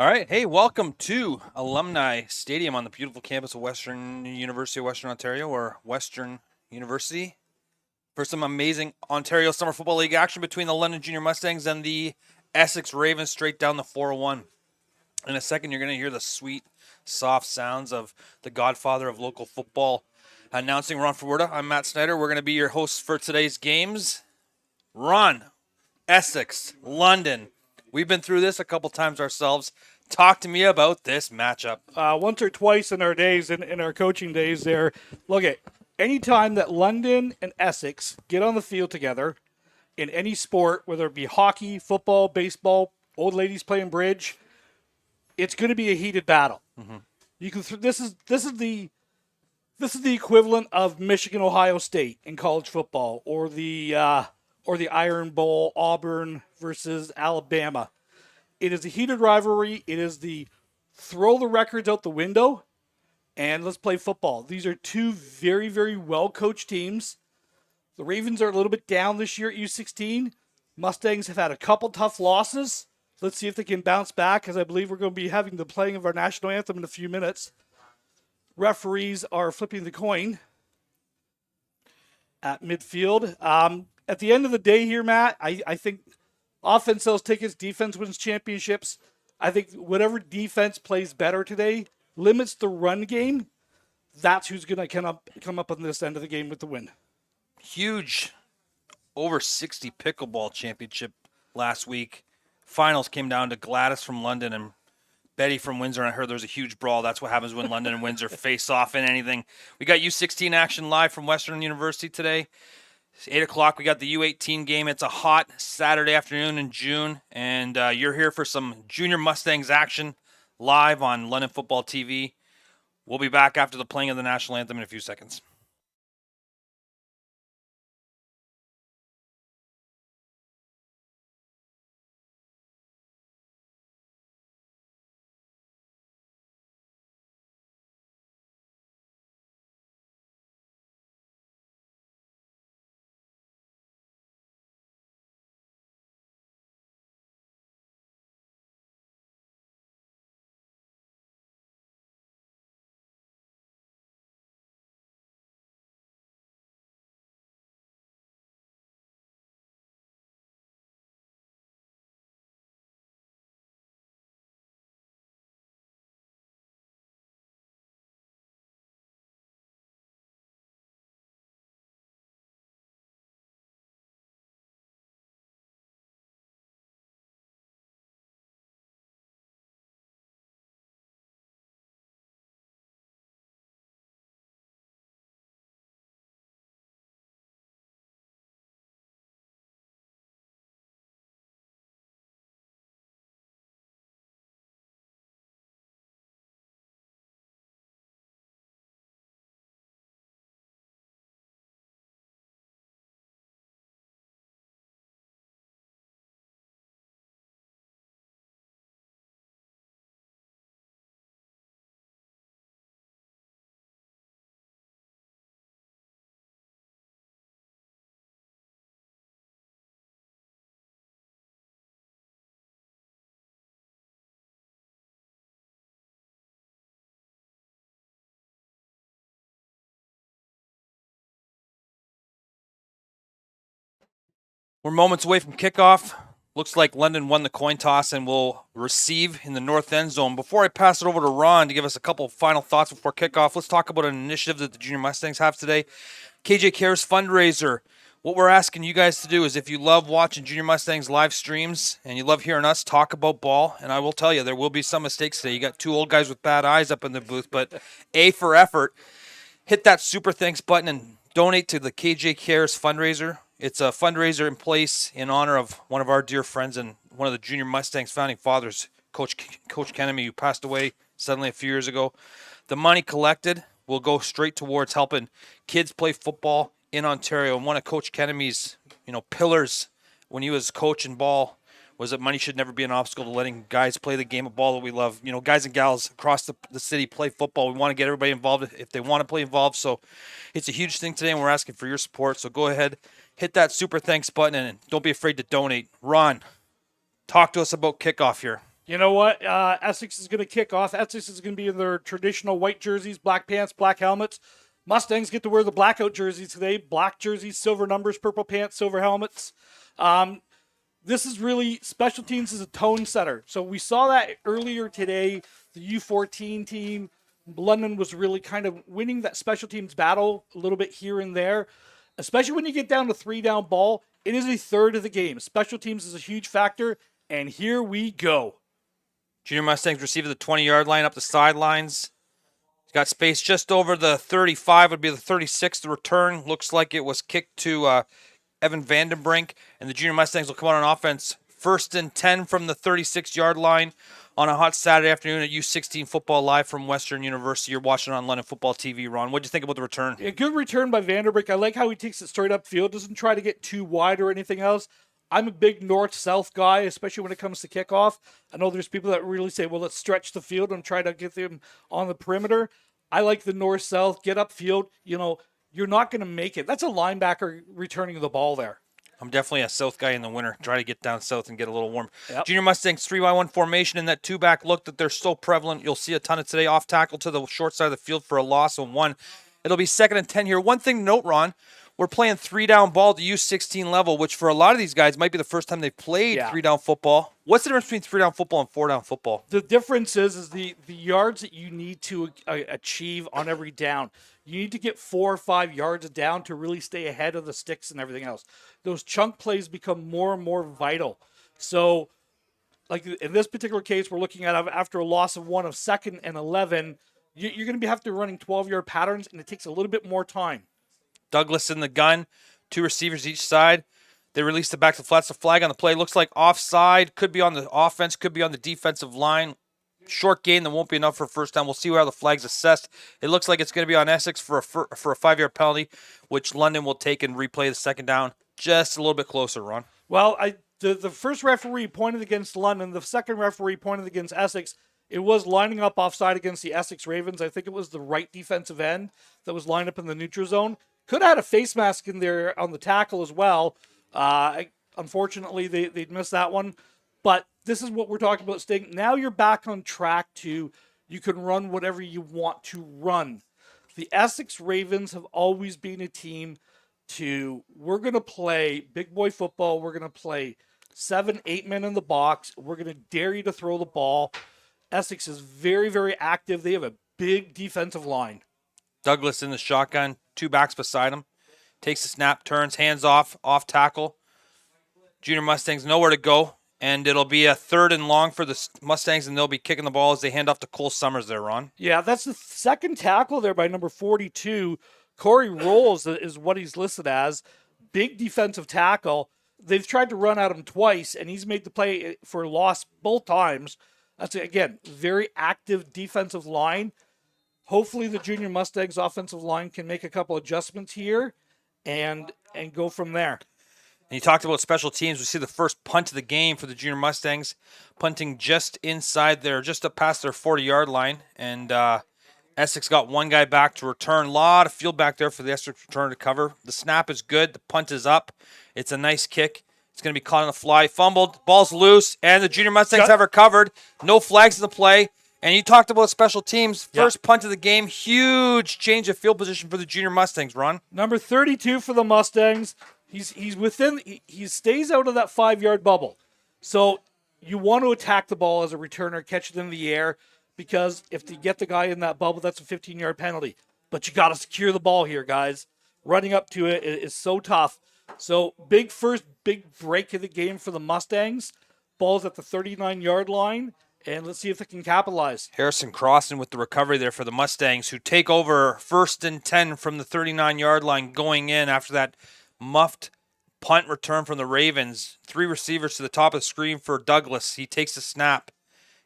All right. Hey, welcome to Alumni Stadium on the beautiful campus of Western University of Western Ontario, or Western University, for some amazing Ontario Summer Football League action between the London Junior Mustangs and the Essex Ravens straight down the 401. In a second, you're going to hear the sweet, soft sounds of the godfather of local football announcing Ron Forwarda. I'm Matt Snyder. We're going to be your hosts for today's games. Ron, Essex, London. We've been through this a couple times ourselves. Talk to me about this matchup. Once or twice in our days, in our coaching days there, look at any time that London and Essex get on the field together in any sport, whether it be hockey, football, baseball, old ladies playing bridge, it's going to be a heated battle. Mm-hmm. You can this is the equivalent of Michigan Ohio State in college football, or the Iron Bowl, Auburn versus Alabama. It is a heated rivalry. It is the throw the records out the window and let's play football. These are two very, very well-coached teams. The Ravens are a little bit down this year at U16. Mustangs have had a couple tough losses. Let's see if they can bounce back, as I believe we're going to be having the playing of our national anthem in a few minutes. Referees are flipping the coin at midfield. At the end of the day here, Matt, I think offense sells tickets, defense wins championships. I think whatever defense plays better today limits the run game. That's who's going to come up on this end of the game with the win. Huge over 60 pickleball championship last week. Finals came down to Gladys from London and Betty from Windsor, and I heard there was a huge brawl. That's what happens when London and Windsor face off in anything. We got U16 action live from Western University today. It's 8 o'clock. We got the U18 game. It's a hot Saturday afternoon in June, and you're here for some Junior Mustangs action live on London Football TV. We'll be back after the playing of the national anthem in a few seconds. We're moments away from kickoff. Looks like London won the coin toss and will receive in the north end zone. Before I pass it over to Ron to give us a couple of final thoughts before kickoff, let's talk about an initiative that the Junior Mustangs have today. KJ Cares fundraiser. What we're asking you guys to do is, if you love watching Junior Mustangs live streams and you love hearing us talk about ball, and I will tell you, there will be some mistakes today. You got two old guys with bad eyes up in the booth, but A for effort. Hit that super thanks button and donate to the KJ Cares fundraiser. It's a fundraiser in place in honor of one of our dear friends and one of the Junior Mustangs founding fathers, Coach Kennemy, who passed away suddenly a few years ago. The money collected will go straight towards helping kids play football in Ontario. And one of Coach Kennemy's, pillars when he was coaching ball was that money should never be an obstacle to letting guys play the game of ball that we love. Guys and gals across the city play football. We want to get everybody involved if they want to play involved. So it's a huge thing today, and we're asking for your support. So go ahead, hit that super thanks button, and don't be afraid to donate. Ron, talk to us about kickoff here. You know what? Essex is going to kick off. Essex is going to be in their traditional white jerseys, black pants, black helmets. Mustangs get to wear the blackout jerseys today. Black jerseys, silver numbers, purple pants, silver helmets. This is really, special teams is a tone setter. So we saw that earlier today. The U14 team, London was really kind of winning that special teams battle a little bit here and there. Especially when you get down to 3-down ball, it is a third of the game. Special teams is a huge factor, and here we go. Junior Mustangs receive the 20-yard line up the sidelines. He's got space just over the 35, would be the 36. The return looks like it was kicked to Evan Vandenbrink, and the Junior Mustangs will come out on offense. 1st and 10 from the 36-yard line on a hot Saturday afternoon at U16 football live from Western University. You're watching on London Football TV, Ron. What do you think about the return? A good return by Vanderbrink. I like how he takes it straight upfield, doesn't try to get too wide or anything else. I'm a big north-south guy, especially when it comes to kickoff. I know there's people that really say, well, let's stretch the field and try to get them on the perimeter. I like the north-south, get upfield. You know, you're not going to make it. That's a linebacker returning the ball there. I'm definitely a south guy in the winter. Try to get down south and get a little warm. Yep. Junior Mustangs 3-by-1 formation in that two-back look that they're so prevalent. You'll see a ton of today. Off tackle to the short side of the field for a loss of 1. It'll be 2nd and 10 here. One thing to note, Ron, we're playing 3-down ball at the U16 level, which for a lot of these guys might be the first time they've played 3-down football. What's the difference between 3-down football and 4-down football? The difference is the yards that you need to achieve on every down. You need to get 4 or 5 yards down to really stay ahead of the sticks and everything else. Those chunk plays become more and more vital. So, like in this particular case, we're looking at after a loss of 1 of 2nd and 11, you're going to have to running 12-yard patterns, and it takes a little bit more time. Douglas in the gun, 2 receivers each side. They release the back to the flats. The flag on the play looks like offside. Could be on the offense, could be on the defensive line. Short gain that won't be enough for first down. We'll see how the flag's assessed. It looks like it's going to be on Essex for a 5-yard penalty, which London will take and replay the 2nd down just a little bit closer, Ron. Well, the first referee pointed against London. The second referee pointed against Essex. It was lining up offside against the Essex Ravens. I think it was the right defensive end that was lined up in the neutral zone. Could have had a face mask in there on the tackle as well. Unfortunately, they'd missed that one. But this is what we're talking about, Sting. Now you're back on track to you can run whatever you want to run. The Essex Ravens have always been a team we're going to play big boy football. We're going to play 7, 8 men in the box. We're going to dare you to throw the ball. Essex is very, very active. They have a big defensive line. Douglas in the shotgun, 2 backs beside him. Takes the snap, turns, hands off tackle. Junior Mustangs nowhere to go. And it'll be a 3rd and long for the Mustangs, and they'll be kicking the ball as they hand off to Cole Summers there, Ron. Yeah, that's the 2nd tackle there by number 42. Corey Rolls is what he's listed as. Big defensive tackle. They've tried to run at him twice, and he's made the play for a loss both times. That's, again, very active defensive line. Hopefully the Junior Mustangs offensive line can make a couple adjustments here and go from there. And you talked about special teams. We see the first punt of the game for the Junior Mustangs, punting just inside there, just up past their 40-yard line. And Essex got 1 guy back to return. A lot of field back there for the Essex return to cover. The snap is good. The punt is up. It's a nice kick. It's going to be caught on the fly. Fumbled. Ball's loose. And the Junior Mustangs have recovered. No flags in the play. And you talked about special teams. First punt of the game. Huge change of field position for the Junior Mustangs, Ron. Number 32 for the Mustangs. He stays out of that 5-yard bubble. So you want to attack the ball as a returner, catch it in the air, because if you get the guy in that bubble, that's a 15-yard penalty. But you got to secure the ball here, guys. Running up to it is so tough. So big break of the game for the Mustangs. Ball's at the 39-yard line, and let's see if they can capitalize. Harrison Crossan with the recovery there for the Mustangs, who take over 1st and 10 from the 39-yard line going in after that muffed punt return from the Ravens. 3 receivers to the top of the screen for Douglas. He takes the snap.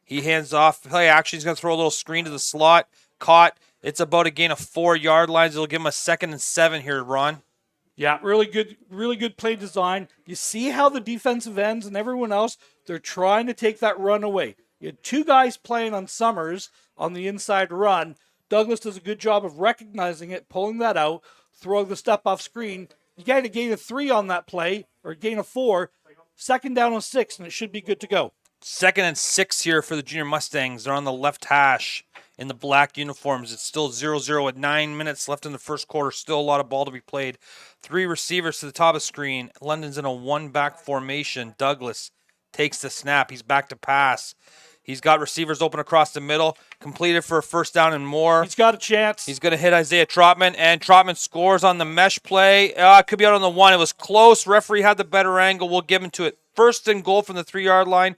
He hands off. Play action. He's going to throw a little screen to the slot. Caught. It's about a gain of 4 yard lines. It'll give him a 2nd and 7 here, Ron. Yeah, really good play design. You see how the defensive ends and everyone else, they're trying to take that run away. You had 2 guys playing on Summers on the inside run. Douglas does a good job of recognizing it, pulling that out, throwing the step off screen. You get a gain of 3 on that play, or a gain of 4. 2nd down and 6, and it should be good to go. 2nd and 6 here for the Junior Mustangs. They're on the left hash in the black uniforms. It's still 0-0 with 9 minutes left in the first quarter. Still a lot of ball to be played. 3 receivers to the top of the screen. London's in a one-back formation. Douglas takes the snap. He's back to pass. He's got receivers open across the middle. Completed for a first down and more. He's got a chance. He's going to hit Isaiah Trotman, and Trotman scores on the mesh play. It could be out on the 1. It was close. Referee had the better angle. We'll give him to it. 1st and goal from the 3-yard line.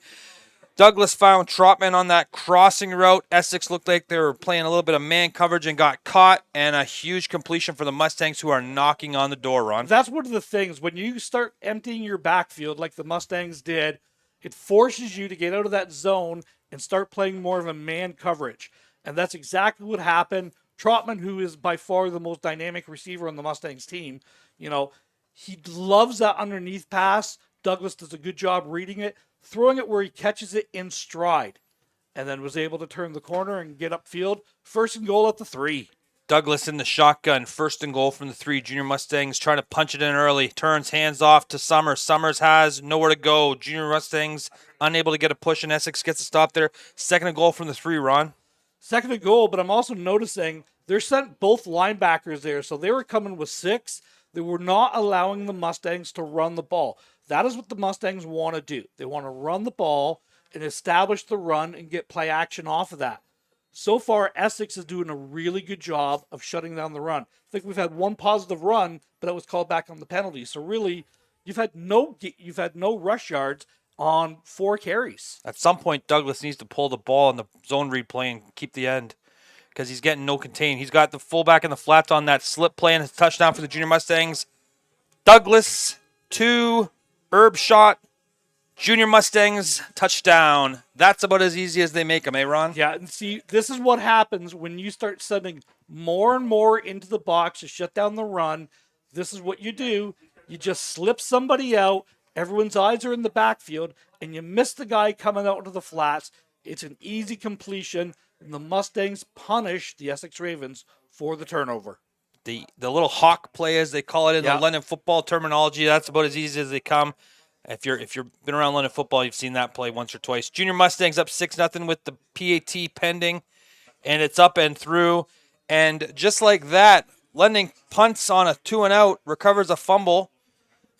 Douglas found Trotman on that crossing route. Essex looked like they were playing a little bit of man coverage and got caught, and a huge completion for the Mustangs, who are knocking on the door, Ron. That's one of the things. When you start emptying your backfield like the Mustangs did, it forces you to get out of that zone and start playing more of a man coverage. And that's exactly what happened. Trotman, who is by far the most dynamic receiver on the Mustangs team, he loves that underneath pass. Douglas does a good job reading it, throwing it where he catches it in stride, and then was able to turn the corner and get upfield. 1st and goal at the 3. Douglas in the shotgun. 1st and goal from the 3. Junior Mustangs trying to punch it in early. Turns, hands off to Summers. Summers has nowhere to go. Junior Mustangs unable to get a push, and Essex gets a stop there. 2nd and goal from the 3, Ron. 2nd and goal, but I'm also noticing they're sent both linebackers there, so they were coming with 6. They were not allowing the Mustangs to run the ball. That is what the Mustangs want to do. They want to run the ball and establish the run and get play action off of that. So far, Essex is doing a really good job of shutting down the run. I think we've had one positive run, but it was called back on the penalty. So really, you've had no rush yards on 4 carries. At some point, Douglas needs to pull the ball in the zone read play and keep the end, because he's getting no contain. He's got the fullback in the flats on that slip play, and a touchdown for the Junior Mustangs. Douglas, 2, Herb shot, Junior Mustangs, touchdown. That's about as easy as they make them, eh, Ron? Yeah, and see, this is what happens when you start sending more and more into the box to shut down the run. This is what you do. You just slip somebody out. Everyone's eyes are in the backfield, and you miss the guy coming out into the flats. It's an easy completion, and the Mustangs punish the Essex Ravens for the turnover. The little hawk play, as they call it in the London football terminology, that's about as easy as they come. If you've been around London football, you've seen that play once or twice. Junior Mustangs up 6-0 with the PAT pending, and it's up and through. And just like that, London punts on a 2-and-out, recovers a fumble,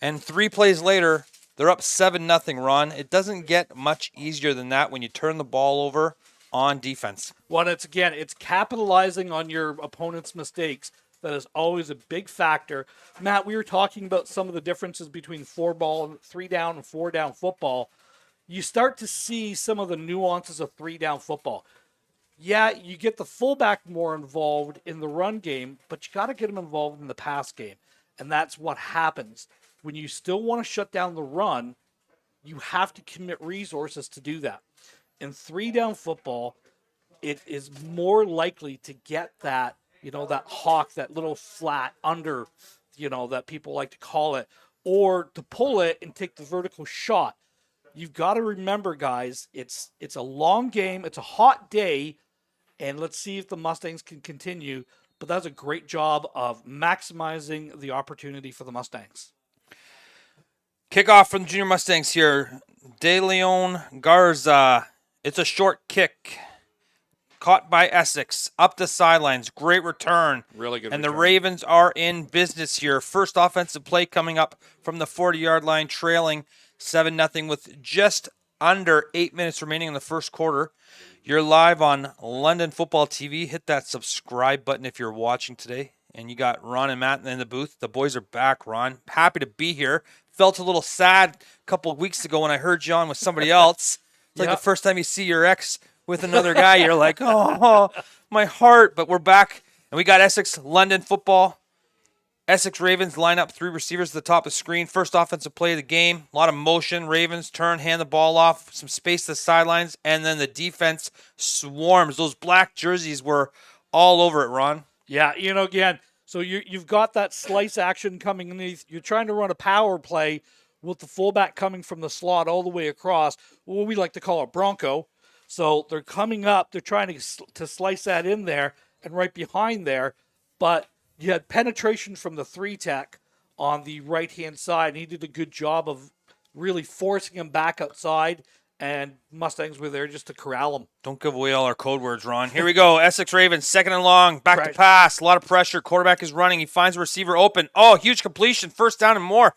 and 3 plays later, they're up 7-0, Ron. It doesn't get much easier than that when you turn the ball over on defense. Well, it's capitalizing on your opponent's mistakes. That is always a big factor. Matt, we were talking about some of the differences between 4-ball and 3-down and 4-down football. You start to see some of the nuances of 3-down football. Yeah, you get the fullback more involved in the run game, but you got to get him involved in the pass game. And that's what happens. When you still want to shut down the run, you have to commit resources to do that. In 3-down football, it is more likely to get that, that hawk, that little flat under, that people like to call it, or to pull it and take the vertical shot. You've got to remember, guys, it's a long game. It's a hot day, and let's see if the Mustangs can continue. But that's a great job of maximizing the opportunity for the Mustangs. Kickoff from the Junior Mustangs here. De Leon Garza. It's a short kick. Caught by Essex. Up the sidelines. Great return. Really good And return. the Ravens are in business here. First offensive play coming up from the 40-yard line, trailing 7-0 with just under 8 minutes remaining in the first quarter. You're live on London Football TV. Hit that subscribe button if you're watching today. And you got Ron and Matt in the booth. The boys are back, Ron. Happy to be here. Felt a little sad a couple of weeks ago when I heard you on with somebody else. It's like the first time you see your ex with another guy, you're like, oh, my heart. But we're back, and we got Essex London football. Essex Ravens line up 3 receivers at the top of the screen. First offensive play of the game. A lot of motion. Ravens turn, hand the ball off. Some space to the sidelines. And then the defense swarms. Those black jerseys were all over it, Ron. Yeah, again, so you've got that slice action coming underneath. You're trying to run a power play with the fullback coming from the slot all the way across, what we like to call a Bronco. So they're coming up. They're trying to slice that in there and right behind there. But you had penetration from the 3-tech on the right-hand side, and he did a good job of really forcing him back outside and Mustangs were there just to corral them. Don't give away all our code words, Ron. Here we go. Essex Ravens, second and long, back to pass. A lot of pressure. Quarterback is running. He finds the receiver open. Oh, huge completion. First down and more.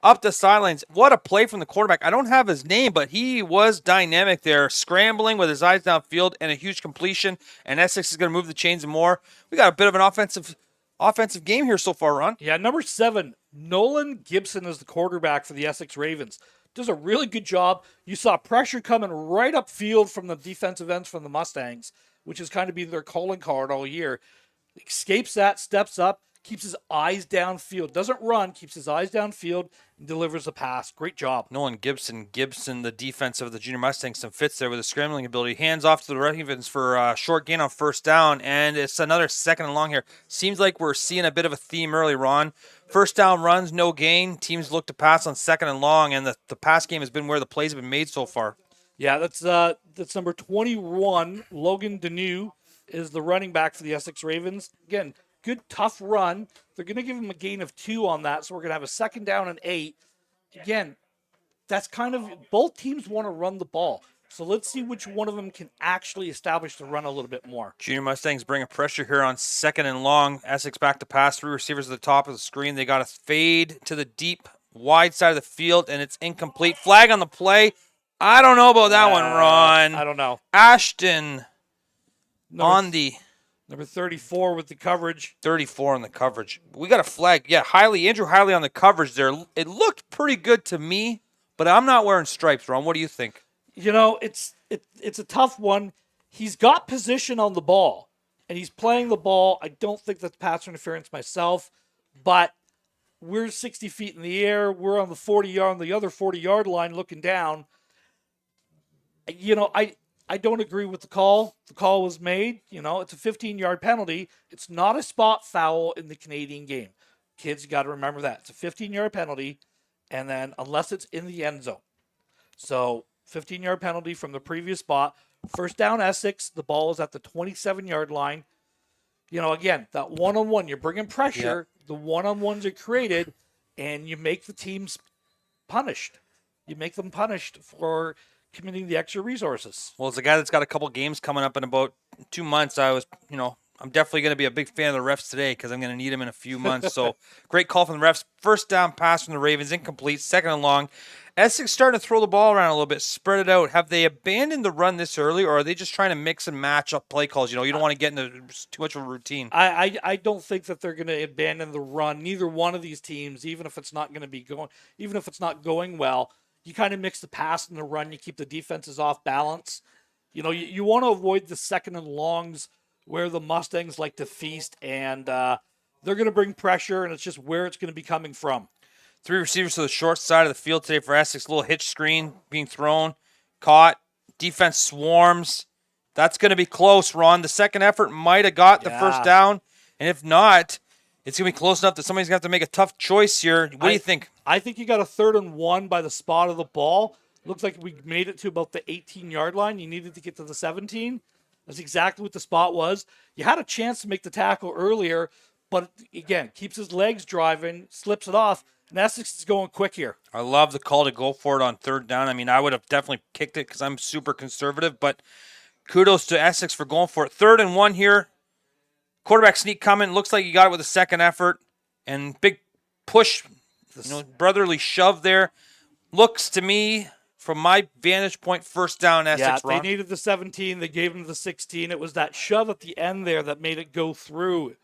Up the sidelines. What a play from the quarterback. I don't have his name, but he was dynamic there, scrambling with his eyes downfield and a huge completion. And Essex is going to move the chains and more. We got a bit of an offensive game here so far, Ron. Yeah, number 7, Nolan Gibson is the quarterback for the Essex Ravens. Does a really good job. You saw pressure coming right upfield from the defensive ends from the Mustangs, which has kind of been their calling card all year. Escapes that, steps up, keeps his eyes downfield. Doesn't run, keeps his eyes downfield, and delivers a pass. Great job. Nolan Gibson, the defense of the Junior Mustangs, some fits there with his scrambling ability. Hands off to the Ravens for a short gain on first down, and it's another second and long here. Seems like we're seeing a bit of a theme early, Ron. First down runs, no gain. Teams look to pass on second and long, and the pass game has been where the plays have been made so far. Yeah, that's number 21, Logan Deneau, is the running back for the Essex Ravens. Again, good, tough run. They're going to give him a gain of 2 on that, so we're going to have a second down and 8. Again, that's kind of, both teams want to run the ball. So let's see which one of them can actually establish the run a little bit more. Junior Mustangs bringing pressure here on second and long. Essex back to pass. 3 receivers at the top of the screen. They got a fade to the deep, wide side of the field, and it's incomplete. Flag on the play. I don't know about that one, Ron. I don't know. Ashton on the... Number 34 with the coverage. 34 on the coverage. We got a flag. Yeah, Andrew Hiley on the coverage there. It looked pretty good to me, but I'm not wearing stripes, Ron. What do you think? You know, it's a tough one. He's got position on the ball, and he's playing the ball. I don't think that's pass interference myself, but we're 60 feet in the air. We're on the other 40-yard line looking down. You know, I don't agree with the call. The call was made. You know, it's a 15-yard penalty. It's not a spot foul in the Canadian game. Kids, you got to remember that. It's a 15-yard penalty, and then unless it's in the end zone. So 15-yard penalty from the previous spot. First down Essex. The ball is at the 27-yard line. You know, again, that one-on-one, you're bringing pressure. Yep. The one-on-ones are created, and you make the teams punished. You make them punished for committing the extra resources. Well, as a guy that's got a couple games coming up in about 2 months, I'm definitely going to be a big fan of the refs today because I'm going to need them in a few months. So great call from the refs. First down pass from the Ravens, incomplete, second and long. Essex starting to throw the ball around a little bit, spread it out. Have they abandoned the run this early, or are they just trying to mix and match up play calls? You know, you don't want to get into too much of a routine. I don't think that they're going to abandon the run. Neither one of these teams, even if it's not going well. You kind of mix the pass and the run. You keep the defenses off balance. You know, you want to avoid the second and longs where the Mustangs like to feast, and they're going to bring pressure, and it's just where it's going to be coming from. 3 receivers to the short side of the field today for Essex. A little hitch screen being thrown, caught. Defense swarms. That's going to be close, Ron. The second effort might have got the first down, and if not, it's going to be close enough that somebody's going to have to make a tough choice here. What do you think? I think you got a 3rd and 1 by the spot of the ball. Looks like we made it to about the 18-yard line. You needed to get to the 17. That's exactly what the spot was. You had a chance to make the tackle earlier, but again, keeps his legs driving, slips it off, and Essex is going quick here. I love the call to go for it on 3rd down. I mean, I would have definitely kicked it because I'm super conservative, but kudos to Essex for going for it. 3rd and 1 here. Quarterback sneak coming. Looks like he got it with a second effort. And big push, brotherly shove there. Looks to me, from my vantage point, first down Essex. Yeah, they needed the 17. They gave him the 16. It was that shove at the end there that made it go through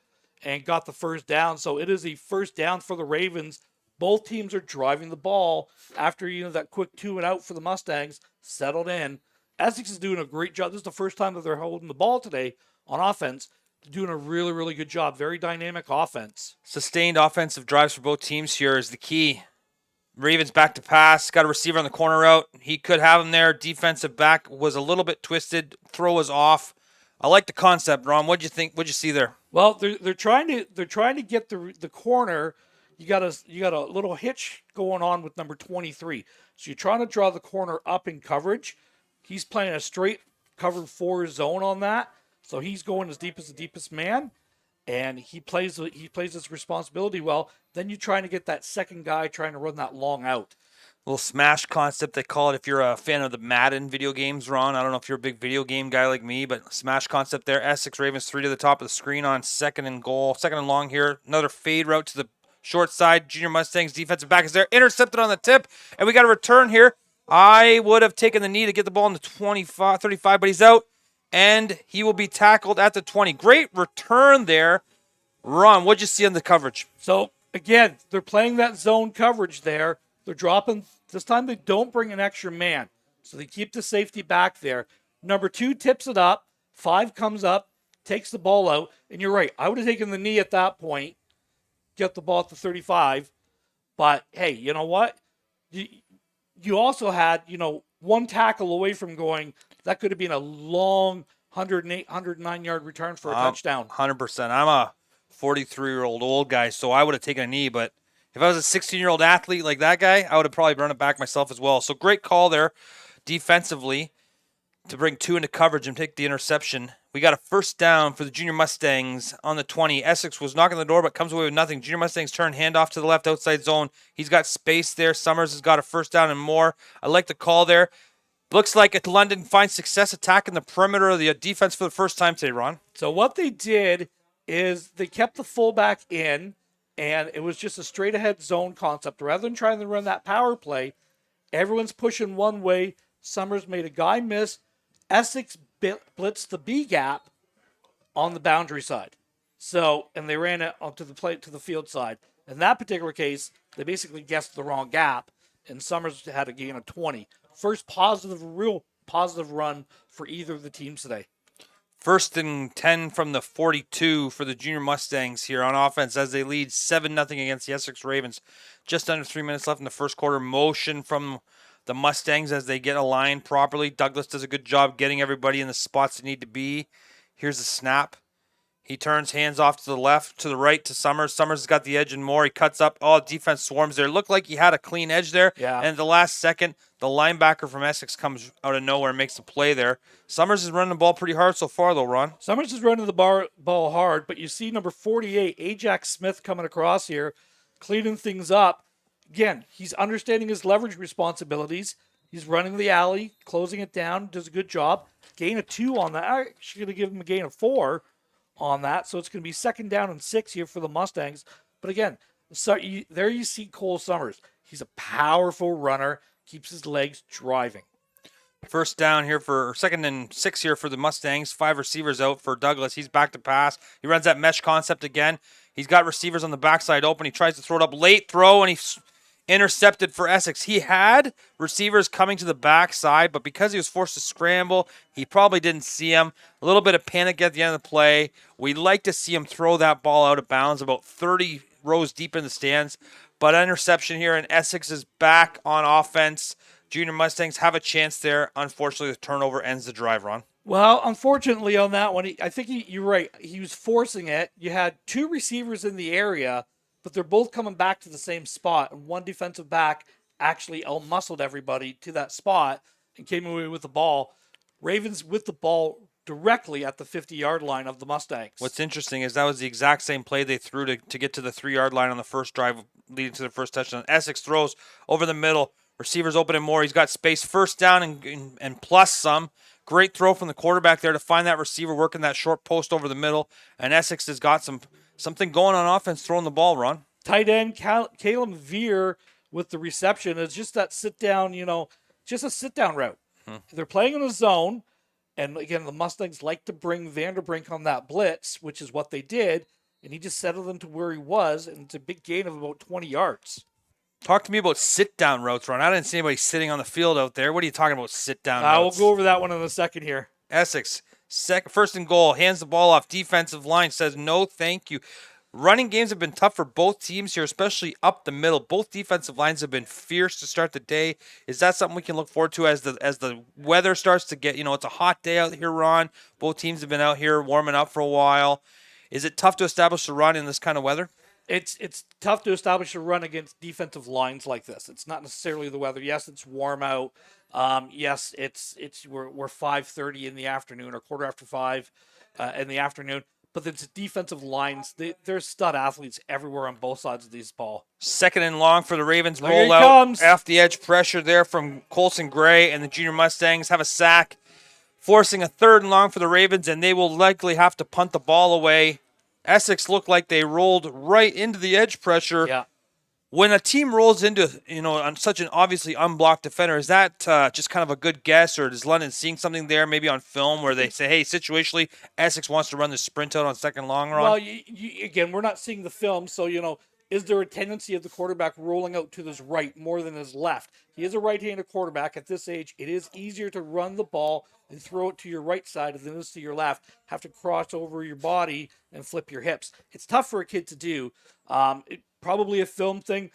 and got the first down. So it is a first down for the Ravens. Both teams are driving the ball after, that quick 2 and out for the Mustangs settled in. Essex is doing a great job. This is the first time that they're holding the ball today on offense. They're doing a really, really good job. Very dynamic offense. Sustained offensive drives for both teams here is the key. Ravens back to pass. Got a receiver on the corner route. He could have him there. Defensive back was a little bit twisted. Throw was off. I like the concept, Ron. What'd you think? What'd you see there? Well, they're trying to get the corner. You got a little hitch going on with number 23. So you're trying to draw the corner up in coverage. He's playing a straight cover 4 zone on that. So he's going as deep as the deepest man, and he plays his responsibility well. Then you're trying to get that second guy trying to run that long out. Little smash concept, they call it, if you're a fan of the Madden video games, Ron. I don't know if you're a big video game guy like me, but smash concept there. Essex Ravens 3 to the top of the screen on second and goal. Second and long here. Another fade route to the short side. Junior Mustangs defensive back is there. Intercepted on the tip, and we got a return here. I would have taken the knee to get the ball in the 25, 35, but he's out, and he will be tackled at the 20. Great return there. Ron, what'd you see on the coverage? So, again, they're playing that zone coverage there. They're dropping. This time they don't bring an extra man. So they keep the safety back there. Number 2 tips it up. 5 comes up, takes the ball out. And you're right. I would have taken the knee at that point, get the ball at the 35. But, hey, you know what? You also had, one tackle away from going. That could have been a long 108, 109-yard return for a touchdown. 100%. I'm a 43-year-old old guy, so I would have taken a knee, but if I was a 16-year-old athlete like that guy, I would have probably run it back myself as well. So great call there defensively to bring 2 into coverage and take the interception. We got a first down for the Junior Mustangs on the 20. Essex was knocking the door but comes away with nothing. Junior Mustangs turn, handoff to the left outside zone. He's got space there. Summers has got a first down and more. I like the call there. Looks like London finds success attacking the perimeter of the defense for the first time today, Ron. So what they did is they kept the fullback in, and it was just a straight-ahead zone concept. Rather than trying to run that power play, everyone's pushing one way. Summers made a guy miss. Essex blitzed the B gap on the boundary side. So, and they ran it onto the field side. In that particular case, they basically guessed the wrong gap, and Summers had a gain of 20. First real positive run for either of the teams today. First and 10 from the 42 for the Junior Mustangs here on offense as they lead 7-0 against the Essex Ravens. Just under 3 minutes left in the first quarter. Motion from the Mustangs as they get aligned properly. Douglas does a good job getting everybody in the spots they need to be. Here's the snap. He turns, hands off to the left, to the right, to Summers. Summers has got the edge and more. He cuts up. Oh, defense swarms there. Looked like he had a clean edge there. Yeah. And at the last second, the linebacker from Essex comes out of nowhere and makes a play there. Summers is running the ball pretty hard so far, though, Ron. Summers is running the ball hard, but you see number 48, Ajax Smith, coming across here, cleaning things up. Again, he's understanding his leverage responsibilities. He's running the alley, closing it down, does a good job. Gain of 2 on that. I'm actually going to give him a gain of 4 on that. So it's going to be 2nd down and 6 here for the Mustangs. But again, there you see Cole Summers. He's a powerful runner, keeps his legs driving. First down here for 2nd and 6 here for the Mustangs. 5 receivers out for Douglas. He's back to pass. He runs that mesh concept again. He's got receivers on the backside open. He tries to throw it up late throw, and he's intercepted for Essex. He had receivers coming to the backside, but because he was forced to scramble, he probably didn't see him. A little bit of panic at the end of the play. We like to see him throw that ball out of bounds about 30 rows deep in the stands. But interception here, and Essex is back on offense. Junior Mustangs have a chance there. Unfortunately, the turnover ends the drive, Ron. Well, unfortunately on that one, I think you're right. He was forcing it. You had 2 receivers in the area, but they're both coming back to the same spot. And one defensive back actually out-muscled everybody to that spot and came away with the ball. Ravens with the ball directly at the 50-yard line of the Mustangs. What's interesting is that was the exact same play they threw to get to the 3-yard line on the first drive leading to their first touchdown. Essex throws over the middle. Receivers open and more. He's got space. First down and plus some. Great throw from the quarterback there to find that receiver working that short post over the middle. And Essex has got something going on offense throwing the ball, Ron. Tight end Caleb Veer with the reception. It's just that sit-down, just a sit-down route. They're playing in a zone, and again, the Mustangs like to bring Vanderbrink on that blitz, which is what they did, and he just settled into where he was, and it's a big gain of about 20 yards. Talk to me about sit-down routes, Ron. I didn't see anybody sitting on the field out there. What are you talking about, sit-down routes? We'll go over that one in a second here. Essex, first and goal, hands the ball off. Defensive line says, no, thank you. Running games have been tough for both teams here, especially up the middle. Both defensive lines have been fierce to start the day. Is that something we can look forward to as the weather starts to get, it's a hot day out here, Ron. Both teams have been out here warming up for a while. Is it tough to establish a run in this kind of weather? It's tough to establish a run against defensive lines like this. It's not necessarily the weather. Yes, it's warm out. Yes, we're 5:30 in the afternoon or quarter after 5 in the afternoon. but it's defensive lines. There's stud athletes everywhere on both sides of these ball. Second and long for the Ravens. Here he Roll out comes. off the edge pressure there from Colson Gray, and the Junior Mustangs have a sack, forcing a third and long for the Ravens, and they will likely have to punt the ball away. Essex looked like they rolled right into the edge pressure. Yeah. When a team rolls into, on such an obviously unblocked defender, is that just kind of a good guess, or is London seeing something there maybe on film where they say, hey, situationally, Essex wants to run the sprint out on second long run? Well, again, we're not seeing the film, so, is there a tendency of the quarterback rolling out to his right more than his left? He is a right-handed quarterback at this age. It is easier to run the ball and throw it to your right side than it is to your left. Have to cross over your body and flip your hips. It's tough for a kid to do. Probably a film thing,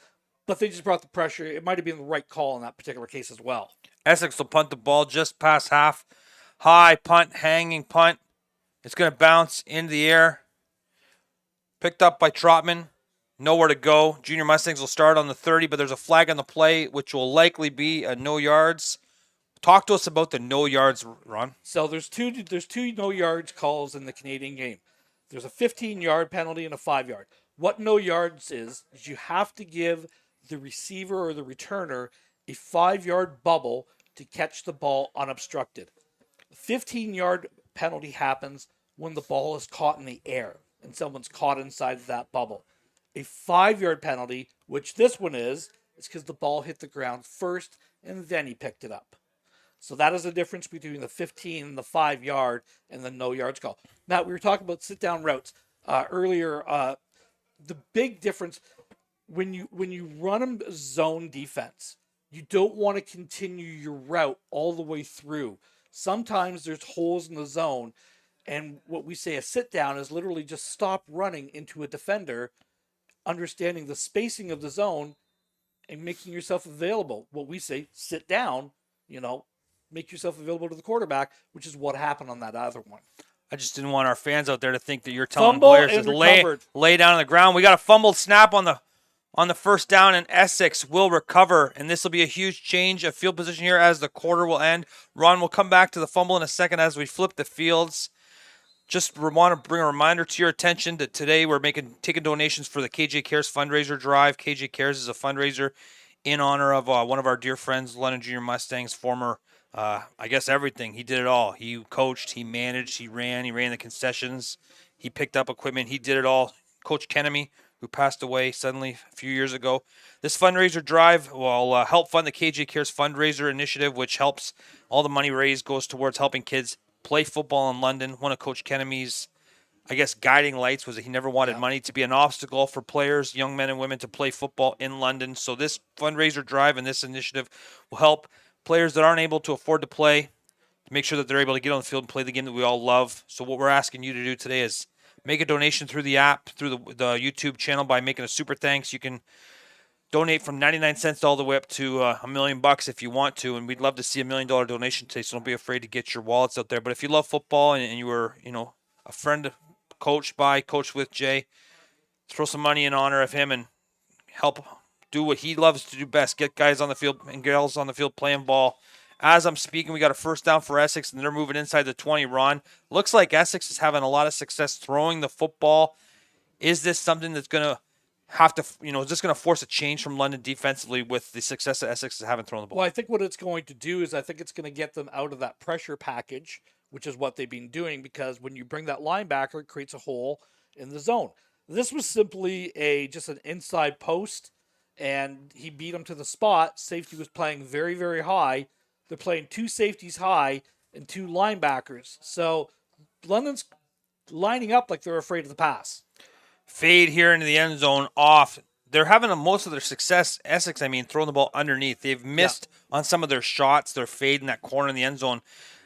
but they just brought the pressure. It might have been the right call in that particular case as well. Essex will punt the ball just past half. High punt, hanging punt. It's going to bounce into the air. Picked up by Trotman. Nowhere to go. Junior Mustangs will start on the 30, but there's a flag on the play, which will likely be a no yards. Talk to us about the no yards, Ron. So there's two no yards calls in the Canadian game. There's a 15-yard penalty and a 5-yard. What no yards is you have to give the receiver or the returner a 5-yard bubble to catch the ball unobstructed. The 15-yard penalty happens when the ball is caught in the air and someone's caught inside that bubble. A 5-yard penalty, which this one is because the ball hit the ground first and then he picked it up. So that is the difference between the 15 and the 5-yard and the no yards call. Now, we were talking about sit-down routes earlier. The big difference when you run a zone defense, you don't want to continue your route all the way through. Sometimes there's holes in the zone, and what we say a sit down is literally just stop running into a defender, understanding the spacing of the zone, and making yourself available. What we say, sit down, make yourself available to the quarterback, which is what happened on that other one. I just didn't want our fans out there to think that you're telling Fumble players to and lay down on the ground. We got a fumbled snap on the first down, and Essex will recover, and this will be a huge change of field position here as the quarter will end. Ron will come back to the fumble in a second as we flip the fields. Just want to bring a reminder to your attention that today we're taking donations for the KJ Cares fundraiser drive. KJ Cares is a fundraiser in honor of one of our dear friends, London Junior Mustangs, former I guess everything. He did it all. He coached, he managed, he ran the concessions, he picked up equipment, he did it all. Coach Kenemy, who passed away suddenly a few years ago. This fundraiser drive will help fund the KJ Cares fundraiser initiative, which helps all the money raised goes towards helping kids play football in London. One of Coach Kenemy's, guiding lights was that he never wanted money to be an obstacle for players, young men and women, to play football in London. So this fundraiser drive and this initiative will help players that aren't able to afford to play to make sure that they're able to get on the field and play the game that we all love. So what we're asking you to do today is make a donation through the app, through the YouTube channel by making a super thanks. You can donate from 99 cents all the way up to $1 million if you want to, and we'd love to see $1 million donation today, so don't be afraid to get your wallets out there. But if you love football and you were, a friend coached with Jay, throw some money in honor of him and help do what he loves to do best, get guys on the field and girls on the field playing ball. As I'm speaking, we got a first down for Essex, and they're moving inside the 20, Ron. Looks like Essex is having a lot of success throwing the football. Is this something that's going to have to, is this going to force a change from London defensively with the success that Essex is having throwing the ball? Well, I think what it's going to do is I think it's going to get them out of that pressure package, which is what they've been doing, because when you bring that linebacker, it creates a hole in the zone. This was simply just an inside post, and he beat him to the spot. Safety was playing very, very high. They're playing two safeties high and two linebackers. So London's lining up like they're afraid of the pass. Fade here into the end zone off. They're having most of their success, Essex, throwing the ball underneath. They've missed on some of their shots. They're fading that corner in the end zone.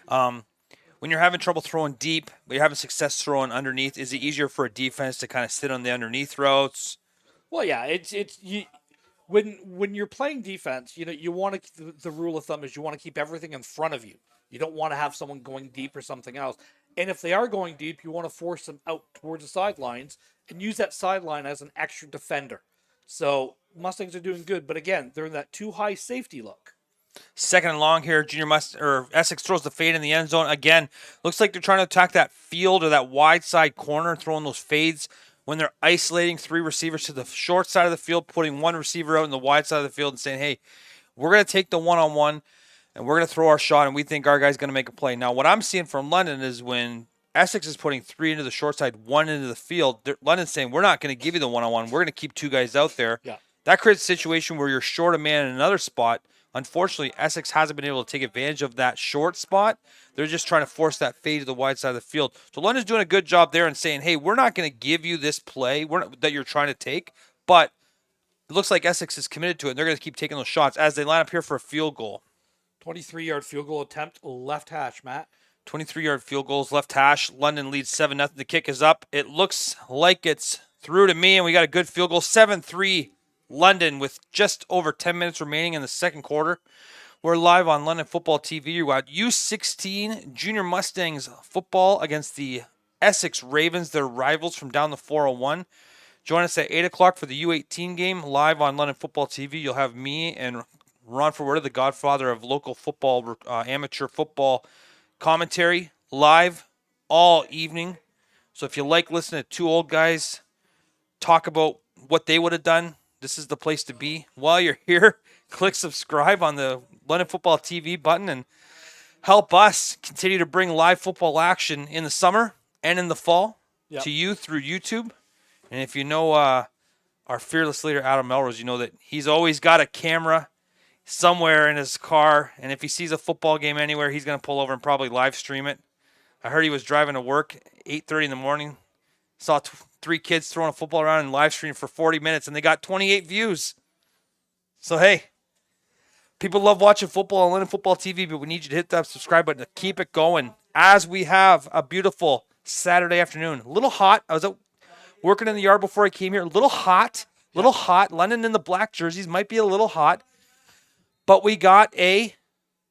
When you're having trouble throwing deep, but you're having success throwing underneath, is it easier for a defense to kind of sit on the underneath routes? Well, yeah, when you're playing defense, you want to. The rule of thumb is you want to keep everything in front of you. You don't want to have someone going deep or something else. And if they are going deep, you want to force them out towards the sidelines and use that sideline as an extra defender. So Mustangs are doing good, but again, they're in that too high safety look. Second and long here. Essex throws the fade in the end zone. Again, looks like they're trying to attack that field or that wide side corner, throwing those fades when they're isolating 3 receivers to the short side of the field, putting 1 receiver out in the wide side of the field and saying, hey, we're going to take the one-on-one and we're going to throw our shot and we think our guy's going to make a play. Now, what I'm seeing from London is when Essex is putting 3 into the short side, 1 into the field, London's saying, we're not going to give you the one-on-one. We're going to keep 2 guys out there. Yeah. That creates a situation where you're short a man in another spot. Unfortunately, Essex hasn't been able to take advantage of that short spot. They're just trying to force that fade to the wide side of the field. So London's doing a good job there and saying, hey, we're not going to give you this play that you're trying to take, but it looks like Essex is committed to it, and they're going to keep taking those shots as they line up here for a field goal. 23-yard field goal attempt, left hash, Matt. 23-yard field goals, left hash. London leads 7-0. The kick is up. It looks like it's through to me, and we got a good field goal. 7-3 London with just over 10 minutes remaining in the second quarter. We're live on London Football TV. You're at U16 Junior Mustangs football against the Essex Ravens, their rivals from down the 401. Join us at 8 o'clock for the U18 game live on London Football TV. You'll have me and Ron Forwerda, the godfather of local football, amateur football commentary, live all evening. So if you like listening to 2 old guys talk about what they would have done, this is the place to be. While you're here, click subscribe on the London Football TV button and help us continue to bring live football action in the summer and in the fall to you through YouTube. And if you know our fearless leader, Adam Melrose, you know that he's always got a camera somewhere in his car. And if he sees a football game anywhere, he's going to pull over and probably live stream it. I heard he was driving to work 8:30 in the morning. Saw 3 kids throwing a football around and live stream for 40 minutes, and they got 28 views. So, hey, people love watching football on London Football TV, but we need you to hit that subscribe button to keep it going as we have a beautiful Saturday afternoon. A little hot. I was out working in the yard before I came here. A little hot. London in the black jerseys might be a little hot. But we got a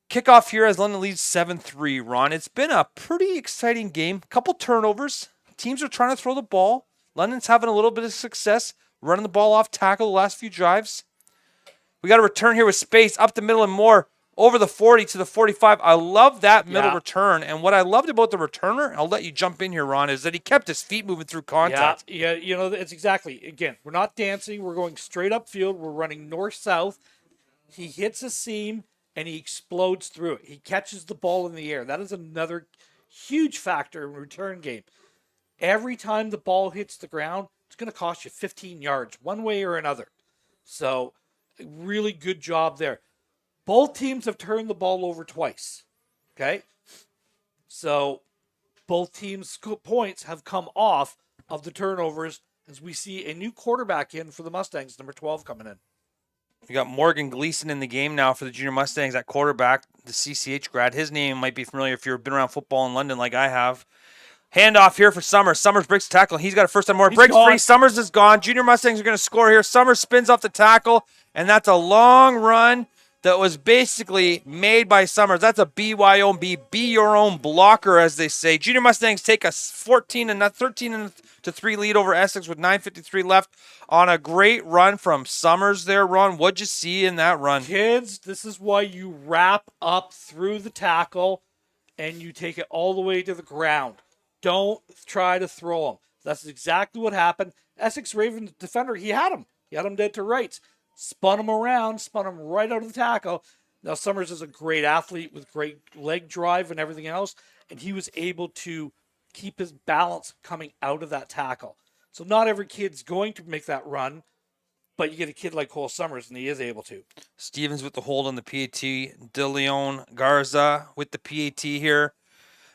kickoff here as London leads 7-3, Ron. It's been a pretty exciting game. Couple turnovers. Teams are trying to throw the ball. London's having a little bit of success running the ball off tackle the last few drives. We got a return here with space up the middle and more over the 40 to the 45. I love that middle return. And what I loved about the returner, I'll let you jump in here, Ron, is that he kept his feet moving through contact. Yeah, you know, it's exactly. Again, we're not dancing. We're going straight upfield. We're running north-south. He hits a seam, and he explodes through it. He catches the ball in the air. That is another huge factor in return game. Every time the ball hits the ground, it's going to cost you 15 yards, one way or another. So, really good job there. Both teams have turned the ball over twice. Okay? So, both teams' points have come off of the turnovers as we see a new quarterback in for the Mustangs, number 12 coming in. We got Morgan Gleason in the game now for the Junior Mustangs at quarterback, the CCH grad. His name might be familiar if you've been around football in London like I have. Handoff here for Summers. Summers breaks the tackle. He's got a first time more. Breaks free. Summers is gone. Junior Mustangs are going to score here. Summers spins off the tackle, and that's a long run that was basically made by Summers. That's a BYOB, be your own blocker, as they say. Junior Mustangs take a 13-3 lead over Essex with 9:53 left on a great run from Summers there, Ron. What'd you see in that run? Kids, this is why you wrap up through the tackle and you take it all the way to the ground. Don't try to throw him. That's exactly what happened. Essex Ravens defender, he had him. He had him dead to rights. Spun him around, spun him right out of the tackle. Now, Summers is a great athlete with great leg drive and everything else, and he was able to keep his balance coming out of that tackle. So not every kid's going to make that run, but you get a kid like Cole Summers, and he is able to. Stevens with the hold on the PAT. De Leon Garza with the PAT here.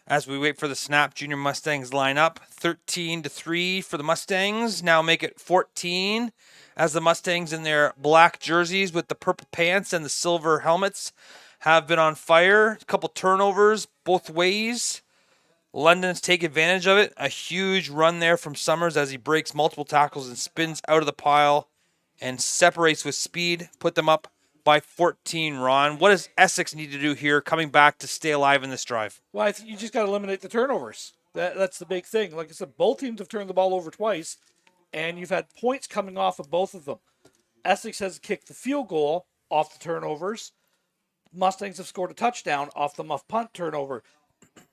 As we wait for the snap, Junior Mustangs line up. 13-3 for the Mustangs. Now make it 14 as the Mustangs in their black jerseys with the purple pants and the silver helmets have been on fire. A couple turnovers both ways. London's take advantage of it. A huge run there from Summers as he breaks multiple tackles and spins out of the pile and separates with speed. Put them up by 14, Ron. What does Essex need to do here coming back to stay alive in this drive? Well, I think you just got to eliminate the turnovers. That's the big thing. Like I said, both teams have turned the ball over twice, and you've had points coming off of both of them. Essex has kicked the field goal off the turnovers. Mustangs have scored a touchdown off the muff punt turnover.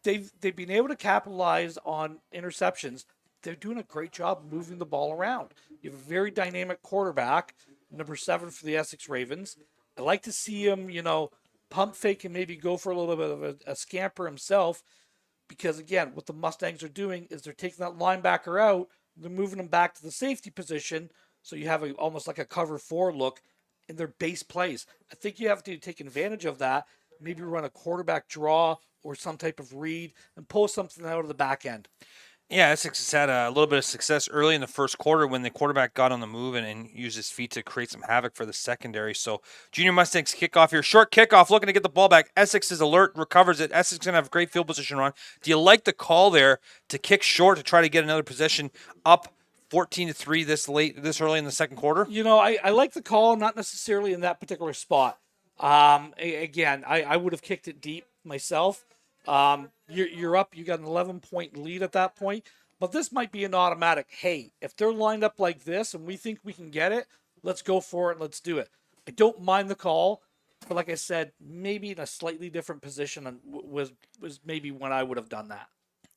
They've been able to capitalize on interceptions. They're doing a great job moving the ball around. You have a very dynamic quarterback, number 7 for the Essex Ravens. I like to see him, pump fake and maybe go for a little bit of a scamper himself, because again, what the Mustangs are doing is they're taking that linebacker out, they're moving him back to the safety position, so you have almost like a cover 4 look in their base plays. I think you have to take advantage of that, maybe run a quarterback draw or some type of read and pull something out of the back end. Yeah, Essex has had a little bit of success early in the first quarter when the quarterback got on the move and used his feet to create some havoc for the secondary. So Junior Mustangs kickoff here. Short kickoff, looking to get the ball back. Essex is alert, recovers it. Essex is going to have great field position run. Do you like the call there to kick short to try to get another possession up 14-3 this early in the second quarter? I like the call, not necessarily in that particular spot. Again, I would have kicked it deep myself. You're up. You got an 11-point lead at that point. But this might be an automatic, hey, if they're lined up like this and we think we can get it, let's go for it. Let's do it. I don't mind the call. But like I said, maybe in a slightly different position was maybe when I would have done that.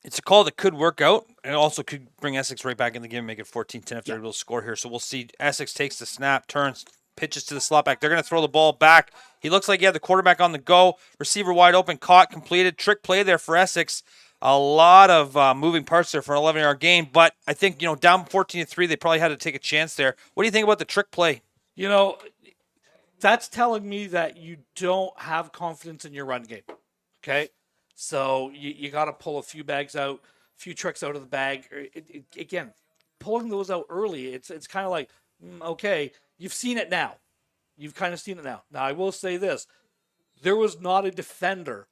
It's a call that could work out and also could bring Essex right back in the game and make it 14-10 if they're able to score here. So we'll see. Essex takes the snap, turns, pitches to the slot back. They're going to throw the ball back. He looks like he had the quarterback on the go. Receiver wide open, caught, completed. Trick play there for Essex. A lot of moving parts there for an 11-yard gain. But I think, down 14-3, they probably had to take a chance there. What do you think about the trick play? That's telling me that you don't have confidence in your run game. Okay? So you got to pull a few bags out, a few tricks out of the bag. Again, pulling those out early, it's kind of like, okay, you've seen it now. You've kind of seen it now. Now, I will say this. There was not a defender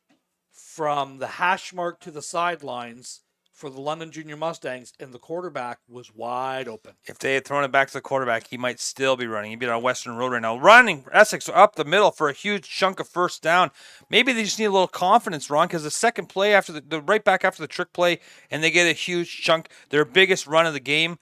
from the hash mark to the sidelines for the London Junior Mustangs, and the quarterback was wide open. If they had thrown it back to the quarterback, he might still be running. He'd be on Western Road right now. Running Essex up the middle for a huge chunk of first down. Maybe they just need a little confidence, Ron, because the second play after the right back after the trick play, and they get a huge chunk. Their biggest run of the game.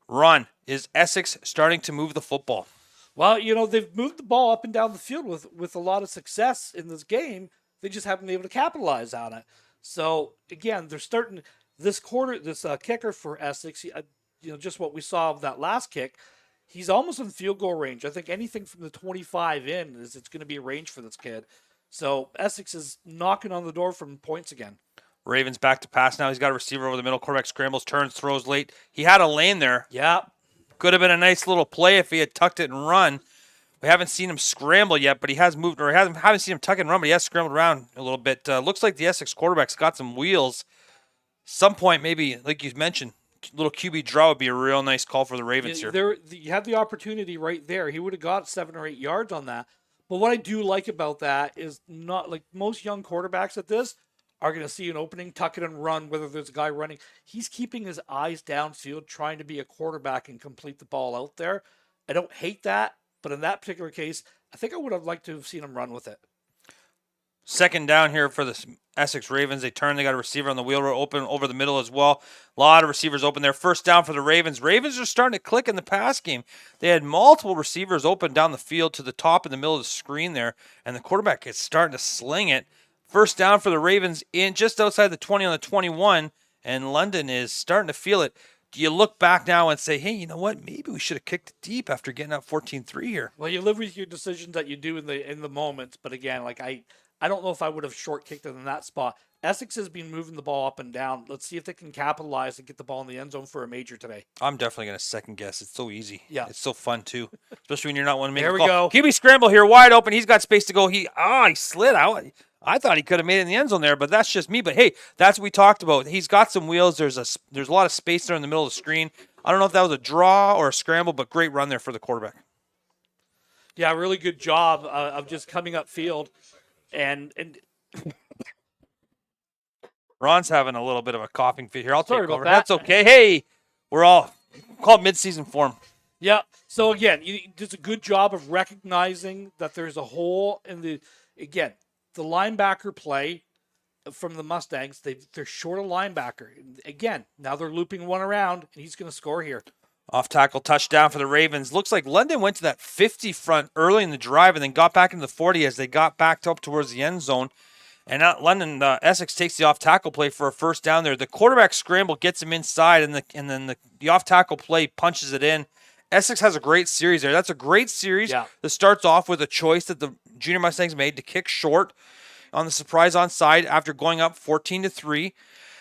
Ron, is Essex starting to move the football? Well, they've moved the ball up and down the field with a lot of success in this game. They just haven't been able to capitalize on it. So, again, they're starting this quarter, this kicker for Essex, just what we saw of that last kick, he's almost in field goal range. I think anything from the 25 in it's going to be a range for this kid. So, Essex is knocking on the door from points again. Ravens back to pass now. He's got a receiver over the middle. Quarterback scrambles, turns, throws late. He had a lane there. Yeah. Could have been a nice little play if he had tucked it and run. We haven't seen him scramble yet, but he has moved, or haven't seen him tuck it and run, but he has scrambled around a little bit. Looks like the Essex quarterback's got some wheels. Some point, maybe, like you mentioned, little QB draw would be a real nice call for the Ravens here. You had the opportunity right there. He would have got 7 or 8 yards on that. But what I do like about that is not like most young quarterbacks at this are going to see an opening, tuck it and run, whether there's a guy running. He's keeping his eyes downfield, trying to be a quarterback and complete the ball out there. I don't hate that, but in that particular case, I think I would have liked to have seen him run with it. Second down here for the Essex Ravens. They turn. They got a receiver on the wheel route open over the middle as well. A lot of receivers open there. First down for the Ravens. Ravens are starting to click in the pass game. They had multiple receivers open down the field to the top in the middle of the screen there, and the quarterback is starting to sling it. First down for the Ravens in just outside the 20 on the 21, and London is starting to feel it. Do you look back now and say, hey, you know what? Maybe we should have kicked it deep after getting up 14-3 here? Well, you live with your decisions that you do in the moment, but again, like I don't know if I would have short kicked it in that spot. Essex has been moving the ball up and down. Let's see if they can capitalize and get the ball in the end zone for a major today. I'm definitely going to second guess. It's so easy. Yeah. It's so fun, too, especially when you're not one to make there a call. There we go. QB scramble here, wide open. He's got space to go. He slid out. I thought he could have made it in the end zone there, but that's just me. But, hey, that's what we talked about. He's got some wheels. There's a lot of space there in the middle of the screen. I don't know if that was a draw or a scramble, but great run there for the quarterback. Yeah, really good job of just coming up field. And Ron's having a little bit of a coughing fit here. I'll take over. That. That's okay. Hey, we're all called mid-season form. Yeah. So, again, you did a good job of recognizing that there's a hole in the linebacker play from the Mustangs. They're short a linebacker. Again, now they're looping one around, and he's going to score here. Off tackle touchdown for the Ravens. Looks like London went to that 50 front early in the drive and then got back into the 40 as they got backed up towards the end zone. And Essex takes the off tackle play for a first down there. The quarterback scramble gets him inside, and then the off tackle play punches it in. Essex has a great series there. That's a great series that starts off with a choice that the Junior Mustangs made to kick short on the surprise onside after going up 14-3.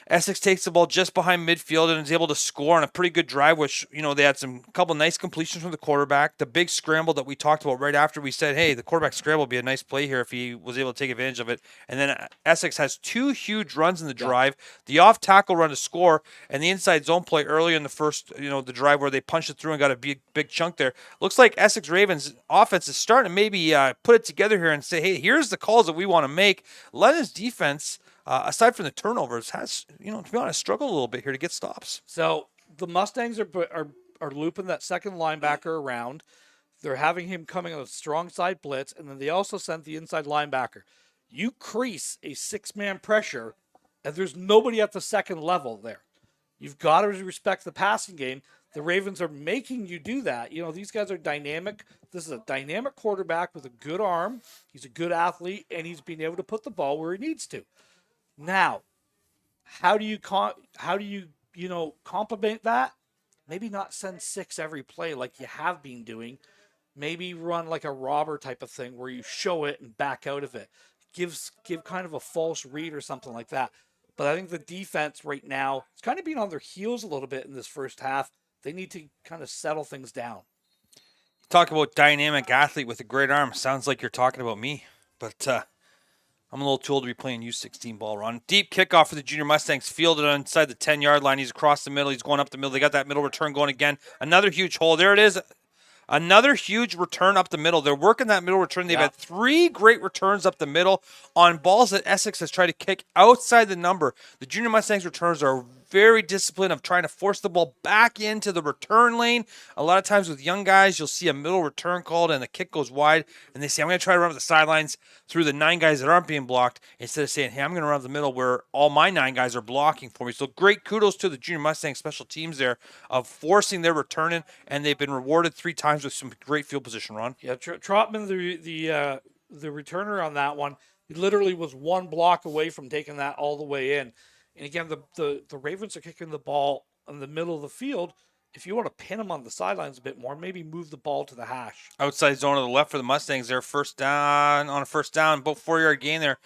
Essex takes the ball just behind midfield and is able to score on a pretty good drive, which, they had some couple nice completions from the quarterback. The big scramble that we talked about right after we said, hey, the quarterback scramble would be a nice play here if he was able to take advantage of it. And then Essex has two huge runs in the drive, the off tackle run to score, and the inside zone play early in the first, the drive where they punched it through and got a big chunk there. Looks like Essex Ravens offense is starting to maybe put it together here and say, hey, here's the calls that we want to make. London's defense, aside from the turnovers, has, to be honest, struggled a little bit here to get stops. So the Mustangs are looping that second linebacker around. They're having him coming on a strong side blitz, and then they also sent the inside linebacker. You crease a six-man pressure, and there's nobody at the second level there. You've got to respect the passing game. The Ravens are making you do that. These guys are dynamic. This is a dynamic quarterback with a good arm. He's a good athlete, and he's being able to put the ball where he needs to. Now, how do you complement that? Maybe not send 6 every play like you have been doing. Maybe run like a robber type of thing where you show it and back out of it. Give kind of a false read or something like that. But I think the defense right now is kind of being on their heels a little bit in this first half. They need to kind of settle things down. Talk about dynamic athlete with a great arm. Sounds like you're talking about me, but I'm a little too old to be playing U16 ball, Ron. Deep kickoff for the Junior Mustangs, fielded inside the 10-yard line. He's across the middle. He's going up the middle. They got that middle return going again. Another huge hole. There it is. Another huge return up the middle. They're working that middle return. They've had 3 great returns up the middle on balls that Essex has tried to kick outside the number. The Junior Mustangs returns are very disciplined of trying to force the ball back into the return lane. A lot of times with young guys, you'll see a middle return called and the kick goes wide, and they say, I'm going to try to run up the sidelines through the 9 guys that aren't being blocked, instead of saying, hey, I'm going to run up the middle where all my 9 guys are blocking for me. So great kudos to the Junior Mustangs special teams there of forcing their returning, and they've been rewarded 3 times with some great field position, Ron. Yeah, Trotman, the returner on that one, he literally was 1 block away from taking that all the way in. And again, the Ravens are kicking the ball in the middle of the field. If you want to pin them on the sidelines a bit more, maybe move the ball to the hash. Outside zone to the left for the Mustangs there. First down, about 4-yard gain there.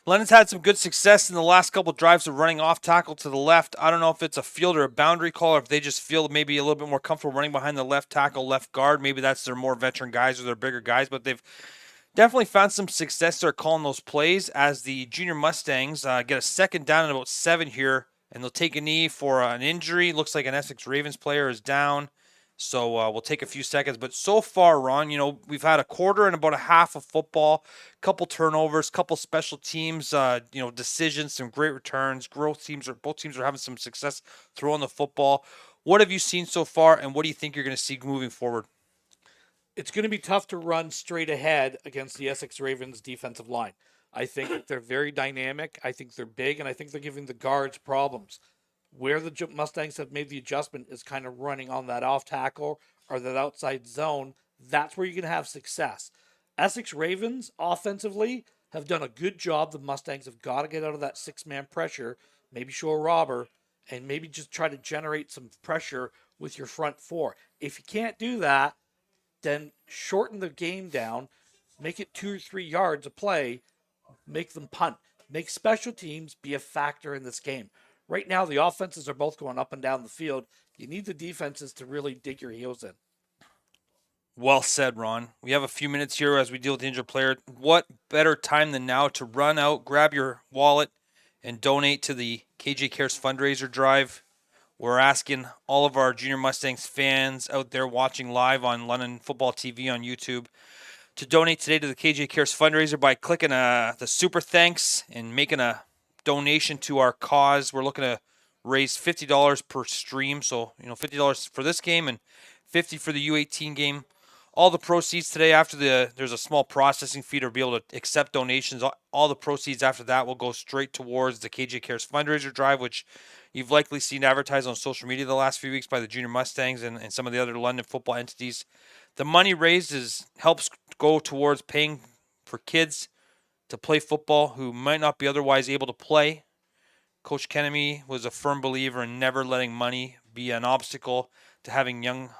London's had some good success in the last couple drives of running off tackle to the left. I don't know if it's a field or a boundary call, or if they just feel maybe a little bit more comfortable running behind the left tackle, left guard. Maybe that's their more veteran guys or their bigger guys, but they've definitely found some success there calling those plays as the Junior Mustangs get a second down and about 7 here, and they'll take a knee for an injury. Looks like an Essex Ravens player is down, so we'll take a few seconds. But so far, Ron, we've had a quarter and about a half of football, couple turnovers, couple special teams, decisions, some great returns. Both teams are having some success throwing the football. What have you seen so far, and what do you think you're going to see moving forward? It's going to be tough to run straight ahead against the Essex Ravens defensive line. I think they're very dynamic. I think they're big, and I think they're giving the guards problems. Where the Mustangs have made the adjustment is kind of running on that off tackle or that outside zone. That's where you're going to have success. Essex Ravens, offensively, have done a good job. The Mustangs have got to get out of that 6-man pressure, maybe show a robber, and maybe just try to generate some pressure with your front 4. If you can't do that, then shorten the game down, make it 2 or 3 yards a play, make them punt. Make special teams be a factor in this game. Right now, the offenses are both going up and down the field. You need the defenses to really dig your heels in. Well said, Ron. We have a few minutes here as we deal with the injured player. What better time than now to run out, grab your wallet, and donate to the KJ Cares fundraiser drive? We're asking all of our Junior Mustangs fans out there watching live on London Football TV on YouTube to donate today to the KJ Cares fundraiser by clicking the super thanks and making a donation to our cause. We're looking to raise $50 per stream, so $50 for this game and $50 for the U18 game. All the proceeds today after there's a small processing fee to be able to accept donations. All the proceeds after that will go straight towards the KJ Cares fundraiser drive, which you've likely seen advertised on social media the last few weeks by the Junior Mustangs and some of the other London football entities. The money raised helps go towards paying for kids to play football who might not be otherwise able to play. Coach Kennedy was a firm believer in never letting money be an obstacle to having young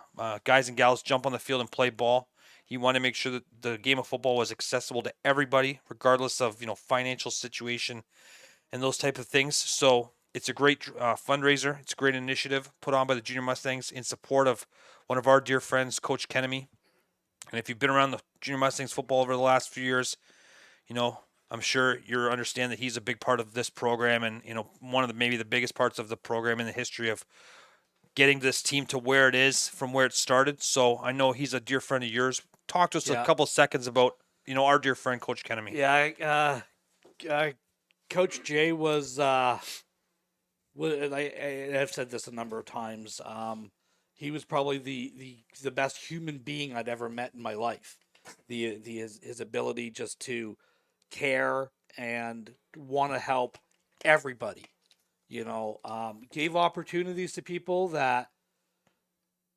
guys and gals jump on the field and play ball. He wanted to make sure that the game of football was accessible to everybody, regardless of financial situation and those type of things. So it's a great fundraiser. It's a great initiative put on by the Junior Mustangs in support of one of our dear friends, Coach Kennedy. And if you've been around the Junior Mustangs football over the last few years, I'm sure you understand that he's a big part of this program, and one of maybe the biggest parts of the program in the history of getting this team to where it is from where it started. So I know he's a dear friend of yours. Talk to us a couple seconds about our dear friend Coach Kennedy. Yeah, Coach Jay was. I've said this a number of times. He was probably the best human being I'd ever met in my life. His ability just to care and want to help everybody. Gave opportunities to people that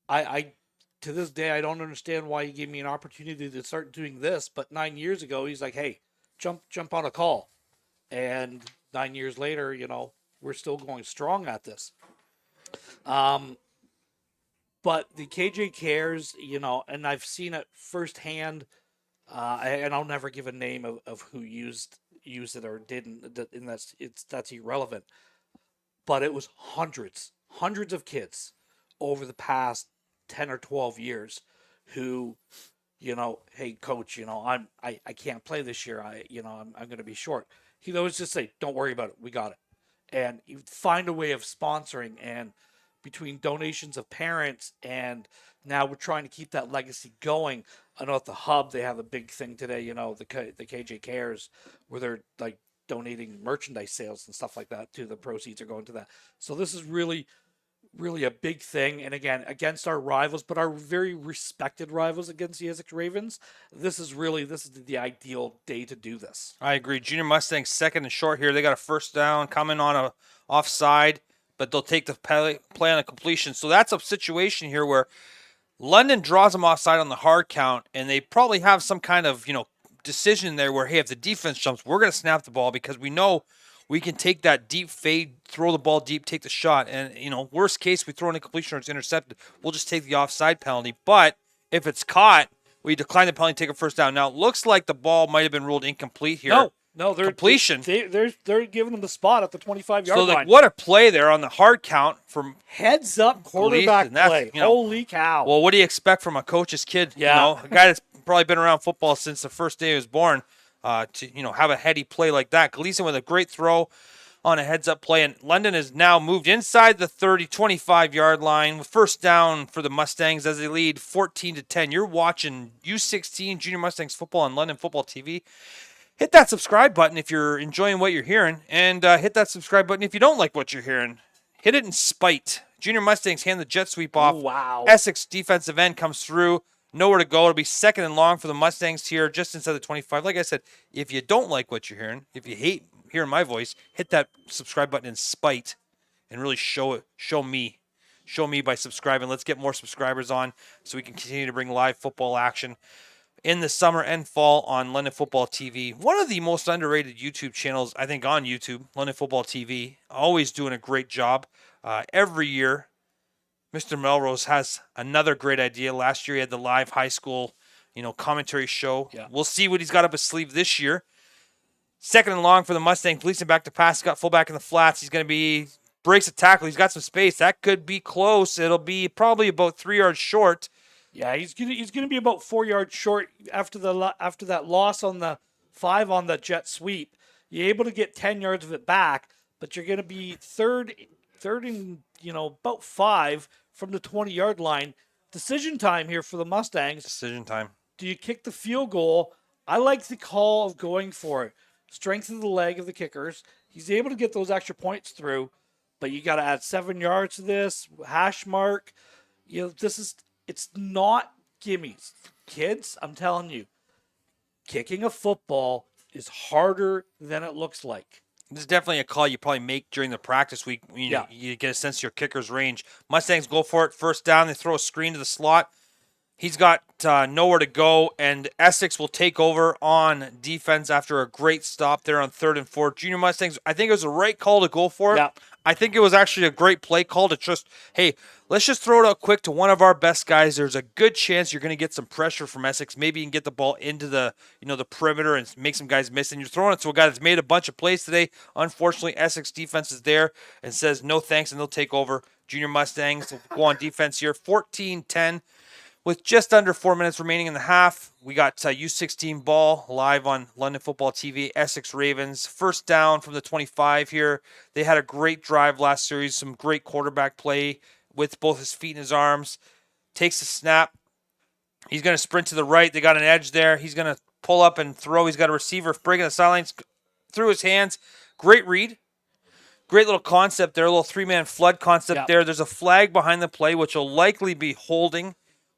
I to this day I don't understand why he gave me an opportunity to start doing this. But 9 years ago, he's like, "Hey, jump on a call," and 9 years later, we're still going strong at this. But the KJ Cares, and I've seen it firsthand. And I'll never give a name of who used it or didn't, and that's irrelevant. But it was hundreds of kids over the past 10 or 12 years who, hey coach, I can't play this year. I'm going to be short. He'd always just say, "Don't worry about it. We got it." And you'd find a way of sponsoring, and between donations of parents, and now we're trying to keep that legacy going. I know at the Hub they have a big thing today, the KJ Cares, where they're like donating merchandise sales and stuff like that too. The proceeds are going to that. So this is really, really a big thing. And again, against our rivals, but our very respected rivals against the Essex Ravens, this is the ideal day to do this. I agree. Junior Mustangs second and short here. They got a first down coming on a offside, but they'll take the play on a completion. So that's a situation here where London draws them offside on the hard count, and they probably have some kind of, decision there where, hey, if the defense jumps, we're going to snap the ball because we know we can take that deep fade, throw the ball deep, take the shot. And, worst case, we throw an incompletion or it's intercepted, we'll just take the offside penalty. But if it's caught, we decline the penalty and take a first down. Now, it looks like the ball might have been ruled incomplete here. No, they're completion. They're giving them the spot at the 25-yard line. So, what a play there on the hard count from heads up quarterback play. Holy cow! Well, what do you expect from a coach's kid? Yeah. A guy that's probably been around football since the first day he was born. To have a heady play like that. Gleason with a great throw on a heads up play, and London has now moved inside the 25-yard line with first down for the Mustangs as they lead 14-10. You're watching U16 Junior Mustangs football on London Football TV. Hit that subscribe button if you're enjoying what you're hearing, and hit that subscribe button if you don't like what you're hearing. Hit it in spite. Junior Mustangs hand the jet sweep off. Wow. Essex defensive end comes through. Nowhere to go. It'll be second and long for the Mustangs here, just inside the 25. Like I said, if you don't like what you're hearing, if you hate hearing my voice, hit that subscribe button in spite and really show me by subscribing. Let's get more subscribers on so we can continue to bring live football action in the summer and fall on London Football TV. One of the most underrated YouTube channels, I think, on YouTube, London Football TV, always doing a great job. Every year, Mr. Melrose has another great idea. Last year, he had the live high school, commentary show. Yeah. We'll see what he's got up his sleeve this year. Second and long for the Mustang. Gleason back to pass. He's got fullback in the flats. He's going to be breaks a tackle. He's got some space. That could be close. It'll be probably about 3 yards short. Yeah, he's gonna be about 4 yards short after that loss on the 5 on the jet sweep. You're able to get 10 yards of it back, but you're gonna be third and about 5 from the 20-yard line. Decision time here for the Mustangs. Decision time. Do you kick the field goal? I like the call of going for it. Strengthen the leg of the kickers. He's able to get those extra points through, but you got to add 7 yards to this hash mark. It's not gimmies. kids, I'm telling you, kicking a football is harder than it looks like. This is definitely a call you probably make during the practice week. Yeah. You get a sense of your kicker's range. Mustangs go for it. First down, they throw a screen to the slot. He's got nowhere to go, and Essex will take over on defense after a great stop there on 3rd and 4. Junior Mustangs, I think it was the right call to go for it. Yeah. I think it was actually a great play call to just, hey, let's just throw it out quick to one of our best guys. There's a good chance you're going to get some pressure from Essex. Maybe you can get the ball into the perimeter and make some guys miss. And you're throwing it to a guy that's made a bunch of plays today. Unfortunately, Essex defense is there and says no thanks, and they'll take over. Junior Mustangs will go on defense here, 14-10. With just under 4 minutes remaining in the half, we got U16 ball live on London Football TV. Essex Ravens, first down from the 25 here. They had a great drive last series, some great quarterback play with both his feet and his arms. Takes the snap. He's going to sprint to the right. They got an edge there. He's going to pull up and throw. He's got a receiver breaking the sidelines through his hands. Great read. Great little concept there, a little three-man flood concept there. There's a flag behind the play, which will likely be holding.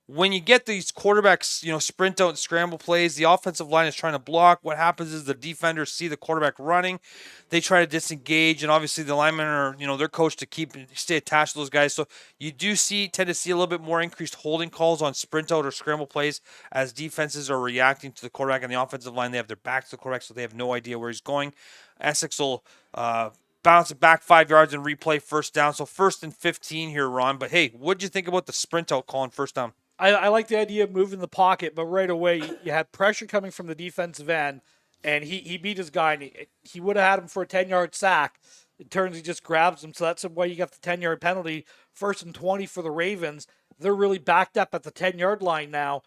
When you get these quarterbacks, sprint out and scramble plays, the offensive line is trying to block. What happens is the defenders see the quarterback running. They try to disengage, and obviously the linemen are, they're coached to stay attached to those guys. So you do tend to see a little bit more increased holding calls on sprint out or scramble plays as defenses are reacting to the quarterback, and the offensive line, they have their back to the quarterback, so they have no idea where he's going. Essex will bounce it back 5 yards and replay first down. So 1st and 15 here, Ron. But hey, what'd you think about the sprint out call on first down? I like the idea of moving the pocket, but right away you had pressure coming from the defensive end, and he beat his guy, and he would have had him for a 10-yard sack. It turns he just grabs him, so that's why you got the 10-yard penalty. 1st and 20 for the Ravens. They're really backed up at the 10-yard line now.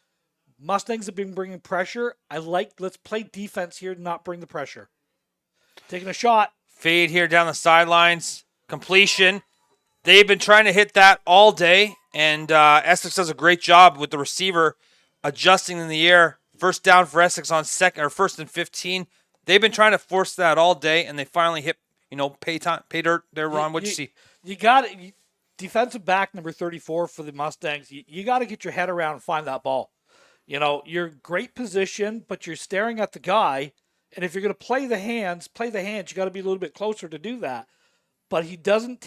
Mustangs have been bringing pressure. Let's play defense here, not bring the pressure. Taking a shot. Fade here down the sidelines. Completion. They've been trying to hit that all day, and Essex does a great job with the receiver adjusting in the air. First down for Essex on 1st and 15. They've been trying to force that all day, and they finally hit, pay dirt there, Ron. What'd you see? You got it. Defensive back number 34 for the Mustangs. You got to get your head around and find that ball. You're in great position, but you're staring at the guy, and if you're going to play the hands. You got to be a little bit closer to do that. But he doesn't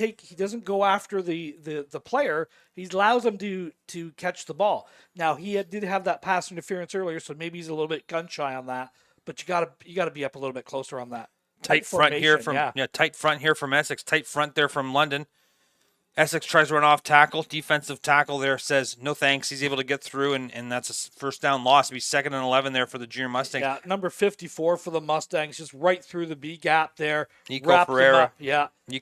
go after the player. He allows him to catch the ball. Now did have that pass interference earlier, so maybe he's a little bit gun shy on that. But you gotta be up a little bit closer on that. Tight front here from Essex. Tight front there from London. Essex tries to run off tackle. Defensive tackle there says no thanks. He's able to get through, and that's a first down loss. It'll be 2nd and 11 there for the Junior Mustangs. Yeah, number 54 for the Mustangs, just right through the B gap there. Nico Ferreira.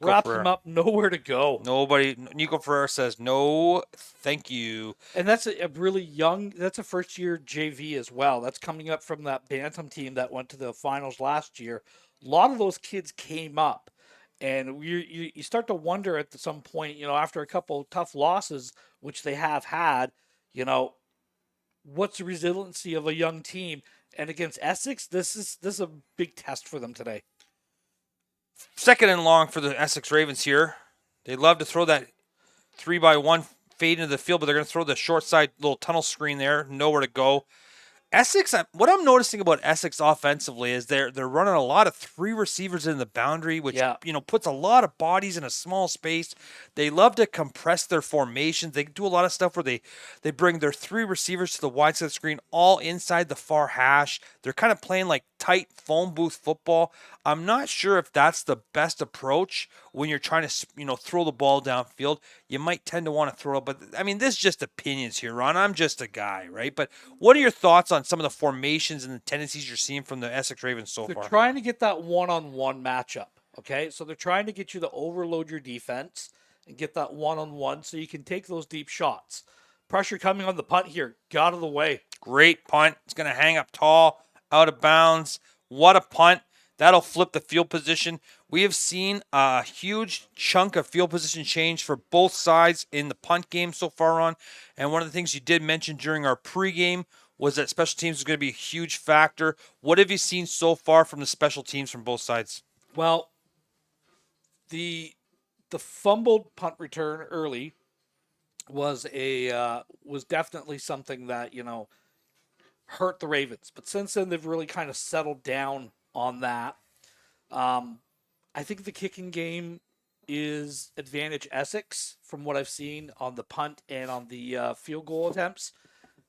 Wrapped him up, nowhere to go. Nico Ferreira says no, thank you. And that's a really young. That's a first-year JV as well. That's coming up from that Bantam team that went to the finals last year. A lot of those kids came up. And you start to wonder at some point, after a couple tough losses, which they have had, what's the resiliency of a young team? And against Essex, this is a big test for them today. 2nd and long for the Essex Ravens here. They love to throw that 3-by-1 fade into the field, but they're going to throw the short side little tunnel screen there, nowhere to go. Essex, what I'm noticing about Essex offensively is they're running a lot of 3 receivers in the boundary, which puts a lot of bodies in a small space. They love to compress their formations. They do a lot of stuff where they bring their 3 receivers to the wide side of the screen, all inside the far hash. They're kind of playing like tight phone booth football. I'm not sure if that's the best approach when you're trying to throw the ball downfield. You might tend to want to throw it, but I mean, this is just opinions here, Ron. I'm just a guy, right? But what are your thoughts on some of the formations and the tendencies you're seeing from the Essex Ravens so far? They're trying to get that one-on-one matchup, okay? So they're trying to get you to overload your defense and get that one-on-one so you can take those deep shots. Pressure coming on the punt here. Got out of the way. Great punt. It's going to hang up tall, out of bounds. What a punt. That'll flip the field position. We have seen a huge chunk of field position change for both sides in the punt game so far on. And one of the things you did mention during our pregame was that special teams is going to be a huge factor. What have you seen so far from the special teams from both sides? Well, the fumbled punt return early was definitely something that hurt the Ravens. But since then, they've really kind of settled down on that. I think the kicking game is advantage Essex from what I've seen on the punt and on the field goal attempts.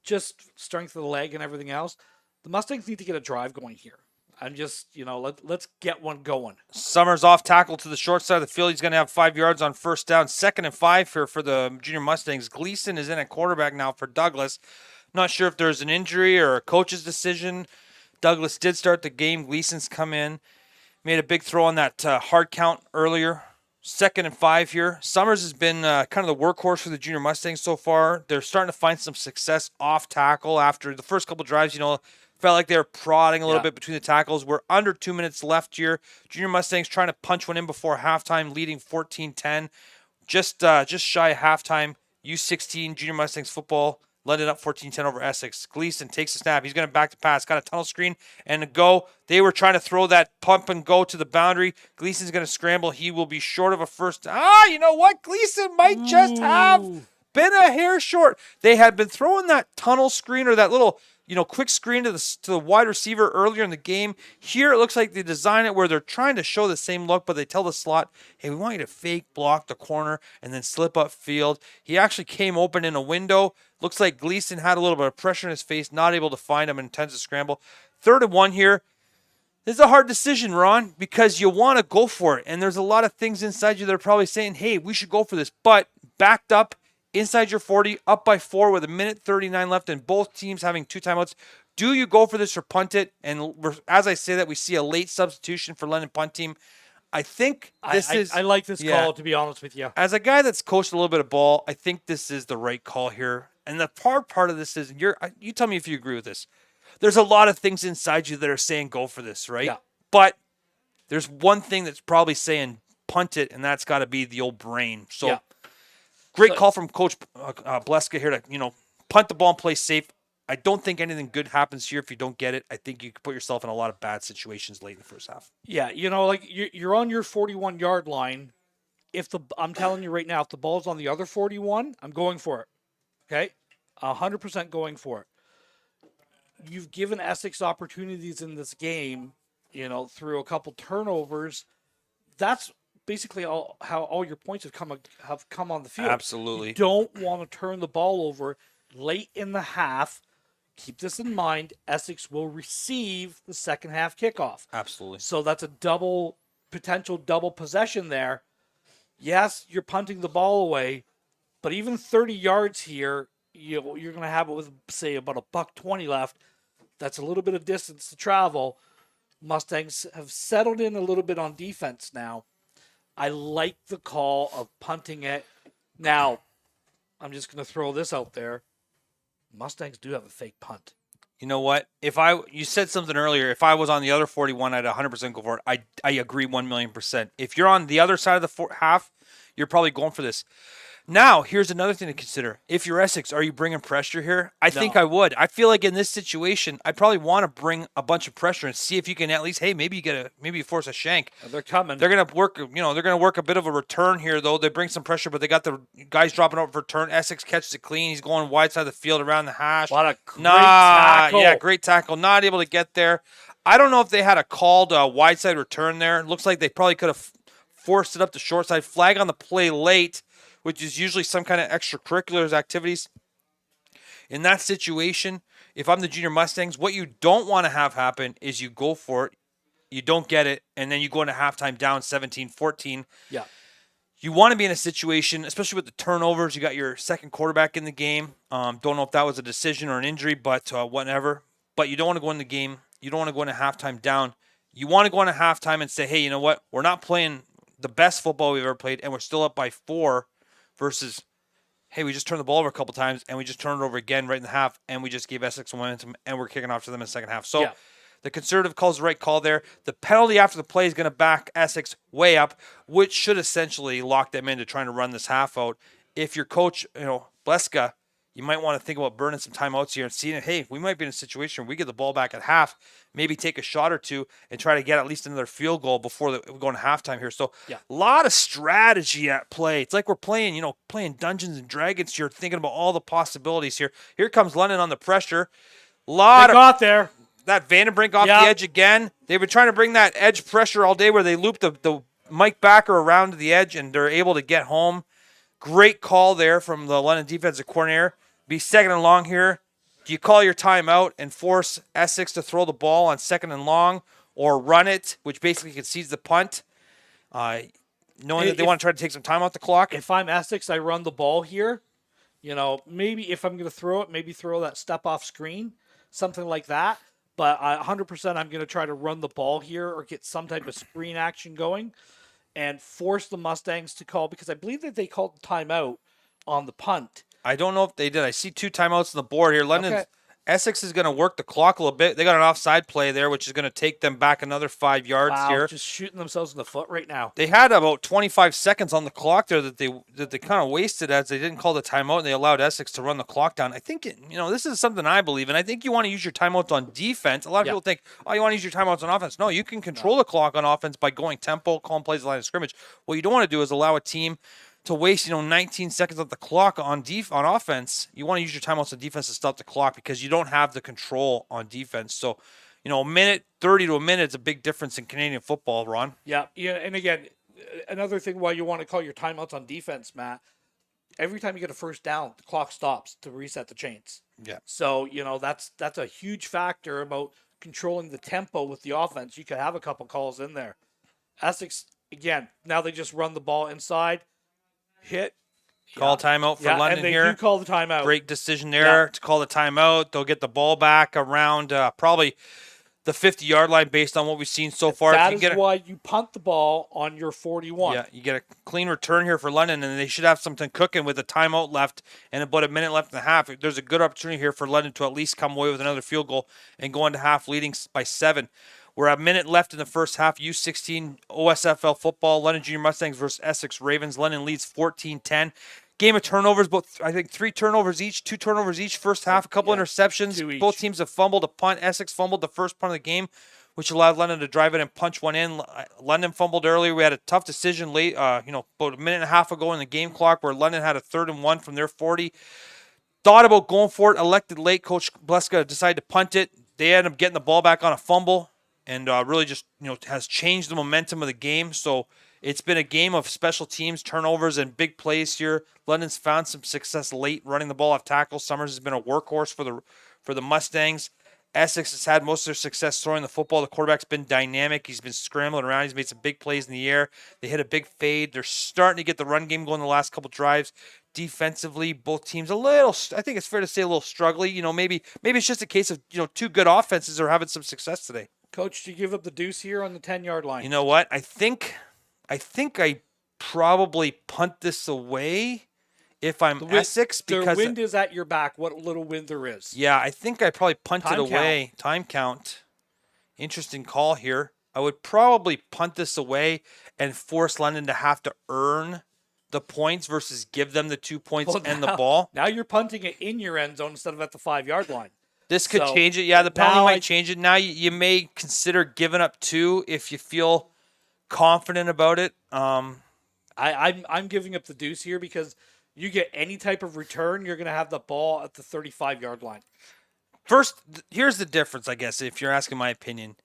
Just strength of the leg and everything else. The Mustangs need to get a drive going here. I'm just, let's get one going. Summers off tackle to the short side of the field. He's going to have 5 yards on first down. 2nd and 5 here for the junior Mustangs. Gleason is in at quarterback now for Douglas. Not sure if there's an injury or a coach's decision. Douglas did start the game. Gleason's come in. Made a big throw on that hard count earlier. 2nd and 5 here. Summers has been kind of the workhorse for the junior Mustangs so far. They're starting to find some success off tackle after the first couple drives, felt like they were prodding a little bit between the tackles. We're under 2 minutes left here. Junior Mustangs trying to punch one in before halftime, leading 14-10. Just shy of halftime. U16 Junior Mustangs football led it up 14-10 over Essex. Gleason takes a snap. He's going to back to pass. Got a tunnel screen and a go. They were trying to throw that pump and go to the boundary. Gleason's going to scramble. He will be short of a first. You know what? Gleason might just have been a hair short. They had been throwing that tunnel screen or that little quick screen to the wide receiver earlier in the game. Here it looks like they design it where they're trying to show the same look, but they tell the slot, hey, we want you to fake block the corner and then slip up field. He actually came open in a window. Looks like Gleason had a little bit of pressure in his face, not able to find him, and intends to scramble. 3rd and 1 here. This is a hard decision, Ron, because you want to go for it, and there's a lot of things inside you that are probably saying, hey, we should go for this, but backed up, inside your 40, up by 4 with 1:39 left, and both teams having 2 timeouts. Do you go for this or punt it? And as I say that, we see a late substitution for London punt team. I think I like this call, to be honest with you. As a guy that's coached a little bit of ball, I think this is the right call here. And the hard part of this is, you tell me if you agree with this. There's a lot of things inside you that are saying go for this, right? Yeah. But there's one thing that's probably saying punt it, and that's got to be the old brain. So great call from Coach Bleska here to, punt the ball and play safe. I don't think anything good happens here if you don't get it. I think you could put yourself in a lot of bad situations late in the first half. Yeah, you're on your 41-yard line. I'm telling you right now, if the ball's on the other 41, I'm going for it. Okay? 100% going for it. You've given Essex opportunities in this game, through a couple turnovers. That's basically how all your points have come on the field. Absolutely. You don't want to turn the ball over late in the half. Keep this in mind. Essex will receive the second half kickoff. Absolutely. So that's a potential double possession there. Yes, you're punting the ball away, but even 30 yards here, you're going to have it with, say, about $120 left. That's a little bit of distance to travel. Mustangs have settled in a little bit on defense now. I like the call of punting it. Now, I'm just going to throw this out there. Mustangs do have a fake punt. You know what? You said something earlier. If I was on the other 41, I'd 100% go for it. I agree 1,000,000%. If you're on the other side of the half, you're probably going for this. Now, here's another thing to consider. If you're Essex, are you bringing pressure here? I think I would. I feel like in this situation, I probably want to bring a bunch of pressure and see if you can at least, hey, maybe you force a shank. They're coming. They're going to work, they're going to work a bit of a return here, though. They bring some pressure, but they got the guys dropping over for return. Essex catches it clean. He's going wide side of the field around the hash. What a great tackle. Yeah, great tackle. Not able to get there. I don't know if they had a called wide side return there. It looks like they probably could have forced it up the short side. Flag on the play late, which is usually some kind of extracurriculars activities. In that situation, if I'm the junior Mustangs, what you don't want to have happen is you go for it, you don't get it, and then you go into halftime down 17-14. Yeah. You want to be in a situation, especially with the turnovers. You got your second quarterback in the game. Don't know if that was a decision or an injury, but whatever. But you don't want to go in the game. You don't want to go into halftime down. You want to go into halftime and say, hey, you know what? We're not playing the best football we've ever played, and we're still up by 4 versus, hey, we just turned the ball over a couple times, and we just turned it over again right in the half, and we just gave Essex momentum, and we're kicking off to them in the second half. So the conservative call is the right call there. The penalty after the play is going to back Essex way up, which should essentially lock them into trying to run this half out. If your coach, Bleska, you might want to think about burning some timeouts here and seeing, hey, we might be in a situation where we get the ball back at half, maybe take a shot or two and try to get at least another field goal before we go into halftime here. So a lot of strategy at play. It's like we're playing, playing Dungeons and Dragons here, thinking about all the possibilities here. Here comes London on the pressure. Lot They of got there. that Vandenbrink off Yeah. the edge again. They've been trying to bring that edge pressure all day where they loop the Mike Backer around to the edge, and they're able to get home. Great call there from the London defensive coordinator. Be second and long here. Do you call your timeout and force Essex to throw the ball on second and long, or run it, which basically concedes the punt, knowing that they want to try to take some time off the clock? If I'm Essex, I run the ball here. Maybe if I'm going to throw it, maybe throw that step off screen, something like that. But 100% I'm going to try to run the ball here or get some type of screen action going and force the Mustangs to call, because I believe that they called the timeout on the punt. I don't know if they did. I see 2 timeouts on the board here. Okay. Essex is going to work the clock a little bit. They got an offside play there, which is going to take them back another 5 yards here. Just shooting themselves in the foot right now. They had about 25 seconds on the clock there that they kind of wasted as they didn't call the timeout and they allowed Essex to run the clock down. I think this is something I believe in. I think you want to use your timeouts on defense. A lot of people think, oh, you want to use your timeouts on offense. No, you can control the clock on offense by going tempo, calling plays at the line of scrimmage. What you don't want to do is allow a team to waste 19 seconds on the clock on offense. You want to use your timeouts on defense to stop the clock because you don't have the control on defense. So, a minute 30 to a minute is a big difference in Canadian football, Ron. Yeah. And again, another thing why you want to call your timeouts on defense, Matt, every time you get a first down, the clock stops to reset the chains. Yeah. So, that's a huge factor about controlling the tempo with the offense. You could have a couple calls in there. Essex, again, now they just run the ball inside, hit. Call timeout for London and they here. do call the timeout. Great decision there to call the timeout. They'll get the ball back around probably the 50-yard line based on what we've seen so far. That is why you punt the ball on your 41. Yeah, you get a clean return here for London, and they should have something cooking with a timeout left and about a minute left and a half. There's a good opportunity here for London to at least come away with another field goal and go into half leading by 7. We're a minute left in the first half. U16 OSFL football. London Junior Mustangs versus Essex Ravens. London leads 14-10. Game of turnovers, I think 3 turnovers each, 2 turnovers each first half, a couple interceptions. Both teams have fumbled a punt. Essex fumbled the first punt of the game, which allowed London to drive it and punch one in. London fumbled earlier. We had a tough decision late, about a minute and a half ago in the game clock where London had a 3rd and 1 from their 40. Thought about going for it, elected late. Coach Bleska decided to punt it. They ended up getting the ball back on a fumble and really just, has changed the momentum of the game. So it's been a game of special teams, turnovers, and big plays here. London's found some success late running the ball off tackles. Summers has been a workhorse for the Mustangs. Essex has had most of their success throwing the football. The quarterback's been dynamic. He's been scrambling around. He's made some big plays in the air. They hit a big fade. They're starting to get the run game going the last couple drives. Defensively, both teams a little, I think it's fair to say, a little struggling. Maybe it's just a case of, 2 good offenses are having some success today. Coach, do you give up the deuce here on the 10-yard line? You know what? I think I probably punt this away if I'm Essex because the wind is at your back. What little wind there is. Yeah, I think I probably punt it away. Count. Time count. Interesting call here. I would probably punt this away and force London to have to earn the points versus give them the 2 points and the ball. Now you're punting it in your end zone instead of at the 5-yard line. This could change it. Yeah, the penalty might change it. Now you may consider giving up 2 if you feel confident about it. I'm giving up the deuce here because you get any type of return, you're going to have the ball at the 35-yard line. First, here's the difference, I guess, if you're asking my opinion.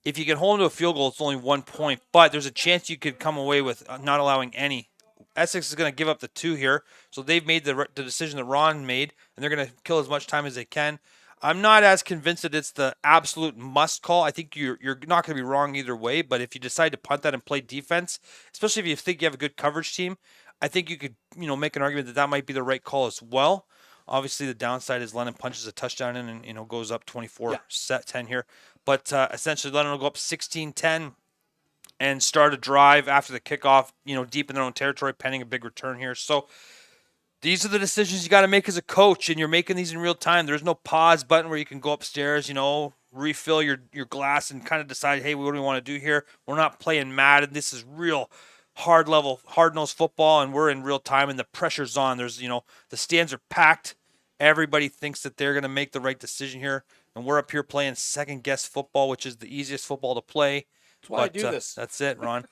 If you can hold them to a field goal, it's only 1 point, but there's a chance you could come away with not allowing any. Essex is going to give up the 2 here, so they've made the decision that Ron made, and they're going to kill as much time as they can. I'm not as convinced that it's the absolute must call. I think you're not going to be wrong either way, but if you decide to punt that and play defense, especially if you think you have a good coverage team, I think you could make an argument that might be the right call as well. Obviously, the downside is London punches a touchdown in and goes up 24-10 here. But essentially, London will go up 16-10 and start a drive after the kickoff, deep in their own territory, pending a big return here. So these are the decisions you got to make as a coach, and you're making these in real time. There's no pause button where you can go upstairs, refill your glass and kind of decide, hey, what do we want to do here? We're not playing Madden. This is real hard-nosed football, and we're in real time, and the pressure's on. There's, the stands are packed. Everybody thinks that they're going to make the right decision here, and we're up here playing second-guess football, which is the easiest football to play. That's why I do this. That's it, Ron.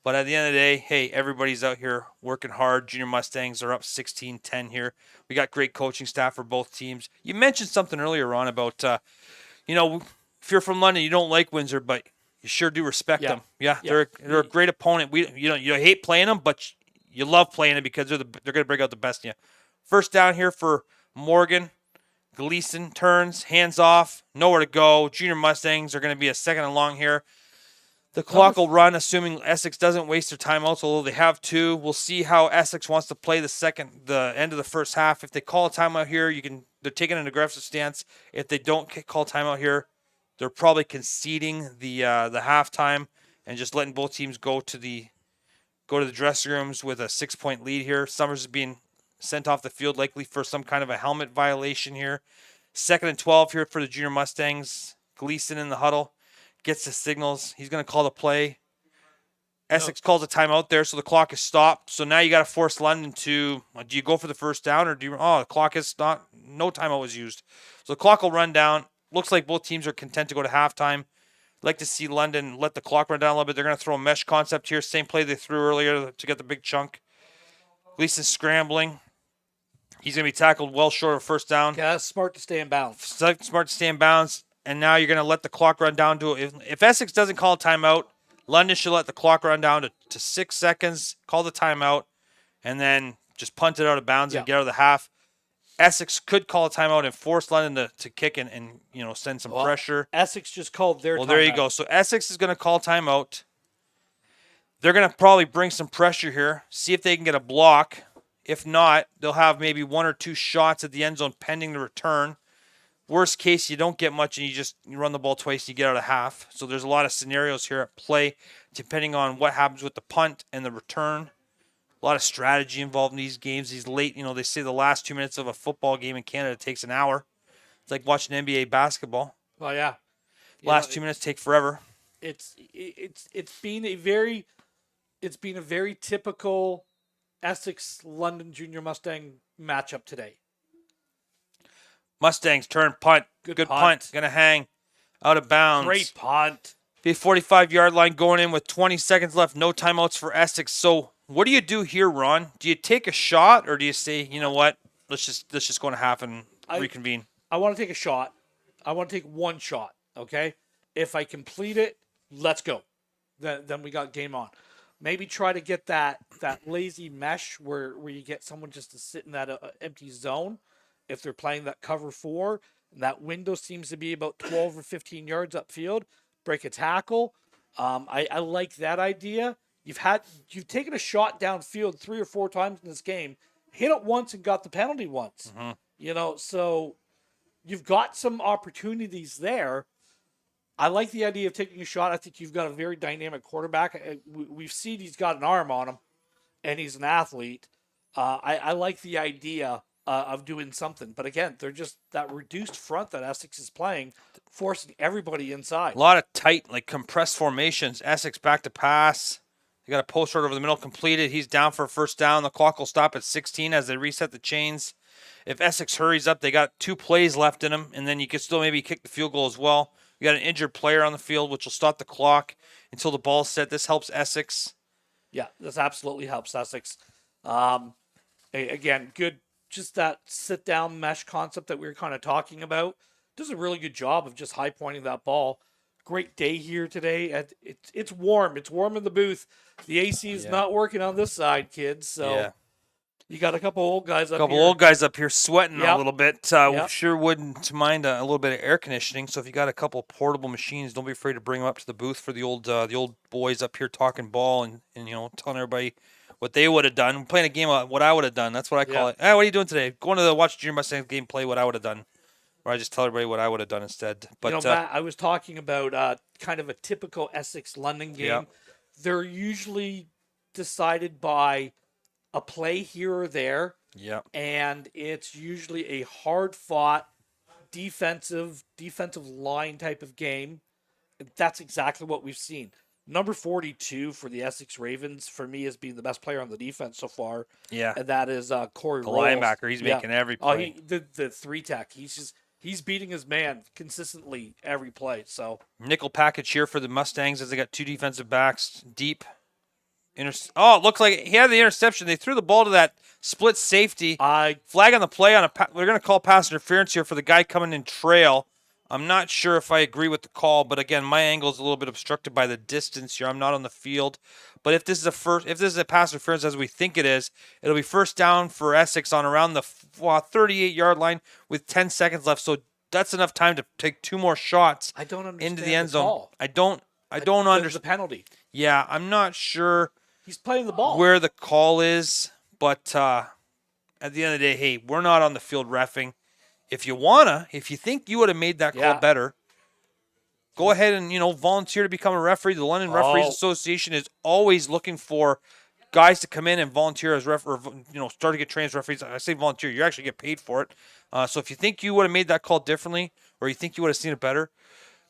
But at the end of the day, hey, everybody's out here working hard. Junior Mustangs are up 16-10 here. We got great coaching staff for both teams. You mentioned something earlier, Ron, about, if you're from London, you don't like Windsor, but you sure do respect them. Yeah, they're a great opponent. You hate playing them, but you love playing them because they're going to bring out the best in you. First down here for Morgan. Gleason turns, hands off, nowhere to go. Junior Mustangs are going to be a second and long here. The clock will run, assuming Essex doesn't waste their timeouts, although they have two. We'll see how Essex wants to play the end of the first half. If they call a timeout here, they're taking an aggressive stance. If they don't call timeout here, they're probably conceding the halftime and just letting both teams go to the dressing rooms with a 6-point lead here. Summers is being sent off the field, likely for some kind of a helmet violation here. 2nd and 12 here for the Junior Mustangs. Gleason in the huddle. Gets the signals. He's going to call the play. Essex calls a timeout there, so the clock is stopped. So now you got to force London to, do you go for the first down or the clock is not, no timeout was used. So the clock will run down. Looks like both teams are content to go to halftime. Like to see London let the clock run down a little bit. They're going to throw a mesh concept here. Same play they threw earlier to get the big chunk. Gleason scrambling. He's going to be tackled well short of first down. Yeah, that's smart to stay in bounds. Smart to stay in bounds. And now you're going to let the clock run down to if Essex doesn't call a timeout, London should let the clock run down to 6 seconds, call the timeout, and then just punt it out of bounds and get out of the half. Essex could call a timeout and force London to kick and send some pressure. Essex just called their timeout. Well, there you go. So Essex is going to call timeout. They're going to probably bring some pressure here, see if they can get a block. If not, they'll have maybe 1 or 2 shots at the end zone pending the return. Worst case, you don't get much and you run the ball twice and you get out of half. So there's a lot of scenarios here at play depending on what happens with the punt and the return. A lot of strategy involved in these games. These late, they say the last 2 minutes of a football game in Canada takes an hour. It's like watching NBA basketball. Well, yeah. Last 2 minutes take forever. It's been a very typical Essex London Junior Mustang matchup today. Mustangs turn, punt. Good punt. Going to hang out of bounds. Great punt. Be 45-yard line going in with 20 seconds left. No timeouts for Essex. So what do you do here, Ron? Do you take a shot or do you say, you know what, let's just go in half and reconvene? I want to take a shot. I want to take one shot, okay? If I complete it, let's go. Then we got game on. Maybe try to get that lazy mesh where you get someone just to sit in that empty zone. If they're playing that cover 4, and that window seems to be about 12 or 15 yards upfield, break a tackle. I like that idea. You've taken a shot downfield 3 or 4 times in this game, hit it once and got the penalty once. Mm-hmm. So you've got some opportunities there. I like the idea of taking a shot. I think you've got a very dynamic quarterback. We've seen he's got an arm on him, and he's an athlete. I like the idea of doing something. But again, they're just that reduced front that Essex is playing, forcing everybody inside. A lot of tight, compressed formations. Essex back to pass. They got a post right over the middle completed. He's down for a first down. The clock will stop at 16 as they reset the chains. If Essex hurries up, they got 2 plays left in them, and then you could still maybe kick the field goal as well. You got an injured player on the field, which will stop the clock until the ball's set. This helps Essex. Yeah, this absolutely helps Essex. Again, good. Just that sit-down mesh concept that we were kind of talking about. Does a really good job of just high-pointing that ball. Great day here today. It's warm. It's warm in the booth. The AC is not working on this side, kids. So you got a couple old guys up here. A couple old guys up here sweating a little bit. Sure wouldn't mind a little bit of air conditioning. So if you got a couple portable machines, don't be afraid to bring them up to the booth for the old boys up here talking ball and telling everybody what they would have done. I'm playing a game of what I would have done. That's what I call it. Hey, what are you doing today? Going to watch Junior Mustangs game, play what I would have done. Or I just tell everybody what I would have done instead. But Matt, I was talking about kind of a typical Essex London game. Yeah. They're usually decided by a play here or there. Yeah. And it's usually a hard-fought defensive line type of game. That's exactly what we've seen. Number 42 for the Essex Ravens, for me, has been the best player on the defense so far. Yeah. And that is Corey the Rolls. linebacker. He's making every play. The 3-tech. He's beating his man consistently every play. So nickel package here for the Mustangs as they got 2 defensive backs deep. Oh, it looked like he had the interception. They threw the ball to that split safety. Flag on the play on we're going to call pass interference here for the guy coming in trail. I'm not sure if I agree with the call, but again, my angle is a little bit obstructed by the distance here. I'm not on the field. But if this is a pass interference as we think it is, it'll be first down for Essex on around the 38-yard line with 10 seconds left. So that's enough time to take 2 more shots I don't understand into the end zone. call. I don't understand the penalty. Yeah, I'm not sure He's playing the ball. where the call is, but at the end of the day, hey, we're not on the field reffing. If you think you would have made that call better, go ahead and volunteer to become a referee. The London Referees Association is always looking for guys to come in and volunteer as start to get trained as referees. I say volunteer, you actually get paid for it. So if you think you would have made that call differently, or you think you would have seen it better,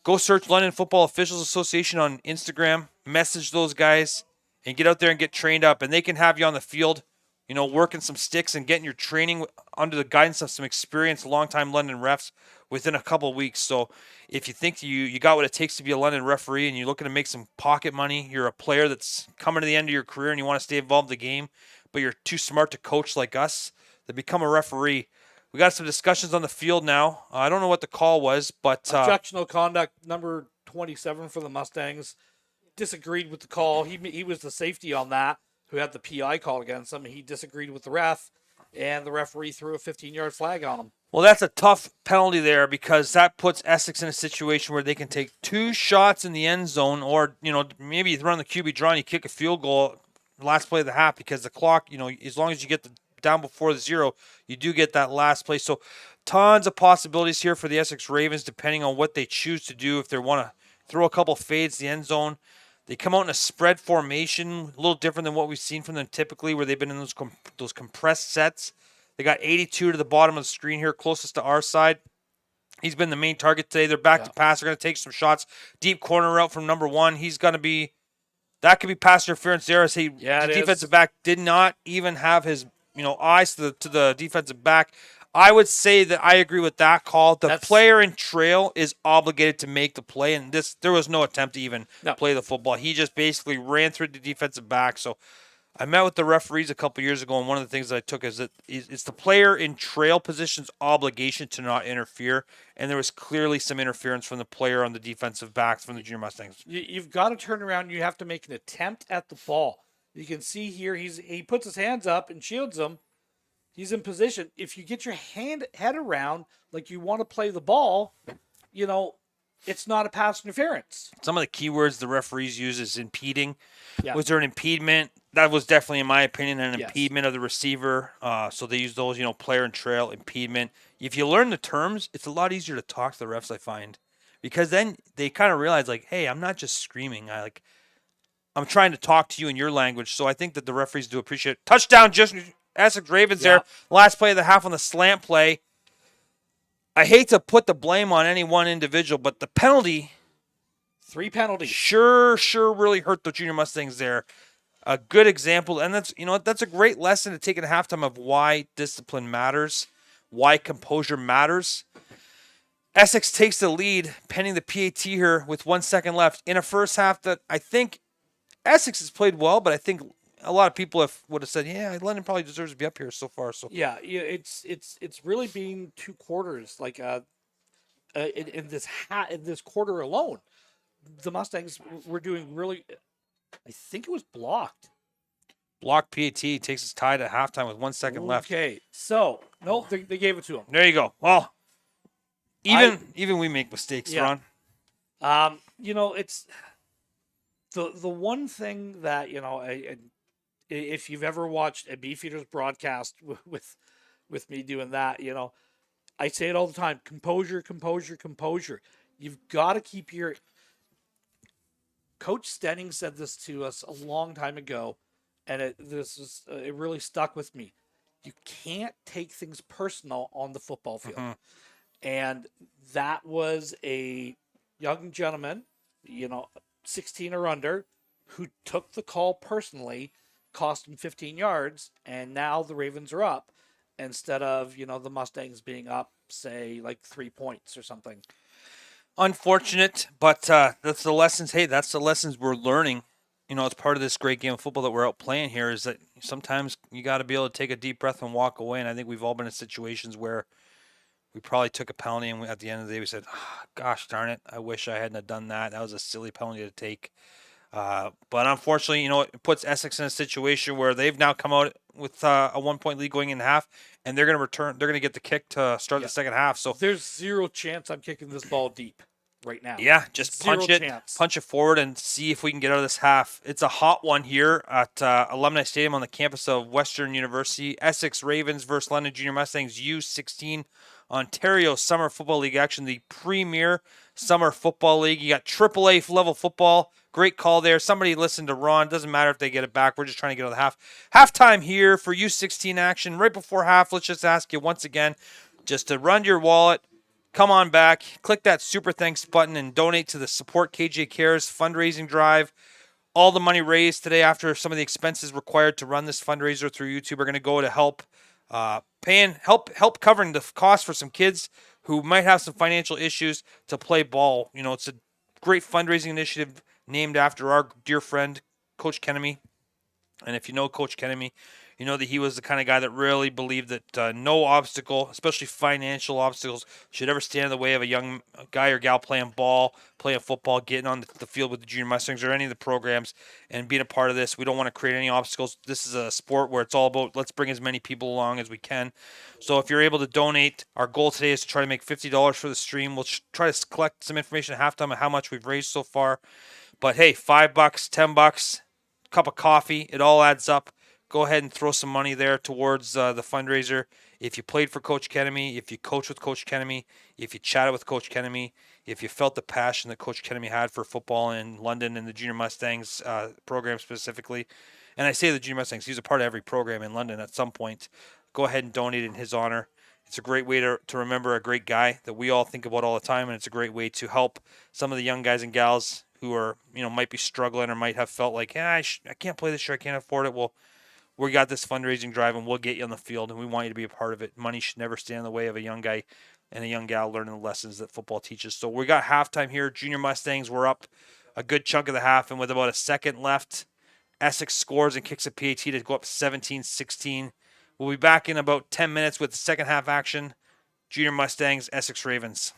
go search London Football Officials Association on Instagram, message those guys, and get out there and get trained up. And they can have you on the field, working some sticks and getting your training under the guidance of some experienced longtime London refs within a couple of weeks. So if you think you got what it takes to be a London referee and you're looking to make some pocket money, you're a player that's coming to the end of your career and you want to stay involved in the game, but you're too smart to coach like us, then become a referee. We got some discussions on the field now. I don't know what the call was, but objectionable conduct number 27 for the Mustangs disagreed with the call. He was the safety on that who had the PI call against him. He disagreed with the ref, and the referee threw a 15-yard flag on him. Well, that's a tough penalty there because that puts Essex in a situation where they can take 2 shots in the end zone, or maybe you run the QB draw and you kick a field goal last play of the half, because the clock, as long as you get down before the 0, you do get that last play. So tons of possibilities here for the Essex Ravens, depending on what they choose to do. If they want to throw a couple fades to the end zone, they come out in a spread formation, a little different than what we've seen from them typically, where they've been in those compressed sets. They got 82 to the bottom of the screen here, closest to our side. He's been the main target today. They're back to pass. They're going to take some shots. Deep corner route from number 1. He's going to be – that could be pass interference there, as the defensive back did not even have his eyes to the defensive back. I would say that I agree with that call. The player in trail is obligated to make the play, and there was no attempt to even play the football. He just basically ran through the defensive back. So I met with the referees a couple years ago, and one of the things that I took is that it's the player in trail position's obligation to not interfere, and there was clearly some interference from the player on the defensive backs from the Junior Mustangs. You've got to turn around. You have to make an attempt at the ball. You can see here he puts his hands up and shields him. He's in position. If you get your head around like you want to play the ball, it's not a pass interference. Some of the keywords the referees use is impeding. Yeah. Was there an impediment? That was definitely, in my opinion, an impediment of the receiver. So they use those, player and trail, impediment. If you learn the terms, it's a lot easier to talk to the refs, I find. Because then they kind of realize, like, hey, I'm not just screaming. I'm trying to talk to you in your language. So I think that the referees do appreciate it. Touchdown, just Essex Ravens there. Last play of the half on the slant play. I hate to put the blame on any one individual, but the penalty, 3 penalties, sure really hurt the Junior Mustangs there. A good example, and that's a great lesson to take at halftime of why discipline matters, why composure matters. Essex takes the lead, pending the PAT here with 1 second left in a first half that I think Essex has played well, but I think a lot of people would have said, yeah, London probably deserves to be up here so far. So it's really been 2 quarters, like in this quarter alone. The Mustangs were doing really. I think it was blocked. Blocked PAT takes us tied at halftime with 1 second left. Okay, so no, they gave it to him. There you go. Well, even we make mistakes, Ron. It's the one thing that if you've ever watched a Beefeaters broadcast with me doing that, I say it all the time: composure, composure, composure. You've got to keep your. Coach Stenning said this to us a long time ago, and it really stuck with me. You can't take things personal on the football field. Mm-hmm. And that was a young gentleman, 16 or under, who took the call personally, cost him 15 yards, and now the Ravens are up instead of, the Mustangs being up, say, like 3 points or something. Unfortunate, but that's the lessons. Hey, that's the lessons we're learning it's part of this great game of football that we're out playing here is that sometimes you got to be able to take a deep breath and walk away. And I think we've all been in situations where we probably took a penalty and at the end of the day we said, gosh darn it, I wish I hadn't have done that. That was a silly penalty to take. But unfortunately, it puts Essex in a situation where they've now come out with a 1-point lead going in half, and they're going to return. They're going to get the kick to start the second half. So there's zero chance I'm kicking this ball deep right now. Yeah, just punch it forward and see if we can get out of this half. It's a hot one here at Alumni Stadium on the campus of Western University. Essex Ravens versus London Junior Mustangs U16 Ontario Summer Football League action, the premier summer football league. You got AAA level football. Great call there. Somebody listened to Ron. Doesn't matter if they get it back. We're just trying to get out of the half. Halftime here for U16 action. Right before half, let's just ask you once again just to run your wallet. Come on back, click that super thanks button and donate to the Support KJ Cares fundraising drive. All the money raised today after some of the expenses required to run this fundraiser through YouTube are going to go to help covering the cost for some kids who might have some financial issues to play ball. It's a great fundraising initiative named after our dear friend, Coach Kennemy. And if you know Coach Kennemy, you know that he was the kind of guy that really believed that no obstacle, especially financial obstacles, should ever stand in the way of a young guy or gal playing ball, playing football, getting on the field with the Junior Mustangs or any of the programs and being a part of this. We don't want to create any obstacles. This is a sport where it's all about let's bring as many people along as we can. So if you're able to donate, our goal today is to try to make $50 for the stream. We'll try to collect some information at halftime on how much we've raised so far. But hey, $5, $10, cup of coffee, it all adds up. Go ahead and throw some money there towards the fundraiser. If you played for Coach Kennemy, if you coached with Coach Kennemy, if you chatted with Coach Kennemy, if you felt the passion that Coach Kennemy had for football in London and the Junior Mustangs program specifically, and I say the Junior Mustangs, he's a part of every program in London at some point, go ahead and donate in his honor. It's a great way to remember a great guy that we all think about all the time, and it's a great way to help some of the young guys and gals who are, might be struggling or might have felt like, I can't play this year, I can't afford it. Well, we got this fundraising drive, and we'll get you on the field, and we want you to be a part of it. Money should never stand in the way of a young guy and a young gal learning the lessons that football teaches. So we got halftime here. Junior Mustangs were up a good chunk of the half, and with about a second left, Essex scores and kicks a PAT to go up 17-16. We'll be back in about 10 minutes with the second half action. Junior Mustangs, Essex Ravens.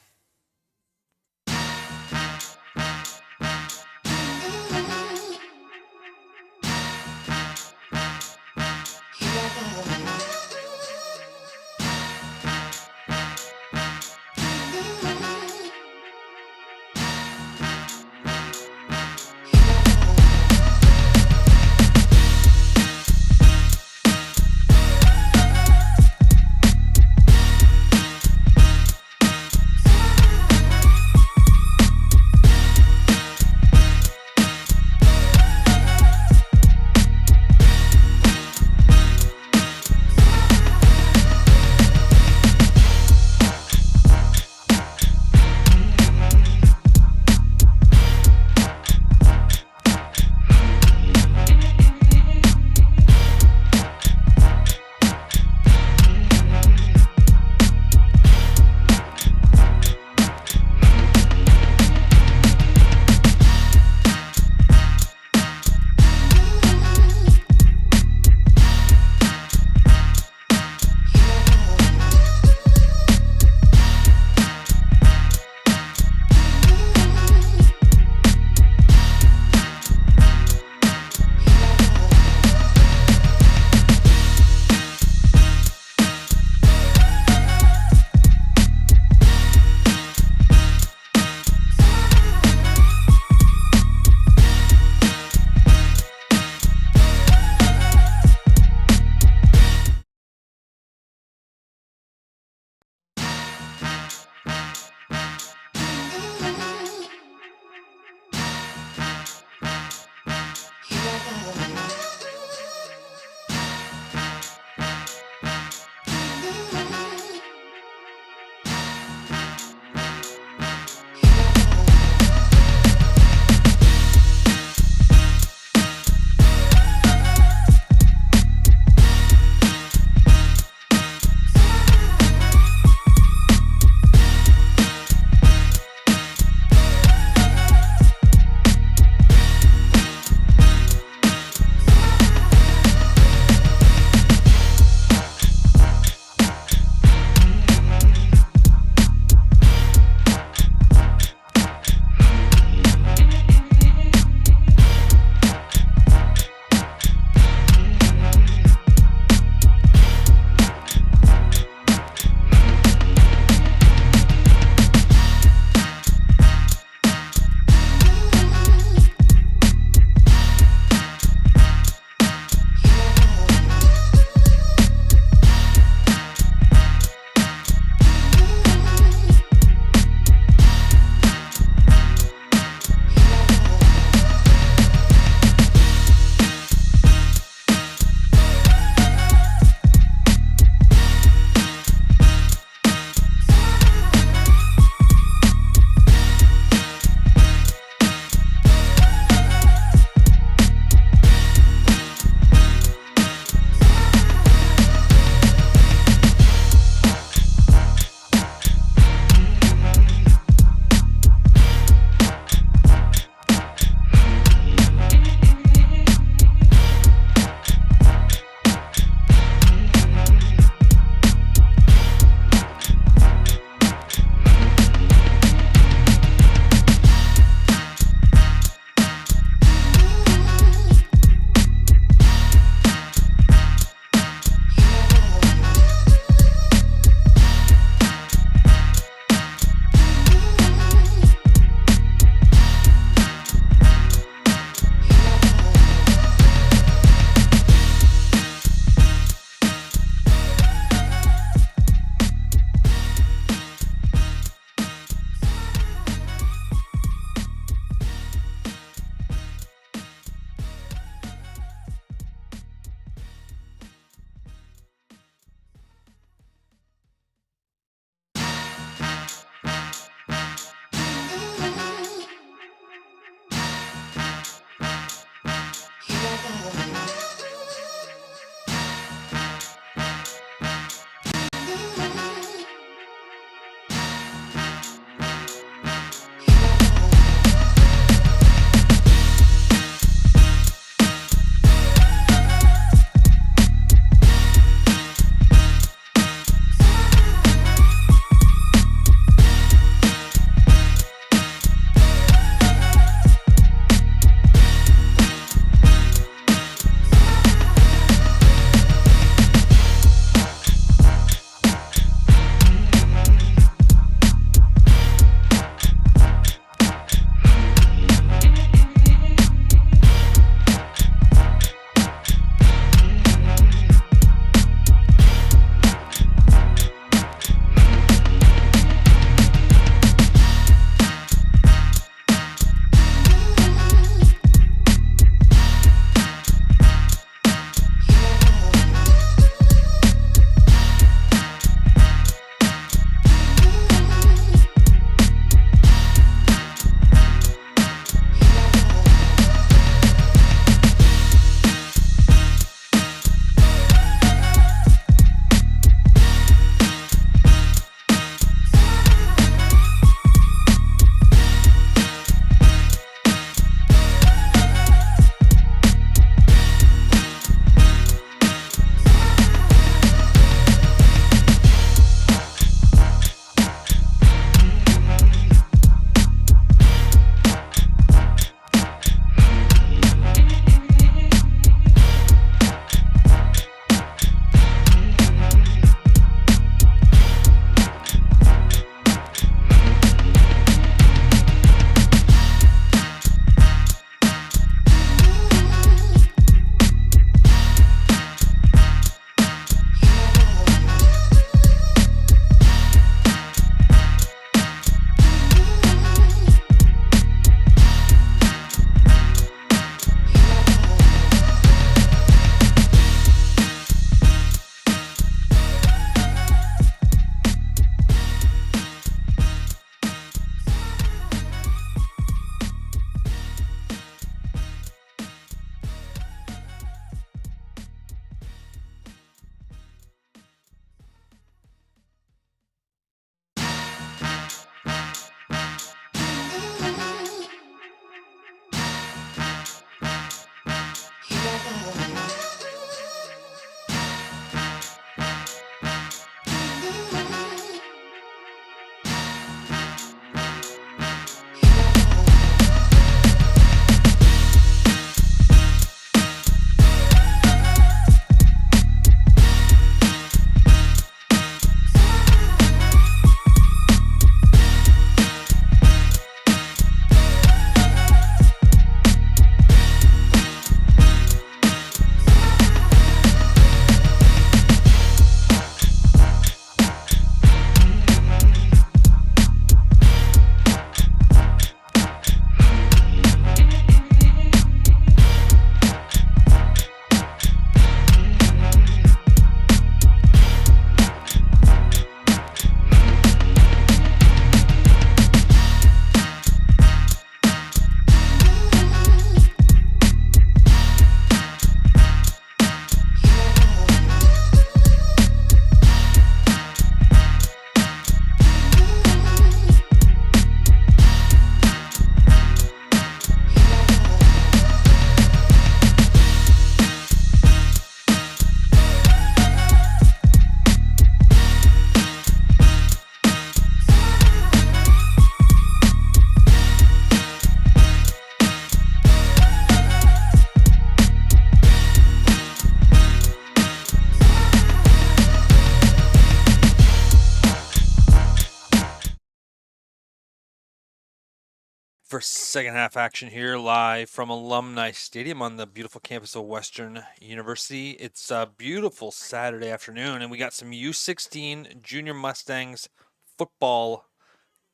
for second half action here live from Alumni Stadium on the beautiful campus of Western University. It's a beautiful Saturday afternoon, and we got some U16 Junior Mustangs football.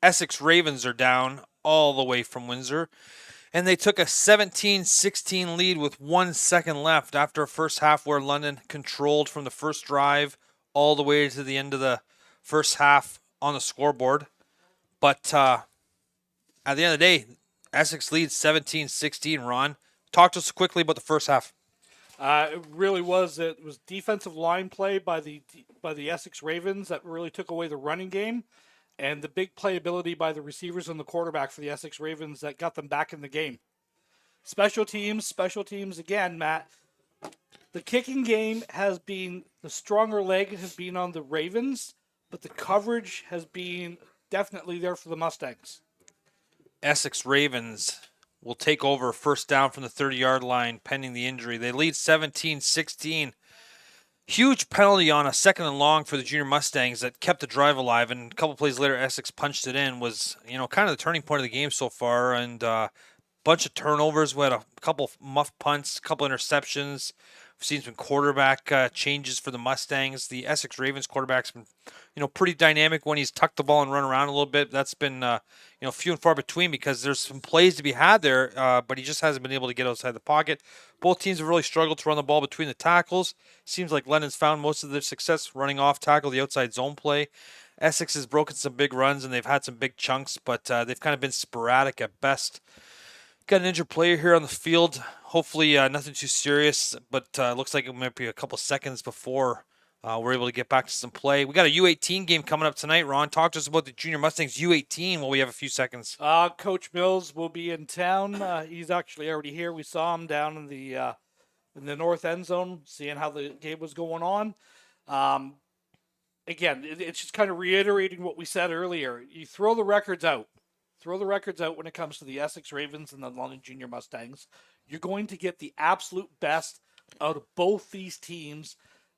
Essex Ravens are down all the way from Windsor, and they took a 17-16 lead with 1 second left after a first half where London controlled from the first drive all the way to the end of the first half on the scoreboard. But at the end of the day, Essex leads 17-16. Ron, talk to us quickly about the first half. It really was. It was defensive line play by the Essex Ravens that really took away the running game, and the big playability by the receivers and the quarterback for the Essex Ravens that got them back in the game. Special teams again, Matt. The kicking game has been the stronger leg has been on the Ravens, but the coverage has been definitely there for the Mustangs. Essex Ravens will take over first down from the 30-yard line pending the injury. They lead 17-16. Huge penalty on a second and long for the Junior Mustangs that kept the drive alive, and a couple plays later Essex punched it in. Was kind of the turning point of the game so far, and bunch of turnovers. We had a couple muff punts, a couple interceptions. We've seen some quarterback changes for the Mustangs. The Essex Ravens quarterback's been, pretty dynamic when he's tucked the ball and run around a little bit. That's been, few and far between because there's some plays to be had there, but he just hasn't been able to get outside the pocket. Both teams have really struggled to run the ball between the tackles. Seems like London's found most of their success running off tackle, the outside zone play. Essex has broken some big runs and they've had some big chunks, but they've kind of been sporadic at best. Got an injured player here on the field. Hopefully nothing too serious, but looks like it might be a couple seconds before we're able to get back to some play. We got a U18 game coming up tonight, Ron. Talk to us about the Junior Mustangs U18 while we have a few seconds. Coach Mills will be in town. He's actually already here. We saw him down in the north end zone, seeing how the game was going on. Again, it's just kind of reiterating what we said earlier. You throw the records out. Throw the records out when it comes to the Essex Ravens and the London Junior Mustangs. You're going to get the absolute best out of both these teams,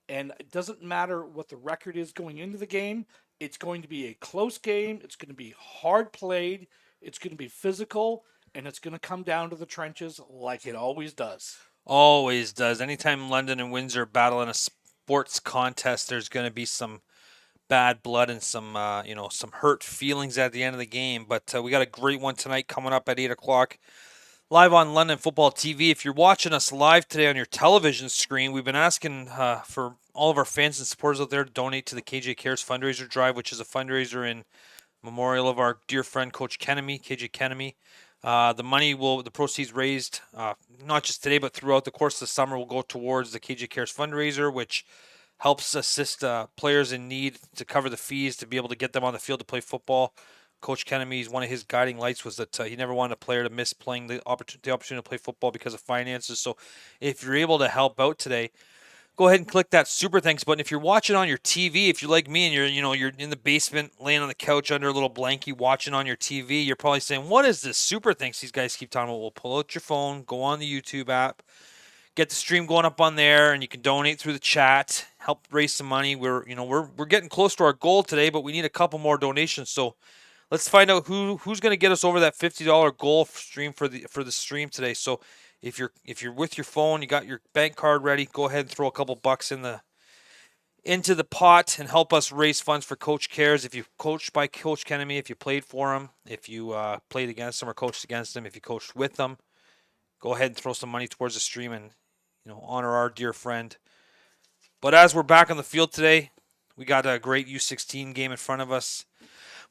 and it doesn't matter what the record is going into the game. It's going to be a close game. It's going to be hard played. It's going to be physical, and it's going to come down to the trenches like it always does. Always does. Anytime London and Windsor battle in a sports contest, there's going to be some bad blood and some hurt feelings at the end of the game. But we got a great one tonight coming up at 8 o'clock live on London Football TV. If you're watching us live today on your television screen, we've been asking for all of our fans and supporters out there to donate to the KJ Cares fundraiser drive, which is a fundraiser in memorial of our dear friend Coach Kenemy, KJ Kenemy. The proceeds raised not just today but throughout the course of the summer will go towards the KJ Cares fundraiser, which helps assist players in need to cover the fees to be able to get them on the field to play football. Coach Kennemy's one of his guiding lights was that he never wanted a player to miss playing the opportunity to play football because of finances. So if you're able to help out today, go ahead and click that super thanks button. If you're watching on your TV, if you're like me and you're in the basement laying on the couch under a little blankie watching on your TV, you're probably saying, what is this super thanks these guys keep talking about? Well, pull out your phone, go on the YouTube app, get the stream going up on there, and you can donate through the chat, help raise some money. We're getting close to our goal today, but we need a couple more donations. So let's find out who's going to get us over that $50 goal stream for the stream today. So if you're with your phone, you got your bank card ready, go ahead and throw a couple bucks into the pot and help us raise funds for Coach Cares. If you coached by Coach Kenemy, if you played for him, if you played against him or coached against him, if you coached with them, go ahead and throw some money towards the stream and honor our dear friend. But as we're back on the field today, we got a great U16 game in front of us.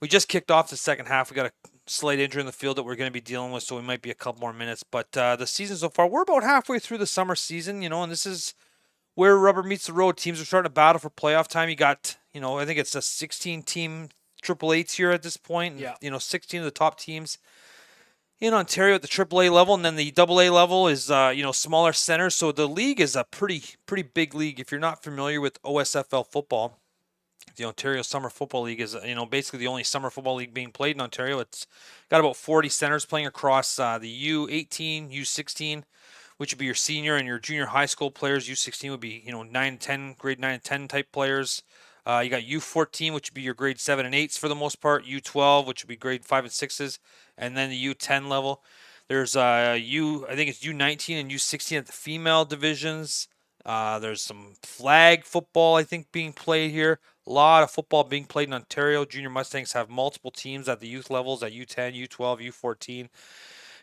We just kicked off the second half. We got a slight injury in the field that we're going to be dealing with, so we might be a couple more minutes. But the season so far, we're about halfway through the summer season, and this is where rubber meets the road. Teams are starting to battle for playoff time. You got, I think it's a 16-team AAA tier at this point. Yeah. 16 of the top teams in Ontario at the AAA level, and then the AA level is smaller centers. So the league is a pretty big league. If you're not familiar with OSFL football, the Ontario Summer Football League is basically the only summer football league being played in Ontario. It's got about 40 centers playing across the U18, U16, which would be your senior and your junior high school players. U16 would be 9 and 10, grade 9 and 10 type players. You got U14, which would be your grade 7 and 8s for the most part. U12, which would be grade 5 and 6s, and then the U10 level. There's I think it's U19 and U16 at the female divisions. There's some flag football, I think, being played here. A lot of football being played in Ontario. Junior Mustangs have multiple teams at the youth levels at U10, U12, U14.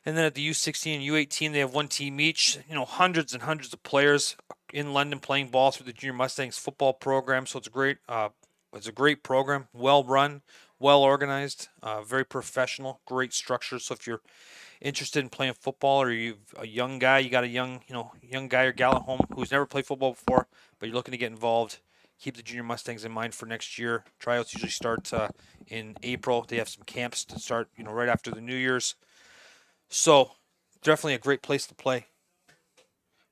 And then at the U16 and U18, they have one team each. Hundreds and hundreds of players in London playing ball through the Junior Mustangs football program. So it's a great program, well run, well organized, very professional, great structure. So if you're interested in playing football, or you a young guy, you got a young guy or gal at home who's never played football before, but you're looking to get involved, keep the Junior Mustangs in mind for next year. Tryouts usually start in April. They have some camps to start, right after the New Year's. So definitely a great place to play.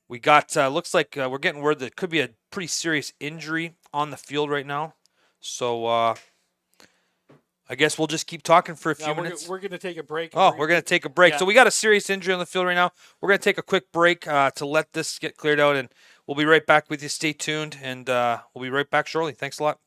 We got looks like we're getting word that it could be a pretty serious injury on the field right now. So I guess we'll just keep talking for a few minutes. We're going to take a break. Oh, we're going to take a break. Yeah. So we got a serious injury on the field right now. We're going to take a quick break to let this get cleared out, and we'll be right back with you. Stay tuned, and we'll be right back shortly. Thanks a lot.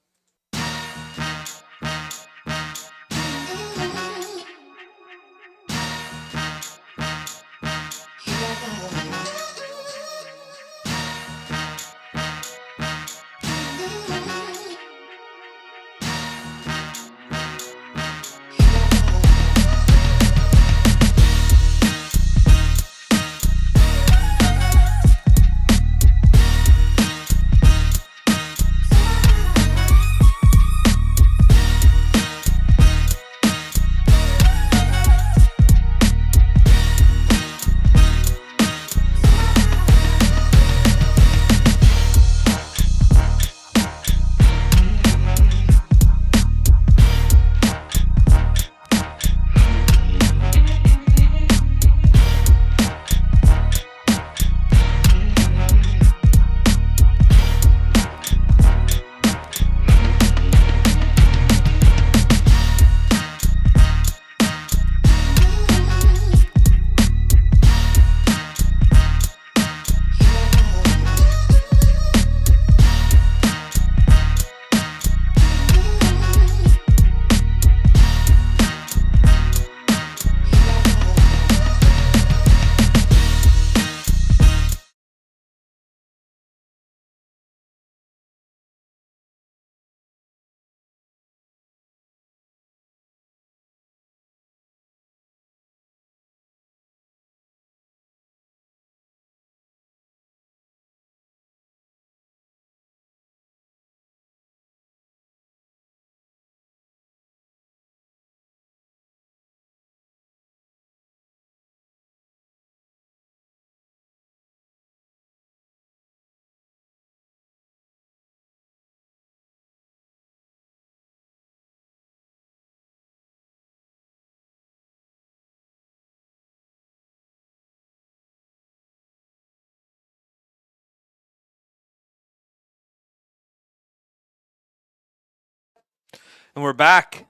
And we're back.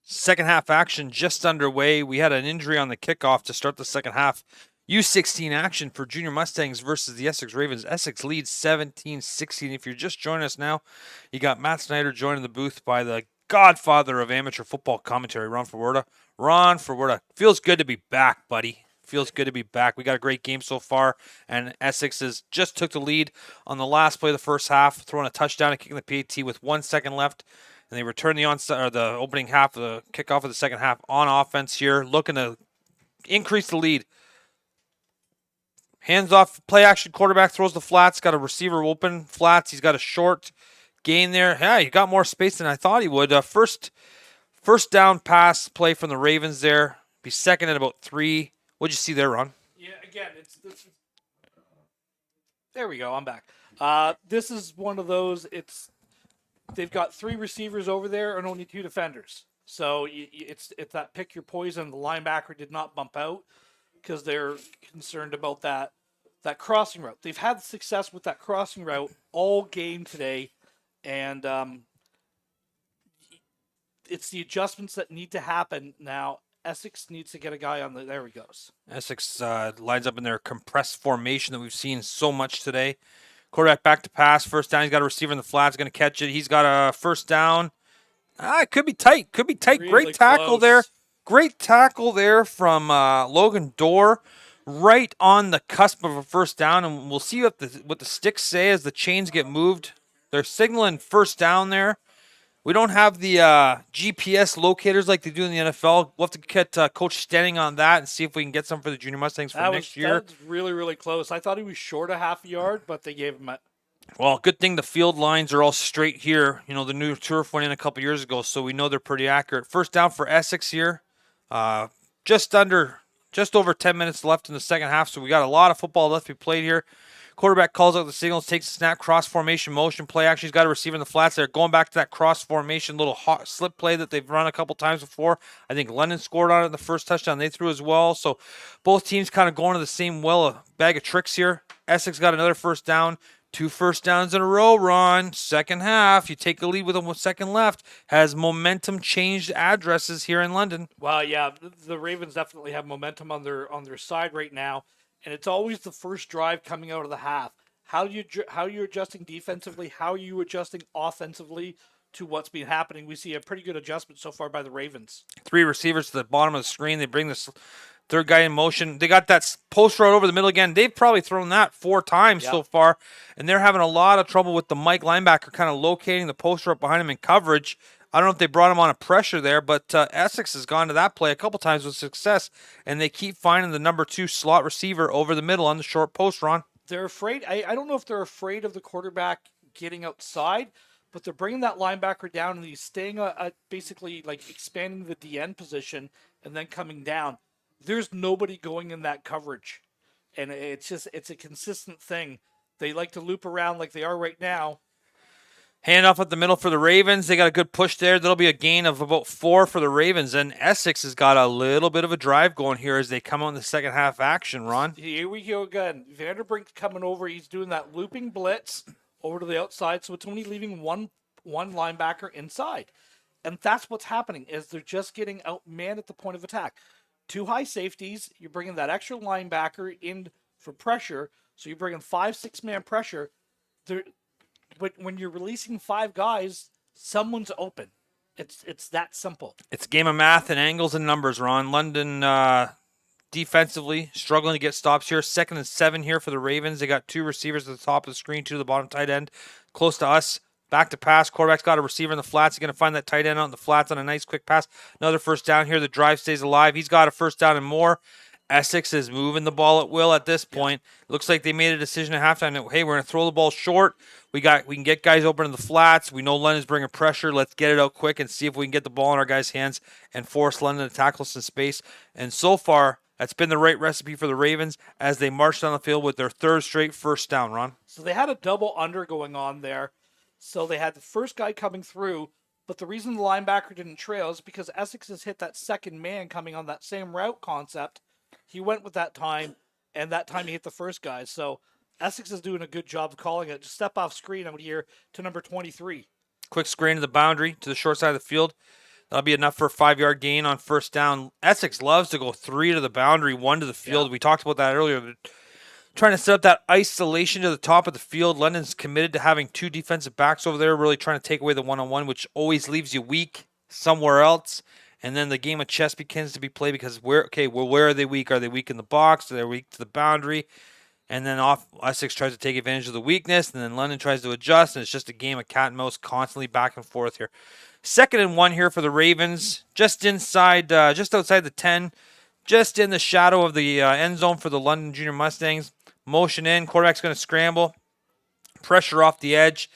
Second half action just underway. We had an injury on the kickoff to start the second half. U16 action for Junior Mustangs versus the Essex Ravens. Essex leads 17-16. If you're just joining us now, you got Matt Snyder joining the booth by the godfather of amateur football commentary, Ron Forwerda. Ron Forwerda, feels good to be back, buddy. Feels good to be back. We got a great game so far, and Essex just took the lead on the last play of the first half, throwing a touchdown and kicking the PAT with 1 second left. And they return the opening half of the kickoff of the second half on offense here, looking to increase the lead. Hands off, play action, quarterback throws the flats, got a receiver open, flats. He's got a short gain there. Yeah, he got more space than I thought he would. First down pass play from the Ravens there. Be second at about 3. What'd you see there, Ron? Yeah, again, there we go. I'm back. This is one of those. They've got 3 receivers over there and only 2 defenders. So it's that pick your poison. The linebacker did not bump out because they're concerned about that crossing route. They've had success with that crossing route all game today, and it's the adjustments that need to happen now. Essex needs to get a guy on the. There he goes. Essex lines up in their compressed formation that we've seen so much today. Quarterback back to pass. First down. He's got a receiver in the flats. Going to catch it. He's got a first down. It could be tight. Could be tight. Really Great tackle close. there. Great tackle there from Logan Dorr. Right on the cusp of a first down. And we'll see what the sticks say as the chains get moved. They're signaling first down there. We don't have the GPS locators like they do in the NFL. We'll have to get Coach Stenning on that and see if we can get some for the Junior Mustangs for next year. That was really, really close. I thought he was short a half a yard, but they gave him a... Well, good thing the field lines are all straight here. You know, the new turf went in a couple years ago, so we know they're pretty accurate. First down for Essex here. Just over 10 minutes left in the second half, so we got a lot of football left to be played here. Quarterback calls out the signals, takes a snap, cross formation, motion play. Actually, he's got a receiver in the flats there. Going back to that cross formation, little hot slip play that they've run a couple times before. I think London scored on it in the first touchdown they threw as well. So both teams kind of going to the same a bag of tricks here. Essex got another first down. 2 first downs in a row, Ron. Second half, you take the lead with a second left. Has momentum changed addresses here in London? Well, yeah, the Ravens definitely have momentum on their side right now, and it's always the first drive coming out of the half. How are you adjusting defensively? How are you adjusting offensively to what's been happening? We see a pretty good adjustment so far by the Ravens. 3 receivers to the bottom of the screen. They bring this third guy in motion. They got that post route over the middle again. They've probably thrown that 4 times so far, and they're having a lot of trouble with the Mike linebacker kind of locating the post route behind him in coverage. I don't know if they brought him on a pressure there, but Essex has gone to that play a couple times with success, and they keep finding the number 2 slot receiver over the middle on the short post, Ron. They're afraid. I don't know if they're afraid of the quarterback getting outside, but they're bringing that linebacker down, and he's staying basically like expanding the DN position and then coming down. There's nobody going in that coverage, and it's a consistent thing. They like to loop around like they are right now. Hand off at the middle for the Ravens. They got a good push there. That'll be a gain of about 4 for the Ravens. And Essex has got a little bit of a drive going here as they come out in the second half action, Ron. Here we go again. Vanderbrink's coming over. He's doing that looping blitz over to the outside, so it's only leaving one linebacker inside. And that's what's happening, is they're just getting outmanned at the point of attack. 2 high safeties. You're bringing that extra linebacker in for pressure, so you're bringing 5-6 man pressure. But when you're releasing 5 guys, someone's open. It's that simple. It's a game of math and angles and numbers, Ron. London defensively struggling to get stops here. 2nd and 7 here for the Ravens. They got 2 receivers at the top of the screen, 2 to the bottom tight end. Close to us. Back to pass. Quarterback's got a receiver in the flats. He's going to find that tight end out in the flats on a nice quick pass. Another first down here. The drive stays alive. He's got a first down and more. Essex is moving the ball at will at this point. Looks like they made a decision at halftime that, hey, we're going to throw the ball short. We can get guys open in the flats. We know London's bringing pressure. Let's get it out quick and see if we can get the ball in our guys' hands and force London to tackle some space. And so far, that's been the right recipe for the Ravens as they march down the field with their 3rd straight first down, Ron. So they had a double under going on there. So they had the first guy coming through, but the reason the linebacker didn't trail is because Essex has hit that second man coming on that same route concept. He went with that time, and that time he hit the first guy. So Essex is doing a good job of calling it. Just step off screen out here to number 23. Quick screen to the boundary to the short side of the field. That'll be enough for a 5-yard gain on first down. Essex loves to go 3 to the boundary, 1 to the field. Yeah. We talked about that earlier. They're trying to set up that isolation to the top of the field. London's committed to having 2 defensive backs over there, really trying to take away the one-on-one, which always leaves you weak somewhere else. And then the game of chess begins to be played because where are they weak? Are they weak in the box? Are they weak to the boundary? And then Essex tries to take advantage of the weakness, and then London tries to adjust, and it's just a game of cat and mouse constantly back and forth here. 2nd and 1 here for the Ravens, just outside the 10, just in the shadow of the end zone for the London Junior Mustangs. Motion in, quarterback's going to scramble, pressure off the edge.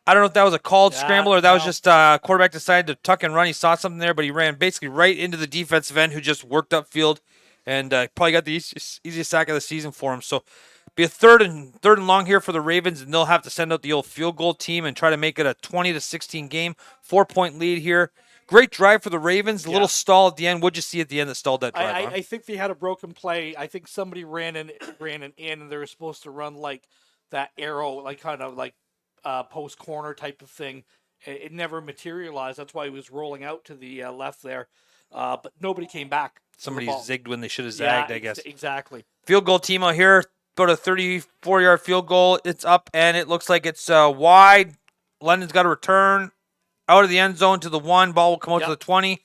I don't know if that was a called scramble or that was just quarterback decided to tuck and run. He saw something there, but he ran basically right into the defensive end who just worked upfield and probably got the easiest sack of the season for him. So be a third and long here for the Ravens, and they'll have to send out the old field goal team and try to make it a 20-16 game. 4-point lead here. Great drive for the Ravens. A little stall at the end. What'd you see at the end that stalled that drive? I think they had a broken play. I think somebody ran an in, and they were supposed to run like that arrow, like kind of like post corner type of thing. It never materialized. That's why he was rolling out to the left there. But nobody came back. Somebody zigged when they should have zagged, I guess. Exactly. Field goal team out here. about a 34-yard field goal. It's up, and it looks like it's wide. London's got a return out of the end zone to the 1. Ball will come out to the 20.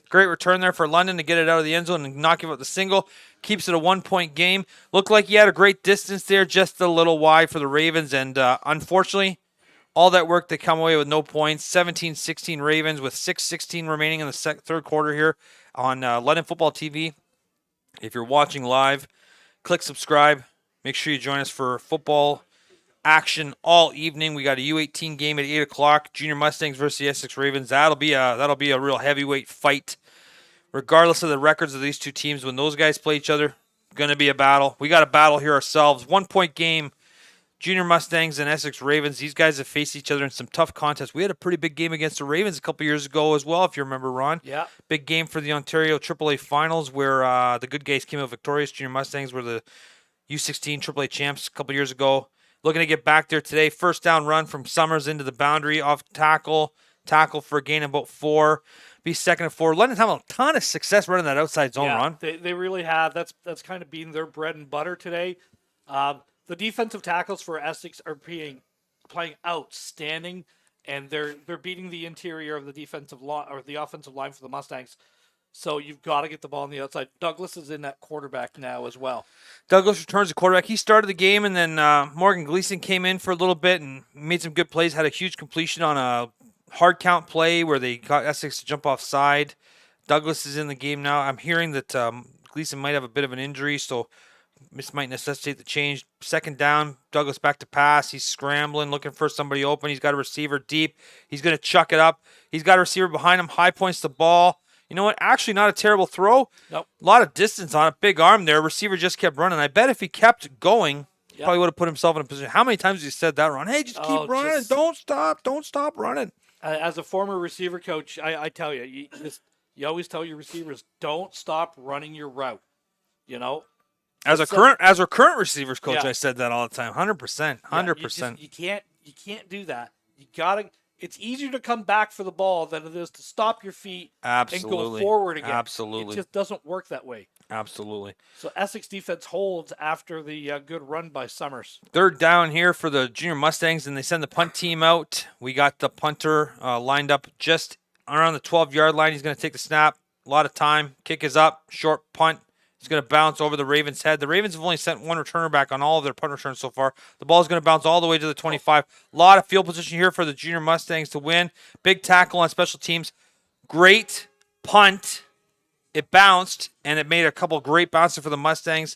Great return there for London to get it out of the end zone and not give up the single. Keeps it a 1-point game. Looked like he had a great distance there, just a little wide for the Ravens. And unfortunately, all that work, they come away with no points. 17-16 Ravens with 6:16 remaining in the third quarter here on London Football TV. If you're watching live, click subscribe. Make sure you join us for football action all evening. We got a U18 game at 8 o'clock. Junior Mustangs versus the Essex Ravens. That'll be a real heavyweight fight. Regardless of the records of these two teams, when those guys play each other, going to be a battle. We got a battle here ourselves. 1-point game. Junior Mustangs and Essex Ravens. These guys have faced each other in some tough contests. We had a pretty big game against the Ravens a couple years ago as well, if you remember, Ron. Yeah. Big game for the Ontario AAA Finals where the good guys came out victorious. Junior Mustangs were the U16 AAA champs a couple years ago. Looking to get back there today. First down run from Summers into the boundary. Off tackle. Tackle for a gain of about 4. Be 2nd and 4. London's having a ton of success running that outside zone, Ron. They really have. That's kind of been their bread and butter today. The defensive tackles for Essex are playing outstanding, and they're beating the interior of the defensive line or the offensive line for the Mustangs. So you've got to get the ball on the outside. Douglas is in that quarterback now as well. Douglas returns the quarterback. He started the game, and then Morgan Gleason came in for a little bit and made some good plays. Had a huge completion on a hard count play where they got Essex to jump offside. Douglas is in the game now. I'm hearing that Gleason might have a bit of an injury, so this might necessitate the change. 2nd down, Douglas back to pass. He's scrambling, looking for somebody open. He's got a receiver deep. He's going to chuck it up. He's got a receiver behind him. High points the ball. You know what? Actually, not a terrible throw. Nope. A lot of distance on it. Big arm there. Receiver just kept running. I bet if he kept going, probably would have put himself in a position. How many times have you said that, Ron? Hey, just keep running. Don't stop. Don't stop running. As a former receiver coach, I tell you, you always tell your receivers, don't stop running your route. You know? As our current receivers coach, I said that all the time. 100%. 100%. You can't do that. You gotta. It's easier to come back for the ball than it is to stop your feet and go forward again. Absolutely. It just doesn't work that way. Absolutely. So Essex defense holds after the good run by Summers. 3rd down here for the Junior Mustangs, and they send the punt team out. We got the punter lined up just around the 12-yard line. He's going to take the snap. A lot of time. Kick is up. Short punt. It's going to bounce over the Ravens' head. The Ravens have only sent one returner back on all of their punt returns so far. The ball is going to bounce all the way to the 25. A lot of field position here for the Junior Mustangs to win. Big tackle on special teams. Great punt. It bounced, and it made a couple great bounces for the Mustangs.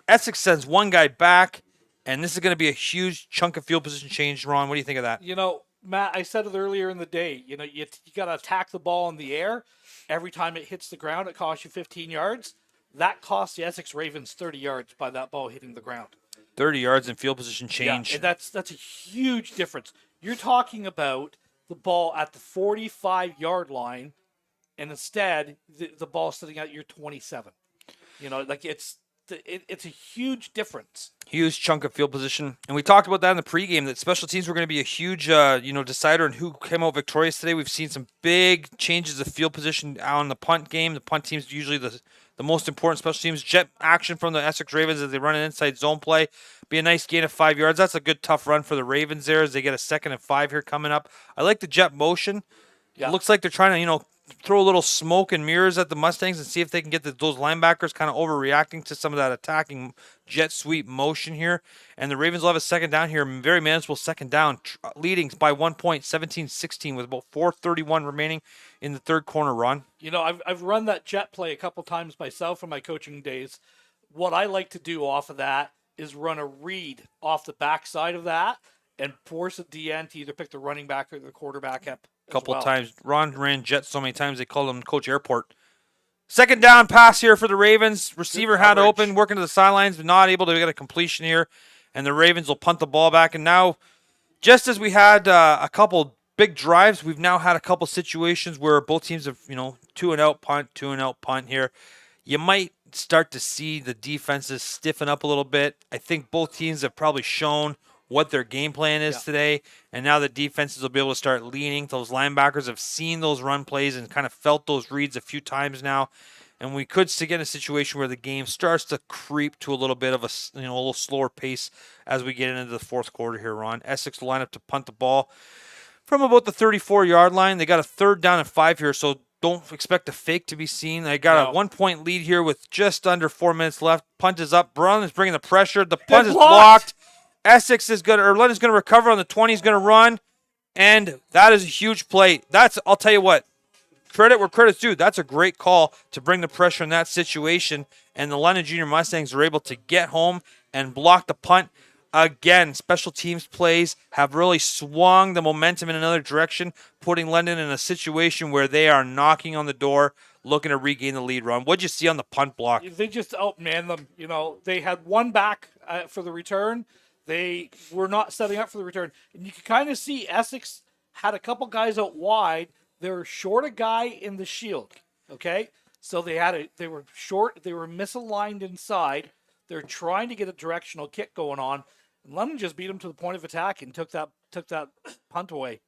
Essex sends one guy back, and this is going to be a huge chunk of field position change. Ron, what do you think of that? You know, Matt, I said it earlier in the day. You know, you got to attack the ball in the air. Every time it hits the ground, it costs you 15 yards. That cost the Essex Ravens 30 yards by that ball hitting the ground. 30 yards in field position change. Yeah, and that's a huge difference. You're talking about the ball at the 45-yard line, and instead the ball sitting at your 27. You know, like it's a huge difference. Huge chunk of field position. And we talked about that in the pregame, that special teams were going to be a huge decider on who came out victorious today. We've seen some big changes of field position on the punt game. The punt team's usually the most important special teams. Jet action from the Essex Ravens as they run an inside zone play. Be a nice gain of 5 yards. That's a good tough run for the Ravens there as they get a 2nd and 5 here coming up. I like the jet motion. Yeah. It looks like they're trying to, throw a little smoke and mirrors at the Mustangs and see if they can get those linebackers kind of overreacting to some of that attacking jet sweep motion here. And the Ravens will have a 2nd down here, very manageable 2nd down, leading by 1 point, 17-16 with about 4:31 remaining in the third corner run. You know, I've run that jet play a couple times myself in my coaching days. What I like to do off of that is run a read off the backside of that and force a DN to either pick the running back or the quarterback up. Couple times. Ron ran jet so many times they called him Coach Airport. 2nd down pass here for the Ravens. Receiver had open, working to the sidelines, but not able to get a completion here. And the Ravens will punt the ball back. And now, just as we had a couple big drives, we've now had a couple situations where both teams have, 2-and-out punt, 2-and-out punt here. You might start to see the defenses stiffen up a little bit. I think both teams have probably shown what their game plan is today, and now the defenses will be able to start leaning. Those linebackers have seen those run plays and kind of felt those reads a few times now, and we could get in a situation where the game starts to creep to a little bit of a little slower pace as we get into the fourth quarter here, Ron. Essex will line up to punt the ball from about the 34-yard line. They got a 3rd down and 5 here, so don't expect a fake to be seen. They got a 1-point lead here with just under 4 minutes left. Punt is up. Brown is bringing the pressure. The punt is blocked. Essex is going to, or London's going to recover on the 20. He's going to run, and that is a huge play. I'll tell you what, credit where credit's due. That's a great call to bring the pressure in that situation, and the London Junior Mustangs are able to get home and block the punt. Again, special teams plays have really swung the momentum in another direction, putting London in a situation where they are knocking on the door, looking to regain the lead, Ron. What'd you see on the punt block? They just outmanned them. They had one back for the return. They were not setting up for the return. And you can kind of see Essex had a couple guys out wide. They were short a guy in the shield, okay? So they were short. They were misaligned inside. They're trying to get a directional kick going on. London just beat them to the point of attack and took that punt away.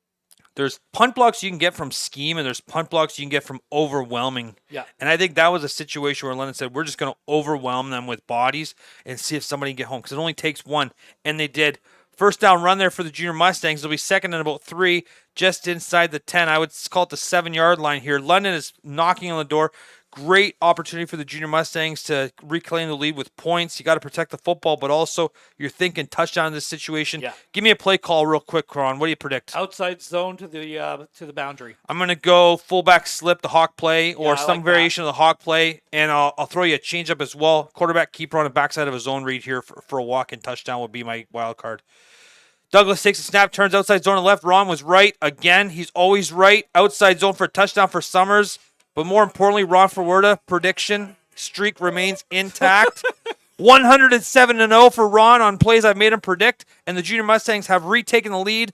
There's punt blocks you can get from scheme, and there's punt blocks you can get from overwhelming. Yeah. And I think that was a situation where London said, we're just going to overwhelm them with bodies and see if somebody can get home, because it only takes one. And they did. First down run there for the Junior Mustangs. It'll be 2nd and about 3, just inside the 10. I would call it the 7-yard line here. London is knocking on the door. Great opportunity for the Junior Mustangs to reclaim the lead with points. You got to protect the football, but also you're thinking touchdown in this situation. Yeah. Give me a play call real quick, Ron. What do you predict? Outside zone to the boundary. I'm going to go fullback slip, the hawk play, or some variation of the hawk play, and I'll throw you a changeup as well. Quarterback keeper on the backside of his zone read here for a walk-in touchdown would be my wild card. Douglas takes a snap, turns outside zone to left. Ron was right. Again, he's always right. Outside zone for a touchdown for Summers. But more importantly, Ron Forwerda, prediction, streak remains intact. 107-0 for Ron on plays I've made him predict. And the Junior Mustangs have retaken the lead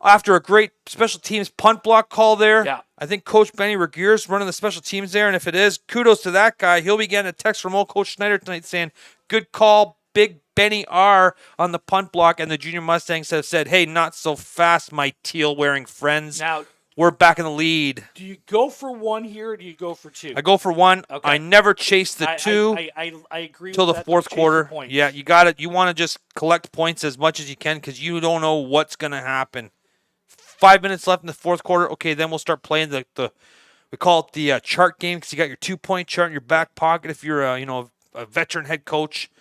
after a great special teams punt block call there. Yeah. I think Coach Benny Regeer's running the special teams there. And if it is, kudos to that guy. He'll be getting a text from old Coach Schneider tonight saying, good call, Big Benny R on the punt block. And the Junior Mustangs have said, hey, not so fast, my teal-wearing friends. Now, we're back in the lead. do you go for one here or do you go for two? I go for one. Okay. I never chase the two I agree till with the that. fourth Don't chase quarter. the points. Yeah, you got it. You want to just collect points as much as you can because you don't know what's going to happen. 5 minutes left in the fourth quarter. Okay, then we'll start playing the we call it the chart game because you got your 2-point chart in your back pocket if you're a veteran head coach.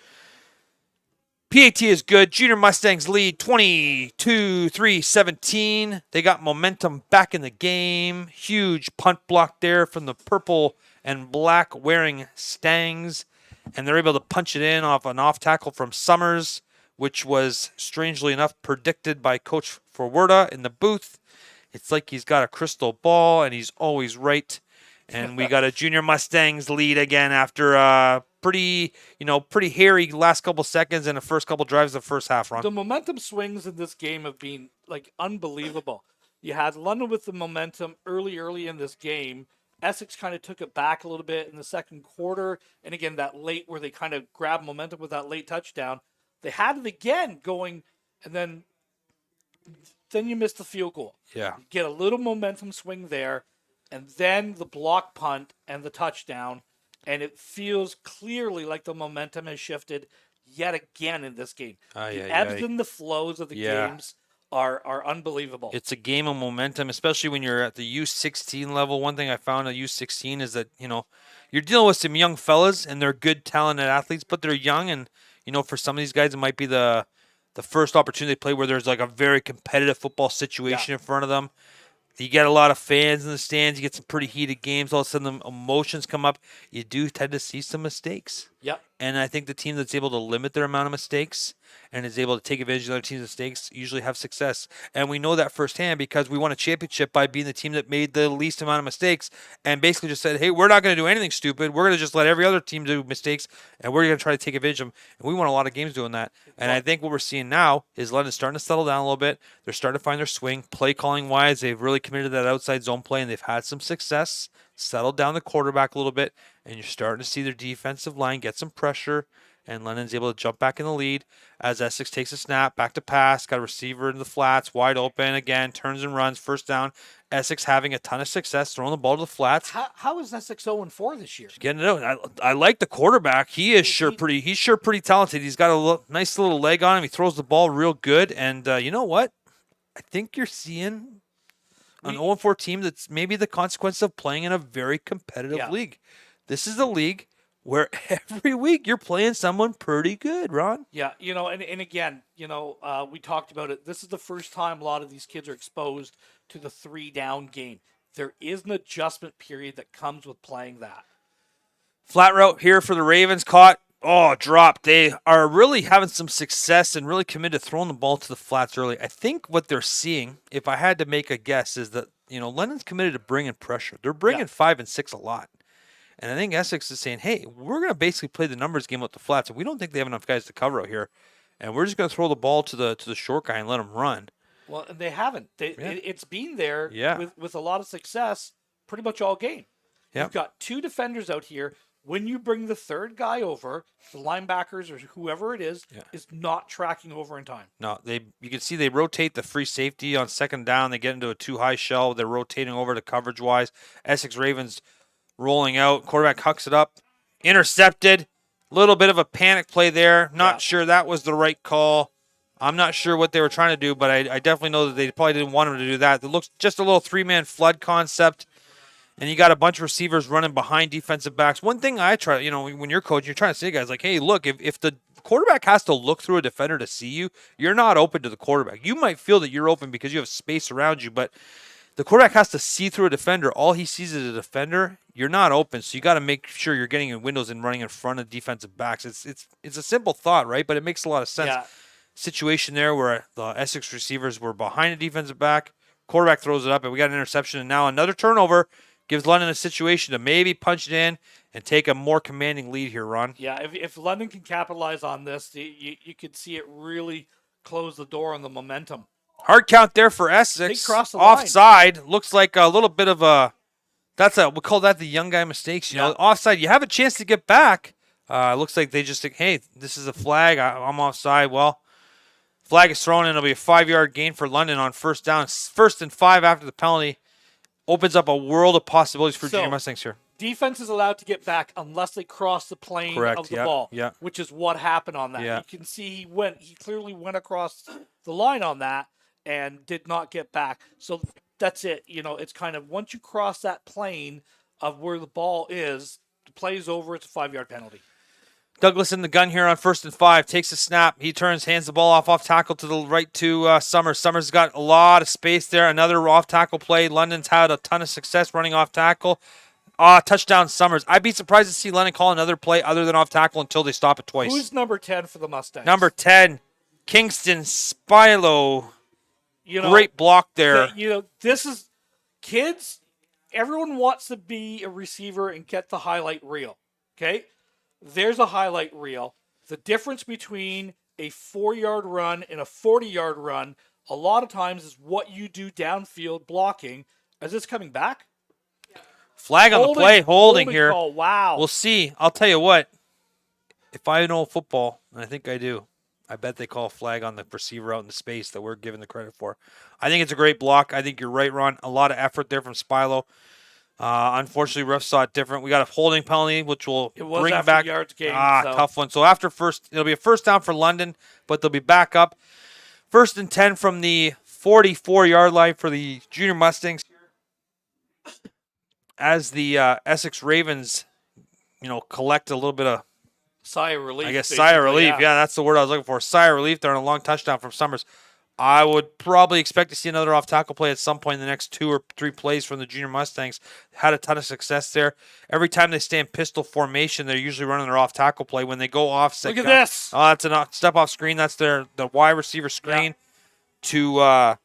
PAT is good. Junior Mustangs lead 22-3-17. They got momentum back in the game. Huge punt block there from the purple and black wearing Stangs. And they're able to punch it in off an off tackle from Summers, which was, strangely enough, predicted by Coach Forwerda in the booth. It's like he's got a crystal ball, and he's always right. And we got a Junior Mustangs lead again after pretty hairy last couple seconds and the first couple drives of the first half, Ron. The momentum swings in this game have been unbelievable. You had London with the momentum early in this game. Essex kind of took it back a little bit in the second quarter. And again, that late where they kind of grabbed momentum with that late touchdown. They had it again going, and then you missed the field goal. Yeah. You get a little momentum swing there, and then the block punt and the touchdown. And it feels clearly like the momentum has shifted yet again in this game. The ebbs and the flows of the games are unbelievable. It's a game of momentum, especially when you're at the U16 level. One thing I found at U16 is that, you're dealing with some young fellas, and they're good, talented athletes, but they're young. And, for some of these guys, it might be the first opportunity they play where there's like a very competitive football situation in front of them. You get a lot of fans in the stands. You get some pretty heated games. All of a sudden, the emotions come up. You do tend to see some mistakes. Yep. And I think the team that's able to limit their amount of mistakes and is able to take advantage of other teams' mistakes usually have success. And we know that firsthand because we won a championship by being the team that made the least amount of mistakes and basically just said, hey, we're not going to do anything stupid. We're going to just let every other team do mistakes, and we're going to try to take advantage of them. And we won a lot of games doing that. And I think what we're seeing now is London's starting to settle down a little bit. They're starting to find their swing. Play calling wise, they've really committed to that outside zone play, and they've had some success. Settled down the quarterback a little bit, and you're starting to see their defensive line get some pressure. and London's able to jump back in the lead as Essex takes a snap, back to pass, got a receiver in the flats, wide open again, turns and runs, first down. Essex having a ton of success throwing the ball to the flats. How is Essex 0-4 this year? Getting it out. I like the quarterback. He's sure pretty talented. He's got a nice little leg on him. He throws the ball real good, and you know what? I think you're seeing an 0-4 team that's maybe the consequence of playing in a very competitive league. This is a league where every week you're playing someone pretty good, Ron. Yeah, and again, we talked about it. This is the first time a lot of these kids are exposed to the 3-down game. There is an adjustment period that comes with playing that. Flat route here for the Ravens, caught. Oh, dropped. They are really having some success and really committed to throwing the ball to the flats early. I think what they're seeing, if I had to make a guess, is that, London's committed to bringing pressure. They're bringing 5 and 6 a lot. And I think Essex is saying, hey, we're going to basically play the numbers game with the flats. And we don't think they have enough guys to cover out here. And we're just going to throw the ball to the short guy and let him run. Well, and they haven't. It's been there with a lot of success pretty much all game. Yep. You've got 2 defenders out here. When you bring the third guy over, the linebackers or whoever it is not tracking over in time. No, you can see they rotate the free safety on second down. They get into a too high shell. They're rotating over to coverage-wise. Essex Ravens rolling out. Quarterback hucks it up. Intercepted. Little bit of a panic play there. Not sure that was the right call. I'm not sure what they were trying to do, but I definitely know that they probably didn't want him to do that. It looks just a little 3-man flood concept. And you got a bunch of receivers running behind defensive backs. One thing I try, when you're coaching, you're trying to say, guys, like, hey, look, if the quarterback has to look through a defender to see you, you're not open to the quarterback. You might feel that you're open because you have space around you, but the quarterback has to see through a defender. All he sees is a defender. You're not open, so you got to make sure you're getting in windows and running in front of defensive backs. It's a simple thought, right? But it makes a lot of sense. Yeah. Situation there where the Essex receivers were behind a defensive back. Quarterback throws it up, and we got an interception, and now another turnover. Gives London a situation to maybe punch it in and take a more commanding lead here, Ron. Yeah, if London can capitalize on this, you could see it really close the door on the momentum. Hard count there for Essex. Cross the offside. Line. Looks like a little bit of we call that the young guy mistakes. You know, offside. You have a chance to get back. Looks like they just think, hey, this is a flag. I'm offside. Well, flag is thrown in. It'll be a 5-yard gain for London on first down. 1st and 5 after the penalty. Opens up a world of possibilities for Junior Mustangs here. Defense is allowed to get back unless they cross the plane of the ball, which is what happened on that. You can see he clearly went across the line on that and did not get back. So that's it. It's kind of once you cross that plane of where the ball is, the play's over. It's a 5-yard penalty. Douglas in the gun here on 1st and 5. Takes a snap. He turns, hands the ball off tackle to the right to Summers. Summers got a lot of space there. Another off tackle play. London's had a ton of success running off tackle. Touchdown Summers. I'd be surprised to see London call another play other than off tackle until they stop it twice. Who's number 10 for the Mustangs? Number 10, Kingston Spilo. Great block there. This is kids. Everyone wants to be a receiver and get the highlight reel. Okay. There's a highlight reel. The difference between a 4-yard run and a 40-yard run a lot of times is what you do downfield blocking. Is this coming back? Flag on the play. Holding here. Call. Wow. We'll see. I'll tell you what. If I know football, and I think I do, I bet they call a flag on the receiver out in the space that we're giving the credit for. I think it's a great block. I think you're right, Ron. A lot of effort there from Spilo. Unfortunately, refs saw it different. We got a holding penalty, which will bring back yards game, tough one. So after it'll be a first down for London, but they'll be back up. 1st and 10 from the 44-yard line for the Junior Mustangs. As the Essex Ravens, collect a little bit of sigh of relief. I guess sigh of relief. Yeah, that's the word I was looking for. Sigh of relief. They're on a long touchdown from Summers. I would probably expect to see another off-tackle play at some point in the next 2 or 3 plays from the Junior Mustangs. Had a ton of success there. Every time they stay in pistol formation, they're usually running their off-tackle play. When they go offset, look at this. Oh, that's a step-off screen. That's the wide receiver screen to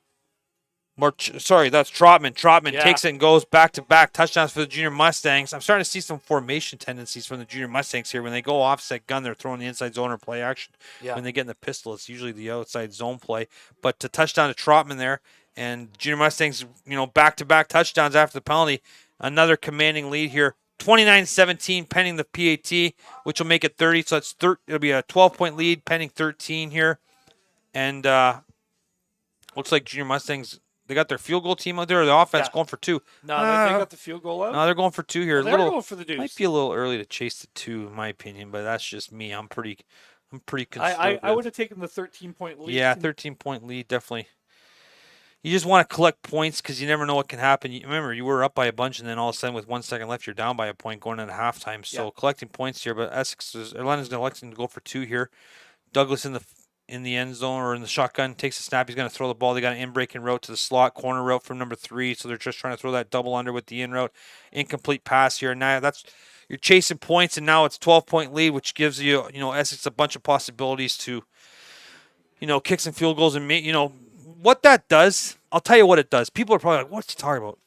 that's Trotman. Trotman takes it and goes back-to-back touchdowns for the Junior Mustangs. I'm starting to see some formation tendencies from the Junior Mustangs here. When they go offset gun, they're throwing the inside zone or play action. When they get in the pistol, it's usually the outside zone play. But to touchdown to Trotman there, and Junior Mustangs, back-to-back touchdowns after the penalty. Another commanding lead here. 29-17 pending the PAT, which will make it 30. So it'll be a 12-point lead pending 13 here. And looks like Junior Mustangs, they got their field goal team out there. Or the offense going for 2. No, they got the field goal out. No, they're going for 2 here. They're going for the deuce. Might be a little early to chase the 2, in my opinion, but that's just me. I'm pretty conservative. I would have taken the 13-point lead. Yeah, 13-point lead, definitely. You just want to collect points because you never know what can happen. Remember, you were up by a bunch, and then all of a sudden, with 1 second left, you're down by a point going into halftime. So collecting points here, but London's going to go for 2 here. Douglas in the end zone or in the shotgun takes a snap. He's going to throw the ball. They got an in-breaking route to the slot, corner route from number 3. So they're just trying to throw that double under with the in route. Incomplete pass here. Now you're chasing points, and now it's 12-point lead, which gives you Essex a bunch of possibilities to kick some field goals and what that does. I'll tell you what it does. People are probably like, "What's he talking about?"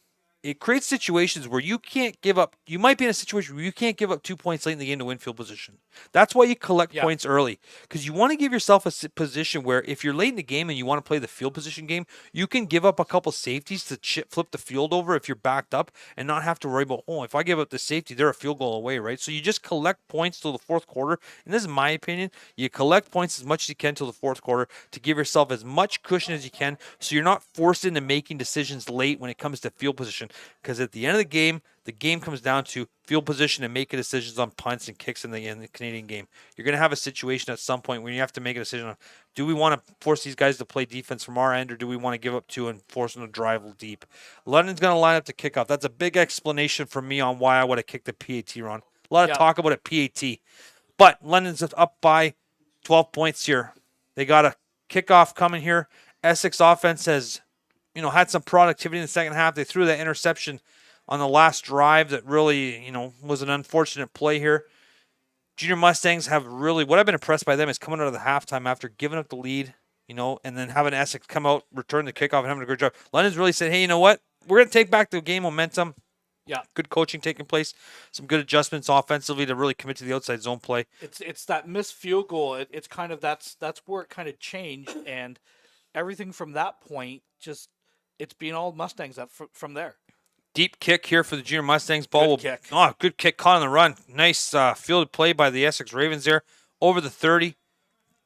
It creates situations where you can't give up. You might be in a situation where you can't give up 2 points late in the game to win field position. That's why you collect points early, because you want to give yourself a position where if you're late in the game and you want to play the field position game, you can give up a couple safeties to flip the field over if you're backed up and not have to worry about, if I give up the safety, they're a field goal away, right? So you just collect points till the fourth quarter. And this is my opinion. You collect points as much as you can till the fourth quarter to give yourself as much cushion as you can so you're not forced into making decisions late when it comes to field position. Because at the end of the game comes down to field position and making decisions on punts and kicks in the Canadian game. You're going to have a situation at some point where you have to make a decision on, do we want to force these guys to play defense from our end, or do we want to give up 2 and force them to drive deep? London's going to line up to kick off. That's a big explanation for me on why I would have kicked the PAT, Ron. A lot of talk about a PAT. But London's up by 12 points here. They got a kickoff coming here. Essex offense has had some productivity in the second half. They threw that interception on the last drive that really, was an unfortunate play here. Junior Mustangs have really, what I've been impressed by them is coming out of the halftime after giving up the lead, and then having Essex come out, return the kickoff, and having a great job. London's really said, hey, you know what? We're going to take back the game momentum. Yeah. Good coaching taking place. Some good adjustments offensively to really commit to the outside zone play. It's that missed field goal. It's kind of, that's where it kind of changed, and everything from that point just, it's been all Mustangs up from there. Deep kick here for the Junior Mustangs. Good kick. Good kick caught on the run. Nice fielded play by the Essex Ravens there. Over the 30.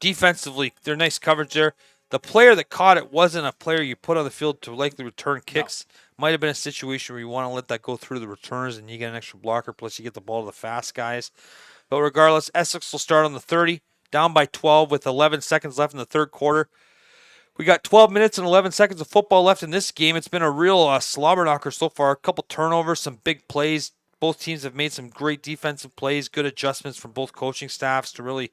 Defensively, they're nice coverage there. The player that caught it wasn't a player you put on the field to likely return kicks. No. Might have been a situation where you want to let that go through the returners and you get an extra blocker, plus you get the ball to the fast guys. But regardless, Essex will start on the 30, down by 12 with 11 seconds left in the third quarter. We got 12 minutes and 11 seconds of football left in this game. It's been a real slobber knocker so far. A couple turnovers, some big plays. Both teams have made some great defensive plays, good adjustments from both coaching staffs to really,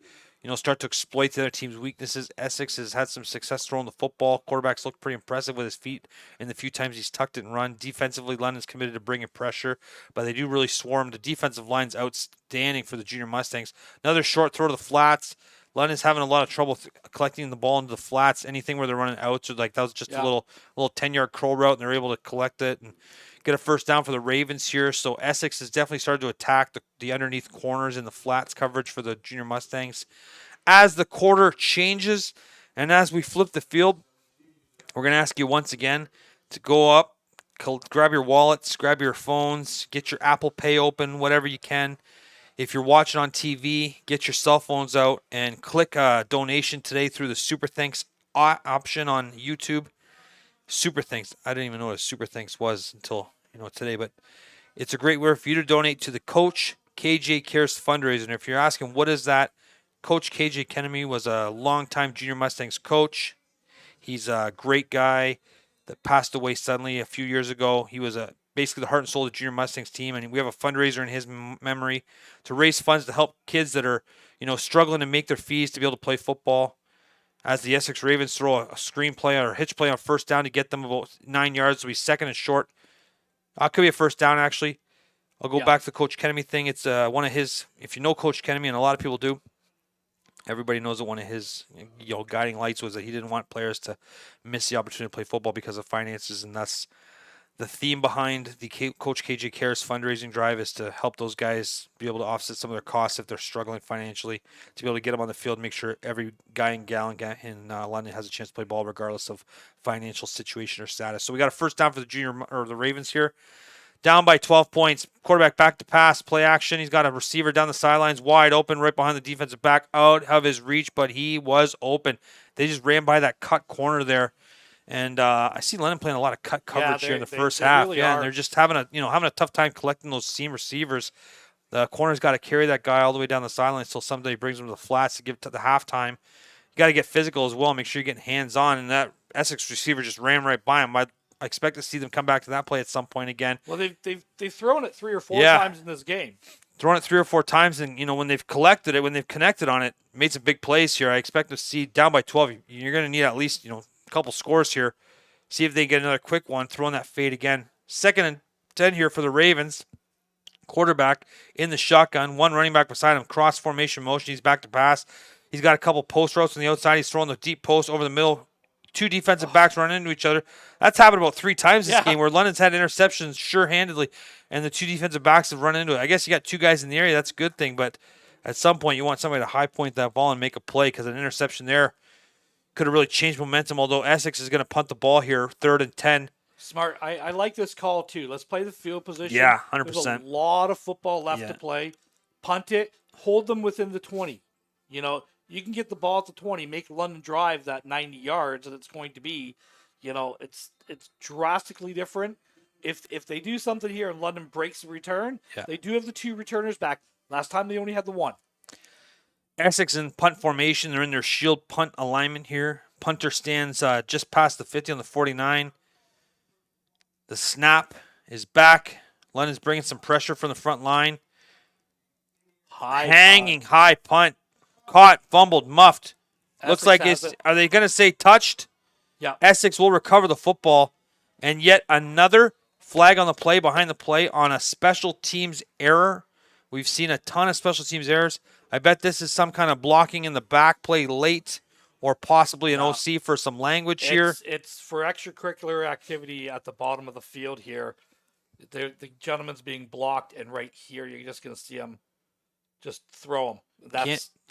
start to exploit the other team's weaknesses. Essex has had some success throwing the football. Quarterback's looked pretty impressive with his feet in the few times he's tucked it and run. Defensively, London's committed to bringing pressure, but they do really swarm. The defensive line's outstanding for the Junior Mustangs. Another short throw to the flats. London's having a lot of trouble collecting the ball into the flats. Anything where they're running outs, or that was just a little 10-yard curl route, and they're able to collect it and get a first down for the Ravens here. So Essex has definitely started to attack the underneath corners and the flats coverage for the Junior Mustangs. As the quarter changes and as we flip the field, we're going to ask you once again to go up, grab your wallets, grab your phones, get your Apple Pay open, whatever you can. If you're watching on TV, get your cell phones out and click a donation today through the Super Thanks option on YouTube. Super Thanks. I didn't even know what a Super Thanks was until today, but it's a great way for you to donate to the Coach KJ Cares fundraiser. And if you're asking what is that, Coach KJ Kennedy was a longtime Junior Mustangs coach. He's a great guy that passed away suddenly a few years ago. He was basically the heart and soul of the Junior Mustangs team, and we have a fundraiser in his memory to raise funds to help kids that are, struggling to make their fees to be able to play football. As the Essex Ravens throw a screen play or a hitch play on first down to get them about 9 yards, so he's second and short. Could be a first down, actually. I'll go back to the Coach Kennedy thing. It's one of his, if you know Coach Kennedy, and a lot of people do, everybody knows that one of his guiding lights was that he didn't want players to miss the opportunity to play football because of finances, and that's the theme behind the Coach KJ Cares fundraising drive, is to help those guys be able to offset some of their costs if they're struggling financially, to be able to get them on the field, make sure every guy and gal in London has a chance to play ball regardless of financial situation or status. So we got a first down for the Ravens here. Down by 12 points. Quarterback back to pass, play action. He's got a receiver down the sidelines, wide open, right behind the defensive back, out of his reach, but he was open. They just ran by that cut corner there. And I see Lennon playing a lot of cut coverage here in the first half. Really and they're just having a tough time collecting those seam receivers. The corner's got to carry that guy all the way down the sideline until somebody brings him to the flats to give to the halftime. You got to get physical as well. Make sure you're getting hands on. And that Essex receiver just ran right by him. I expect to see them come back to that play at some point again. Well, they've thrown it 3 or 4 times in this game. Thrown it 3 or 4 times, and when they've collected it, when they've connected on it, made some big plays here. I expect to see down by 12. You're going to need at least a couple scores here. See if they get another quick one. Throwing that fade again. 2nd and 10 here for the Ravens. Quarterback in the shotgun. One running back beside him. Cross formation motion. He's back to pass. He's got a couple post routes on the outside. He's throwing the deep post over the middle. 2 defensive backs run into each other. That's happened about 3 times this game where London's had interceptions sure-handedly, and the 2 defensive backs have run into it. I guess you got 2 guys in the area. That's a good thing, but at some point you want somebody to high point that ball and make a play because an interception there could have really changed momentum, although Essex is going to punt the ball here, 3rd and 10. Smart. I like this call, too. Let's play the field position. Yeah, 100%. There's a lot of football left to play. Punt it. Hold them within the 20. You can get the ball at the 20, make London drive that 90 yards, and it's going to be, it's drastically different. If they do something here and London breaks the return, they do have the 2 returners back. Last time they only had the 1. Essex in punt formation. They're in their shield punt alignment here. Punter stands just past the 50 on the 49. The snap is back. London's bringing some pressure from the front line. High punt. Caught, fumbled, muffed. Looks like are they going to say touched? Yeah. Essex will recover the football. And yet another flag on the play, behind the play, on a special teams error. We've seen a ton of special teams errors. I bet this is some kind of blocking in the back play late, or possibly an OC for some language here. It's for extracurricular activity at the bottom of the field here. The gentleman's being blocked, and right here you're just going to see him just throw him.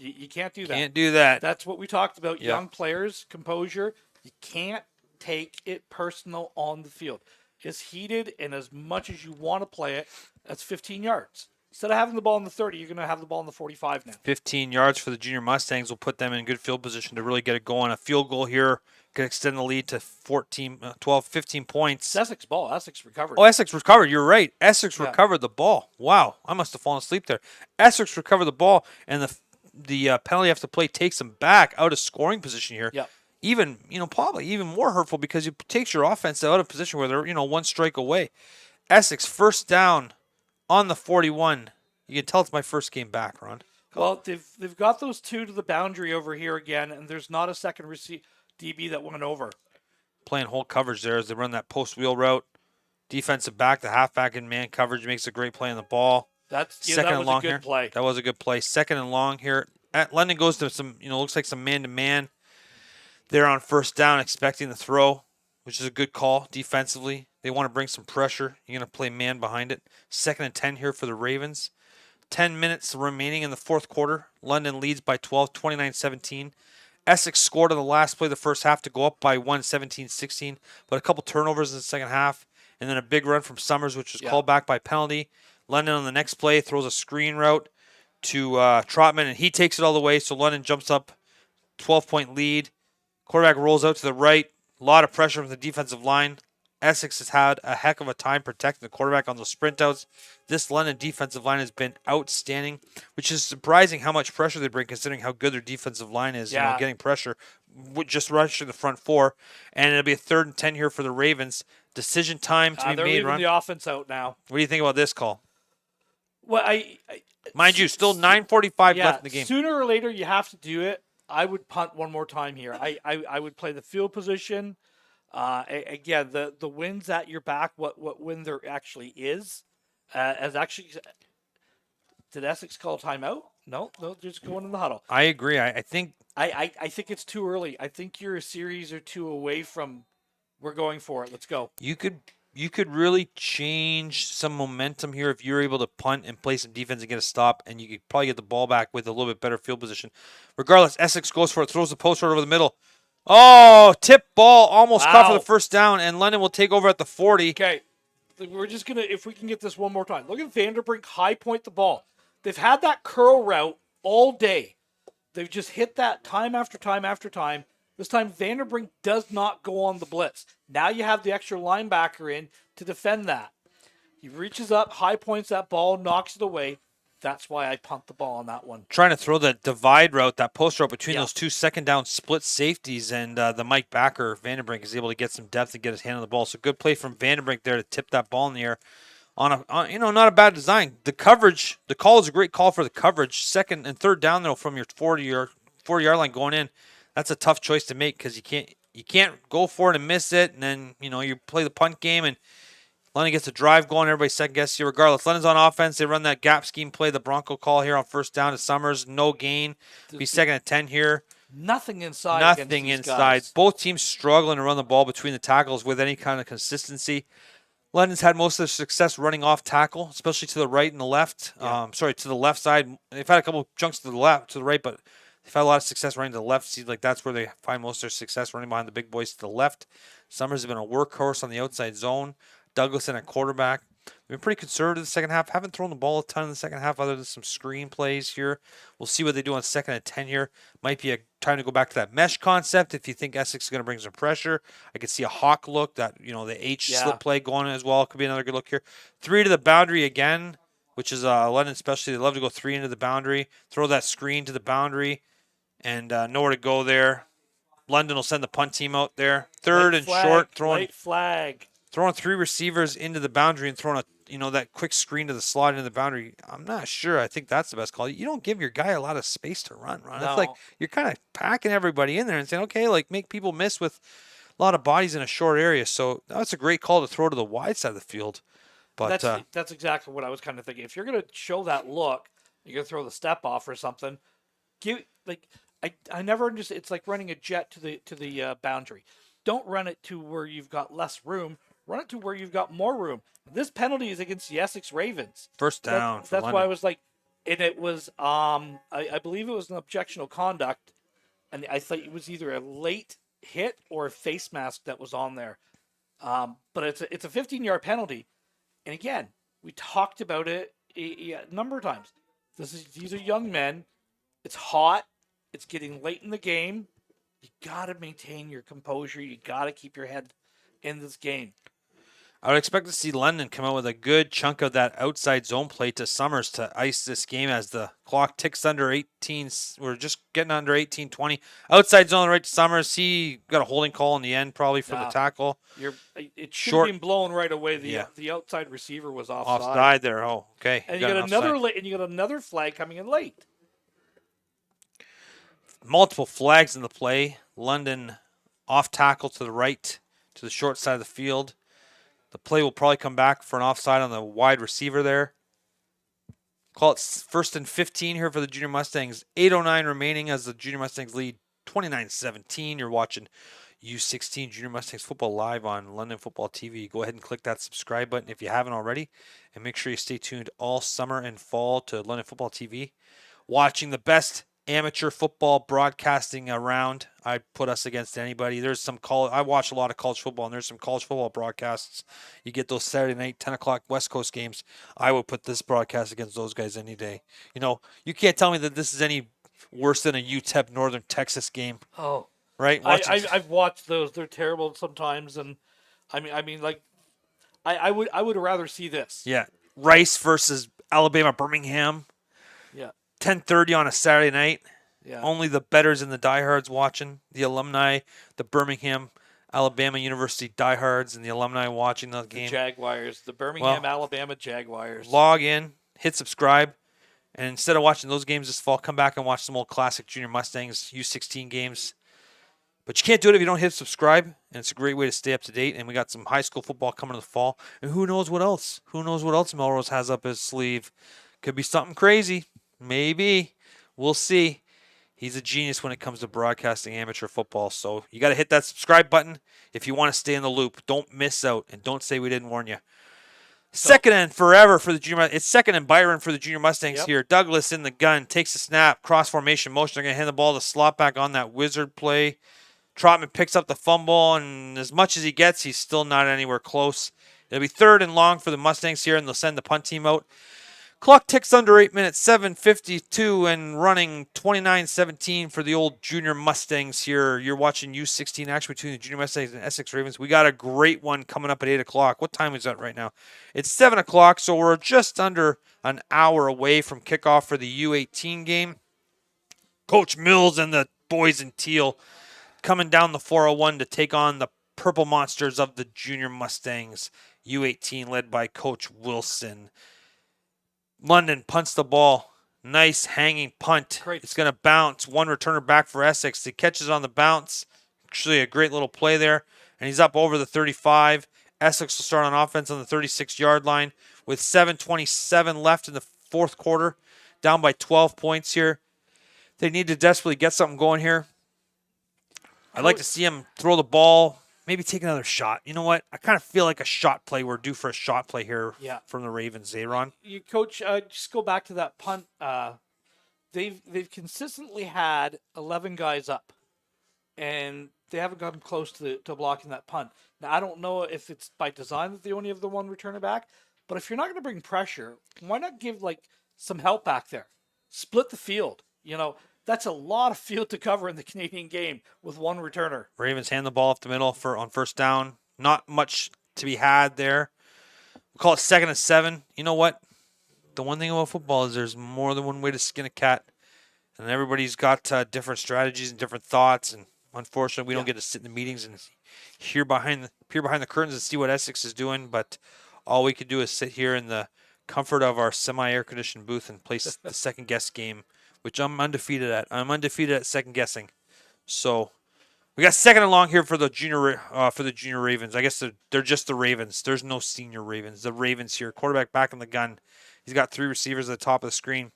You can't do that. Can't do that. That's what we talked about. Young players, composure. You can't take it personal on the field. As heated and as much as you want to play it, that's 15 yards. Instead of having the ball in the 30, you're going to have the ball in the 45 now. 15 yards for the junior Mustangs will put them in good field position to really get it going. A field goal here could extend the lead to 12, 15 points. It's Essex ball. Essex recovered. Oh, Essex recovered. You're right. Essex recovered the ball. Wow. I must have fallen asleep there. Essex recovered the ball, and the penalty after play takes them back out of scoring position here. Yeah. Even, probably even more hurtful because it takes your offense out of position where they're, 1 strike away. Essex first down on the 41. You can tell it's my first game back, Ron. Well, they've got those 2 to the boundary over here again, and there's not a second DB that went over. Playing whole coverage there as they run that post wheel route. Defensive back, the halfback in man coverage makes a great play on the ball. That was a good play. That was a good play. 2nd and long here. London goes to some, looks like some man-to-man. They're on first down expecting the throw, which is a good call defensively. They want to bring some pressure. You're going to play man behind it. 2nd and 10 here for the Ravens. 10 minutes remaining in the fourth quarter. London leads by 12, 29-17. Essex scored on the last play of the first half to go up by 1, 17-16, but a couple turnovers in the second half, and then a big run from Summers, which was called back by penalty. London on the next play throws a screen route to Trotman, and he takes it all the way, so London jumps up 12-point lead. Quarterback rolls out to the right. A lot of pressure from the defensive line. Essex has had a heck of a time protecting the quarterback on those sprint outs. This London defensive line has been outstanding, which is surprising how much pressure they bring considering how good their defensive line is. Getting pressure, just rushing the front 4. And it'll be a 3rd and 10 here for the Ravens. Decision time to be they're made, leaving Ron. the offense out now. What do you think about this call? Well, mind you, still 9:45 left in the game. Sooner or later, you have to do it. I would punt one more time here. I would play the field position. Again, the wind's at your back. What wind there actually is, did Essex call a timeout? No, just going in the huddle. I agree. I think think it's too early. I think you're a series or 2 away from. We're going for it. Let's go. You could really change some momentum here if you're able to punt and play some defense and get a stop, and you could probably get the ball back with a little bit better field position. Regardless, Essex goes for it, throws the post right over the middle. Oh, tip ball, almost caught for the first down, and London will take over at the 40. Okay. we're just gonna, if we can get this one more time. Look at Vanderbrink high point the ball. They've had that curl route all day. They've just hit that time after time after time. This time Vanderbrink does not go on the blitz. Now you have the extra linebacker in to defend that. He reaches up, high points that ball, knocks it away. That's why I pumped the ball on that one. Trying to throw that divide route, that post route between Yeah. those two second down split safeties, and the Mike Backer, Vanderbrink, is able to get some depth and get his hand on the ball. So good play from Vanderbrink there to tip that ball in the air. On not a bad design. The coverage, the call is a great call for the coverage. Second and third down though from your 40-yard line going in. That's a tough choice to make because you can't go for it and miss it, and then you play the punt game and London gets a drive going. Everybody second guesses you regardless. London's on offense. They run that gap scheme play. The Bronco call here on first down to Summers. No gain. Be second and 10 here. Nothing inside. Nothing inside. Both teams struggling to run the ball between the tackles with any kind of consistency. London's had most of their success running off tackle, especially to the right and the left. Yeah. To the left side. They've had a couple chunks to the right, but they've had a lot of success running to the left. Seems like that's where they find most of their success, running behind the big boys to the left. Summers has been a workhorse on the outside zone. Douglas in at quarterback. They've been pretty conservative the second half. Haven't thrown the ball a ton in the second half other than some screen plays here. We'll see what they do on second and 10 here. Might be a time to go back to that mesh concept if you think Essex is going to bring some pressure. I could see a hawk look, that the H slip play going as well. Could be another good look here. 3 to the boundary again, which is London especially. They love to go 3 into the boundary. Throw that screen to the boundary and nowhere to go there. London will send the punt team out there. Third and short. White flag. Throwing 3 receivers into the boundary and throwing that quick screen to the slot into the boundary. I'm not sure. I think that's the best call. You don't give your guy a lot of space to run. No. It's like you're kind of packing everybody in there and saying, okay, like make people miss with a lot of bodies in a short area. So that's a great call to throw to the wide side of the field. But that's exactly what I was kind of thinking. If you're going to show that look, you're going to throw the step off or something. I never understood. It's like running a jet to the boundary. Don't run it to where you've got less room. Run it to where you've got more room. This penalty is against the Essex Ravens. First down. That's why I was like, and it was I believe it was an objectionable conduct, and I thought it was either a late hit or a face mask that was on there. But it's a 15-yard penalty, and again, we talked about it a number of times. These are young men. It's hot. It's getting late in the game. You got to maintain your composure. You got to keep your head in this game. I would expect to see London come out with a good chunk of that outside zone play to Summers to ice this game as the clock ticks under 18. We're just getting under 18-20. Outside zone right to Summers. He got a holding call in the end probably for the tackle. It should have been blown right away. The outside receiver was offside. Offside there. Oh, okay. And you got another flag coming in late. Multiple flags in the play. London off tackle to the right to the short side of the field. The play will probably come back for an offside on the wide receiver there. Call it first and 15 here for the Junior Mustangs. 8:09 remaining as the Junior Mustangs lead 29-17. You're watching U16 Junior Mustangs football live on London Football TV. Go ahead and click that subscribe button if you haven't already. And make sure you stay tuned all summer and fall to London Football TV. Watching the best amateur football broadcasting around. I put us against anybody. There's some I watch a lot of college football, and there's some college football broadcasts. You get those Saturday night 10 o'clock West Coast games. I would put this broadcast against those guys any day. You can't tell me that this is any worse than a UTEP Northern Texas game. Oh, right. I've watched those. They're terrible sometimes, and I mean, like, I would rather see this. Yeah, Rice versus Alabama Birmingham. Yeah. 10:30 on a Saturday night. Yeah. Only the bettors and the diehards watching. The alumni, the Birmingham, Alabama University diehards, and the alumni watching the game. The Jaguars, the Birmingham, Alabama Jaguars. Log in, hit subscribe, and instead of watching those games this fall, come back and watch some old classic Junior Mustangs U16 games. But you can't do it if you don't hit subscribe, and it's a great way to stay up to date. And we got some high school football coming in the fall, and who knows what else? Who knows what else Melrose has up his sleeve? Could be something crazy. Maybe. We'll see. He's a genius when it comes to broadcasting amateur football. So you got to hit that subscribe button if you want to stay in the loop. Don't miss out, and don't say we didn't warn you. Second and forever for the Junior. It's second and Byron for the Junior Mustangs here. Douglas in the gun, takes a snap, cross formation motion. They're going to hand the ball to slot back on that wizard play. Trotman picks up the fumble, and as much as he gets, he's still not anywhere close. It'll be 3rd and long for the Mustangs here, and they'll send the punt team out. Clock ticks under 8 minutes, 7:52, and running 29-17 for the old junior Mustangs here. You're watching U16 action between the junior Mustangs and Essex Ravens. We got a great one coming up at 8 o'clock. What time is that right now? It's 7 o'clock, so we're just under an hour away from kickoff for the U18 game. Coach Mills and the boys in teal coming down the 401 to take on the Purple Monsters of the junior Mustangs. U18 led by Coach Wilson. London punts the ball. Nice hanging punt. Great. It's going to bounce. One returner back for Essex. He catches on the bounce. Actually, a great little play there. And he's up over the 35. Essex will start on offense on the 36-yard line with 7:27 left in the fourth quarter. Down by 12 points here. They need to desperately get something going here. I'd like to see him throw the ball, maybe take another shot. You know what? I kind of feel like a shot play. We're due for a shot play here from the Ravens. Ron? You coach, just go back to that punt. They've consistently had 11 guys up, and they haven't gotten close to blocking that punt. Now, I don't know if it's by design that they only have the one returner back, but if you're not going to bring pressure, why not give some help back there? Split the field. That's a lot of field to cover in the Canadian game with one returner. Ravens hand the ball up the middle on first down. Not much to be had there. We'll call it 2nd and 7. You know what? The one thing about football is there's more than one way to skin a cat. And everybody's got different strategies and different thoughts. And unfortunately, we don't get to sit in the meetings and peer behind the curtains and see what Essex is doing. But all we could do is sit here in the comfort of our semi-air conditioned booth and play the second guess game, which I'm undefeated at. I'm undefeated at second guessing. So we got 2nd and long here for the junior Ravens. I guess they're just the Ravens. There's no senior Ravens. The Ravens here. Quarterback back in the gun. He's got 3 receivers at the top of the screen.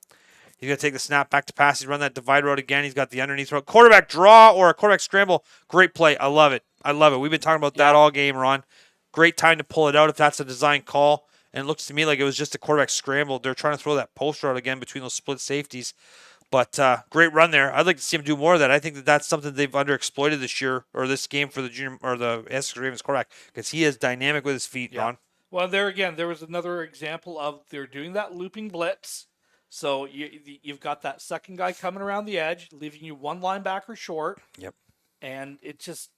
He's going to take the snap back to pass. He's run that divide route again. He's got the underneath route. Quarterback draw or a quarterback scramble. Great play. I love it. We've been talking about that all game, Ron. Great time to pull it out if that's a design call. And it looks to me like it was just a quarterback scramble. They're trying to throw that post route again between those split safeties. But great run there. I'd like to see him do more of that. I think that's something they've underexploited this year or this game for the junior or the Essex Ravens quarterback because he is dynamic with his feet, Ron. Well, there was another example of they're doing that looping blitz. So you've got that second guy coming around the edge, leaving you one linebacker short. Yep. And it just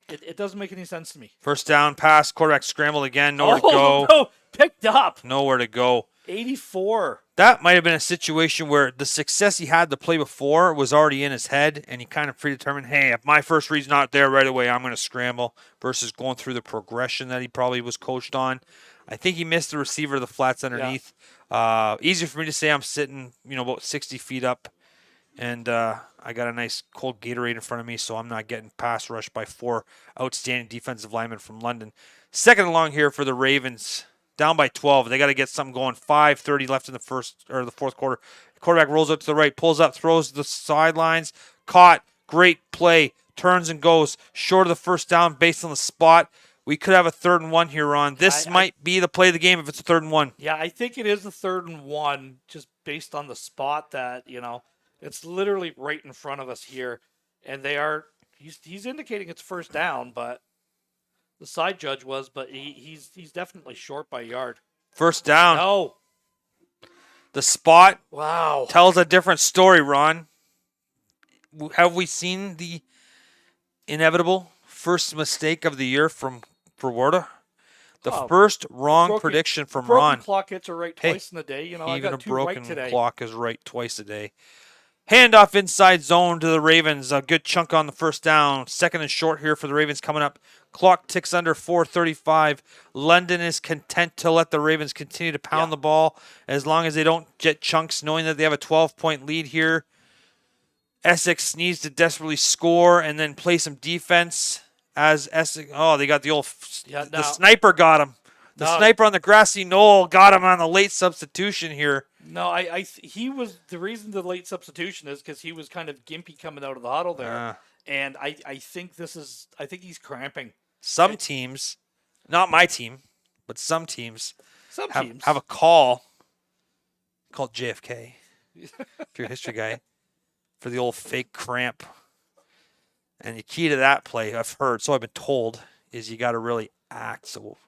it doesn't make any sense to me. First down pass, quarterback scrambled again, nowhere to go. No, picked up. Nowhere to go. 84. That might have been a situation where the success he had the play before was already in his head, and he kind of predetermined, hey, if my first read's not there right away, I'm going to scramble, versus going through the progression that he probably was coached on. I think he missed the receiver, the flats underneath. Yeah. Easier for me to say I'm sitting, about 60 feet up, and I got a nice cold Gatorade in front of me, so I'm not getting pass rushed by 4 outstanding defensive linemen from London. 2nd and long here for the Ravens. Down by 12. They got to get something going. 5:30 left in the fourth quarter. Quarterback rolls up to the right, pulls up, throws to the sidelines. Caught. Great play. Turns and goes. Short of the first down based on the spot. We could have a 3rd and 1 here, Ron. This might be the play of the game if it's a 3rd and 1. Yeah, I think it is the 3rd and 1 just based on the spot that, it's literally right in front of us here. And he's indicating it's first down, but the side judge was, but he's definitely short by a yard. First down. No. The spot Wow. tells a different story, Ron. Have we seen the inevitable first mistake of the year for Warda? The first wrong prediction from Ron. Clock hits are right twice in a day. I even got a 2 broken right today. clock is right twice a day. Handoff inside zone to the Ravens. A good chunk on the first down. 2nd and short here for the Ravens coming up. Clock ticks under 4:35. London is content to let the Ravens continue to pound the ball as long as they don't get chunks, knowing that they have a 12-point lead here. Essex needs to desperately score and then play some defense as Essex. Oh, they got the sniper got him. The sniper on the grassy knoll got him on the late substitution here. No, he was the reason the late substitution is because he was kind of gimpy coming out of the huddle there, and I think he's cramping. Some teams, not my team, but some teams, teams have a call called JFK. If you're a history guy, for the old fake cramp, and the key to that play I've been told, is you got to really act. So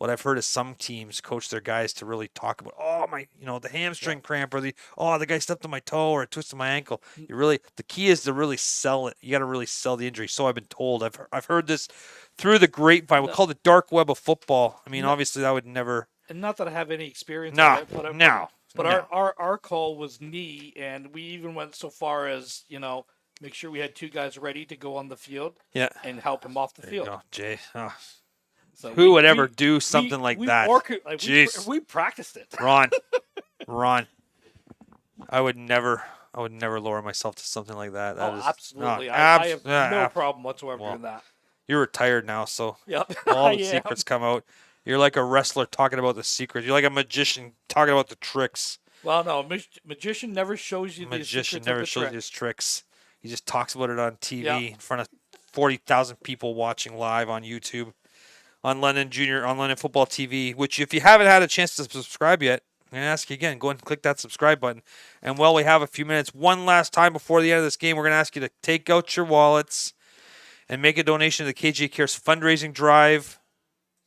what I've heard is some teams coach their guys to really talk about, oh my, the hamstring cramp, or the guy stepped on my toe or twisted my ankle. The key is to really sell it. You got to really sell the injury. So I've been told. I've heard this through the grapevine. We'll call it the dark web of football. I mean, obviously that would never. And not that I have any experience. No, But our call was knee, and we even went so far as make sure we had 2 guys ready to go on the field. Yeah. And help him off the field. There you go, Jay. Oh. So Who would ever do something like that? Jeez. We practiced it. Ron. I would never lower myself to something like that. Absolutely. I have no problem whatsoever doing that. You're retired now, so yep. all the secrets come out. You're like a wrestler talking about the secrets. You're like a magician talking about the tricks. Well, no, magician never shows you magician never shows you his tricks. He just talks about it on TV in front of 40,000 people watching live on YouTube, on London Football TV, which if you haven't had a chance to subscribe yet, I'm going to ask you again, go and click that subscribe button. And while we have a few minutes, one last time before the end of this game, we're going to ask you to take out your wallets and make a donation to the KJ Cares fundraising drive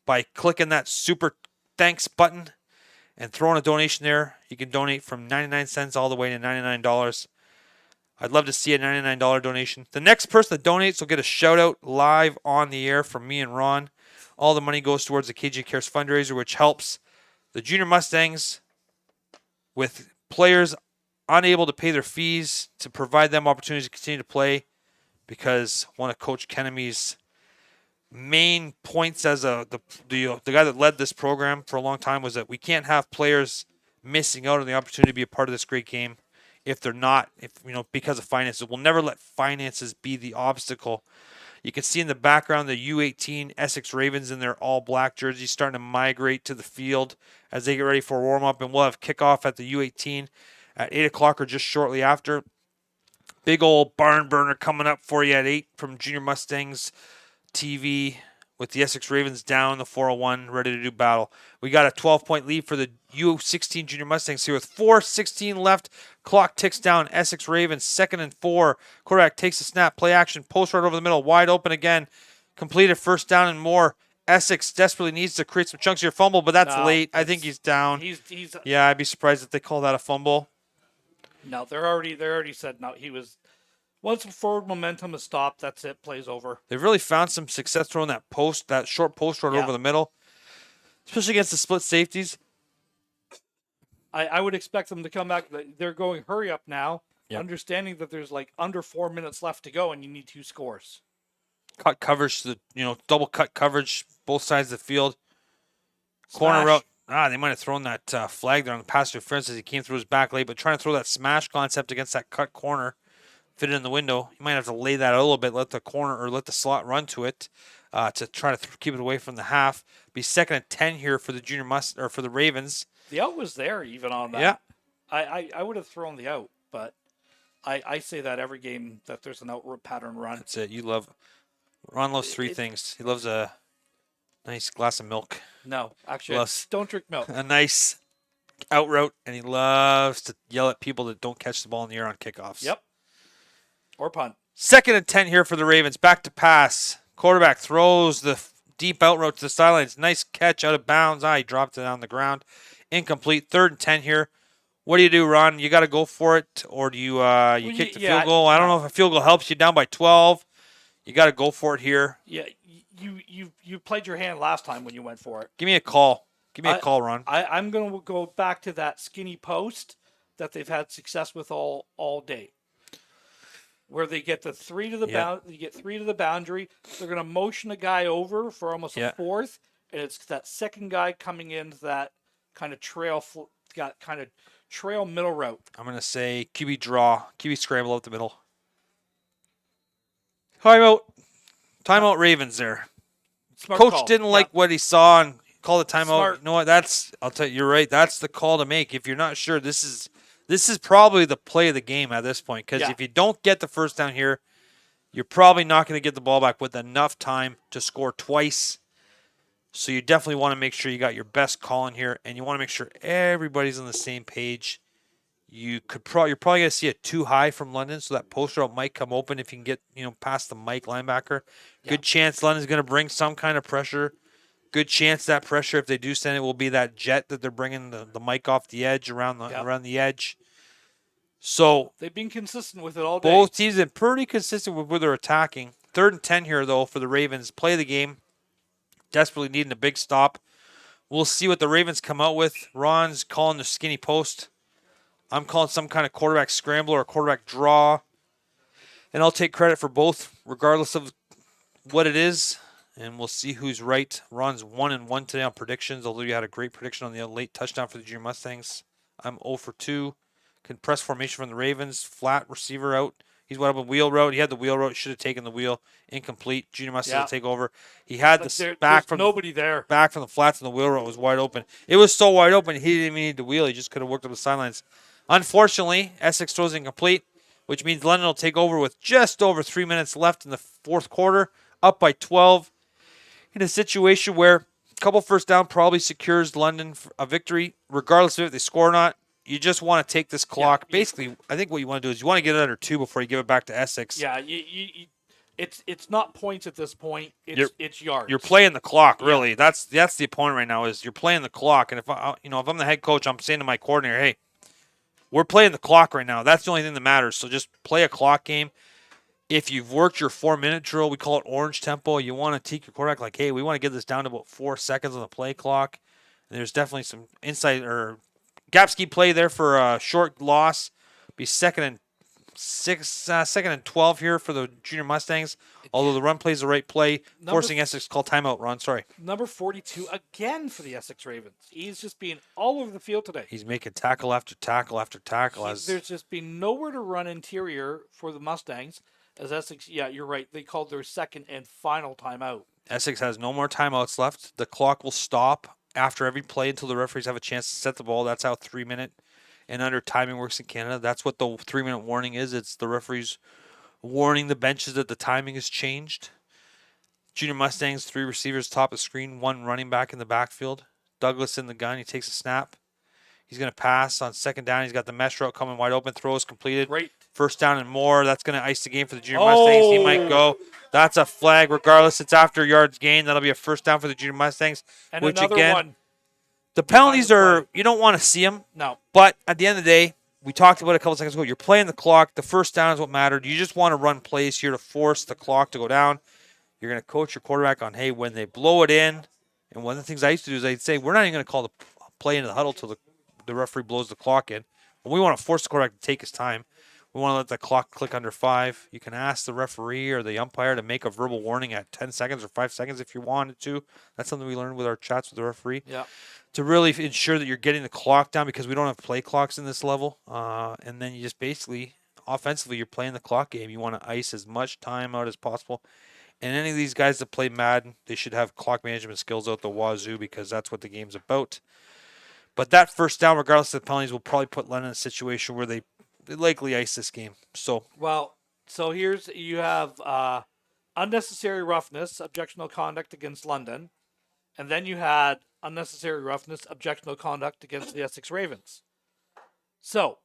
by clicking that super thanks button and throwing a donation there. You can donate from 99 cents all the way to $99. I'd love to see a $99 donation. The next person that donates will get a shout out live on the air from me and Ron. All the money goes towards the KJ Cares fundraiser, which helps the Junior Mustangs with players unable to pay their fees to provide them opportunities to continue to play, because one of Coach Kennemy's main points as the guy that led this program for a long time was that we can't have players missing out on the opportunity to be a part of this great game if they're not, because of finances. We'll never let finances be the obstacle. You can see in the background the U18 Essex Ravens in their all-black jerseys starting to migrate to the field as they get ready for a warm-up, and we'll have kickoff at the U18 at 8 o'clock or just shortly after. Big old barn burner coming up for you at 8 from Junior Mustangs TV with the Essex Ravens down the 401, ready to do battle. We got a 12-point lead for the U16 Junior Mustangs here with 4:16 left. Clock ticks down. Essex Ravens 2nd and 4. Quarterback takes a snap. Play action. Post right over the middle. Wide open again. Completed first down and more. Essex desperately needs to create some chunks here. Fumble, but that's late. I think he's down. Yeah, I'd be surprised if they call that a fumble. No, they're already said no. He was. Once forward momentum is stopped, that's it. Plays over. They've really found some success throwing that short post right over the middle, especially against the split safeties. I would expect them to come back. They're going hurry up now, understanding that there's like under 4 minutes left to go, and you need 2 scores. Cut coverage, double cut coverage, both sides of the field. Corner route. They might have thrown that flag there on the pass interference as he came through his back late, but trying to throw that smash concept against that cut corner, fit it in the window. You might have to lay that a little bit, let the corner or let the slot run to it to try to keep it away from the half. Be 2nd and 10 here for the for the Ravens. The out was there even on that. Yeah. I would have thrown the out, but I say that every game that there's an out pattern run. That's it. Ron loves 3 things. He loves a nice glass of milk. No, actually, don't drink milk. A nice out route, and he loves to yell at people that don't catch the ball in the air on kickoffs. Yep. Or punt. 2nd and 10 here for the Ravens. Back to pass. Quarterback throws the deep out route to the sidelines. Nice catch out of bounds. He dropped it on the ground. Incomplete. 3rd and 10 here. What do, Ron? You got to go for it, or do you kick the field goal? I don't know if a field goal helps you down by 12. You got to go for it here. Yeah, you played your hand last time when you went for it. Give me a call. Give me a call, Ron. I'm going to go back to that skinny post that they've had success with all day, where they get the 3 to the you get 3 to the boundary. They're going to motion a guy over for almost a 4th, and it's that second guy coming into that kind of trail middle route. I'm going to say QB draw, QB scramble up the middle. Timeout Ravens there. Smart Coach call. didn't like what he saw and called a timeout. Smart. You know what? I'll tell you, you're right. That's the call to make. If you're not sure, this is probably the play of the game at this point. Because if you don't get the first down here, you're probably not going to get the ball back with enough time to score twice. So you definitely want to make sure you got your best call in here, and you want to make sure everybody's on the same page. You're probably going to see it too high from London, so that post route might come open if you can get past the Mike linebacker. Good chance London's going to bring some kind of pressure Good chance that pressure, if they do send it, will be that jet that they're bringing the mic off the edge around the edge. So they've been consistent with it all day. Both teams have been pretty consistent with where they're attacking. 3rd and 10 here, though, for the Ravens. Play the game. Desperately needing a big stop. We'll see what the Ravens come out with. Ron's calling the skinny post. I'm calling some kind of quarterback scramble or a quarterback draw. And I'll take credit for both, regardless of what it is. And we'll see who's right. Ron's 1-1 today on predictions, although you had a great prediction on the late touchdown for the Junior Mustangs. I'm 0 for 2. Compressed formation from the Ravens. Flat receiver out. He's went up a wheel route. He had the wheel route. He should have taken the wheel. Incomplete. Junior Mustangs will take over. He had the back from nobody there. Back from the flats, and the wheel route was wide open. It was so wide open, he didn't even need the wheel. He just could have worked up the sidelines. Unfortunately, Essex throws incomplete, which means London will take over with just over 3 minutes left in the 4th quarter, up by 12. In a situation where a couple first down probably secures London a victory, regardless of if they score or not. You just want to take this clock. Basically, I think what you want to do is you want to get it under 2 before you give it back to Essex. Yeah, it's not points at this point. It's yards. You're playing the clock, really. Yeah. That's the point right now. Is you're playing the clock. And if I'm the head coach, I'm saying to my coordinator, hey, we're playing the clock right now. That's the only thing that matters. So just play a clock game. If you've worked your 4-minute drill, we call it orange tempo. You want to teach your quarterback like, hey, we want to get this down to about 4 seconds on the play clock. And there's definitely some insight or gap scheme play there for a short loss. Be 2nd and 6, 2nd and 12 here for the Junior Mustangs. Although the run plays the right play, forcing Essex to call timeout. Ron, sorry. Number 42 again for the Essex Ravens. He's just being all over the field today. He's making tackle after tackle after tackle. There's just been nowhere to run interior for the Mustangs. As Essex, yeah, you're right. They called their 2nd and final timeout. Essex has no more timeouts left. The clock will stop after every play until the referees have a chance to set the ball. That's how 3-minute and under timing works in Canada. That's what the 3-minute warning is. It's the referees warning the benches that the timing has changed. Junior Mustangs, 3 receivers top of screen, 1 running back in the backfield. Douglas in the gun. He takes a snap. He's going to pass on 2nd down. He's got the mesh route coming wide open. Throw is completed. Great. 1st down and more. That's going to ice the game for the Junior Mustangs. He might go. That's a flag. Regardless, it's after yards gained. That'll be a 1st down for the Junior Mustangs. And which another again, one. The penalties are, you don't want to see them. No. But at the end of the day, we talked about it a couple seconds ago. You're playing the clock. The 1st down is what mattered. You just want to run plays here to force the clock to go down. You're going to coach your quarterback on, hey, when they blow it in, and one of the things I used to do is I'd say, we're not even going to call the play into the huddle till the referee blows the clock in. We want to force the quarterback to take his time. We want to let the clock click under 5. You can ask the referee or the umpire to make a verbal warning at 10 seconds or 5 seconds if you wanted to. That's something we learned with our chats with the referee. Yeah. To really ensure that you're getting the clock down because we don't have play clocks in this level. And then you just basically, offensively, you're playing the clock game. You want to ice as much time out as possible. And any of these guys that play Madden, they should have clock management skills out the wazoo because that's what the game's about. But that 1st down, regardless of the penalties, will probably put London in a situation where they likely ice this game. So here's you have unnecessary roughness, objectionable conduct against London, and then you had unnecessary roughness, objectionable conduct against the Essex Ravens. So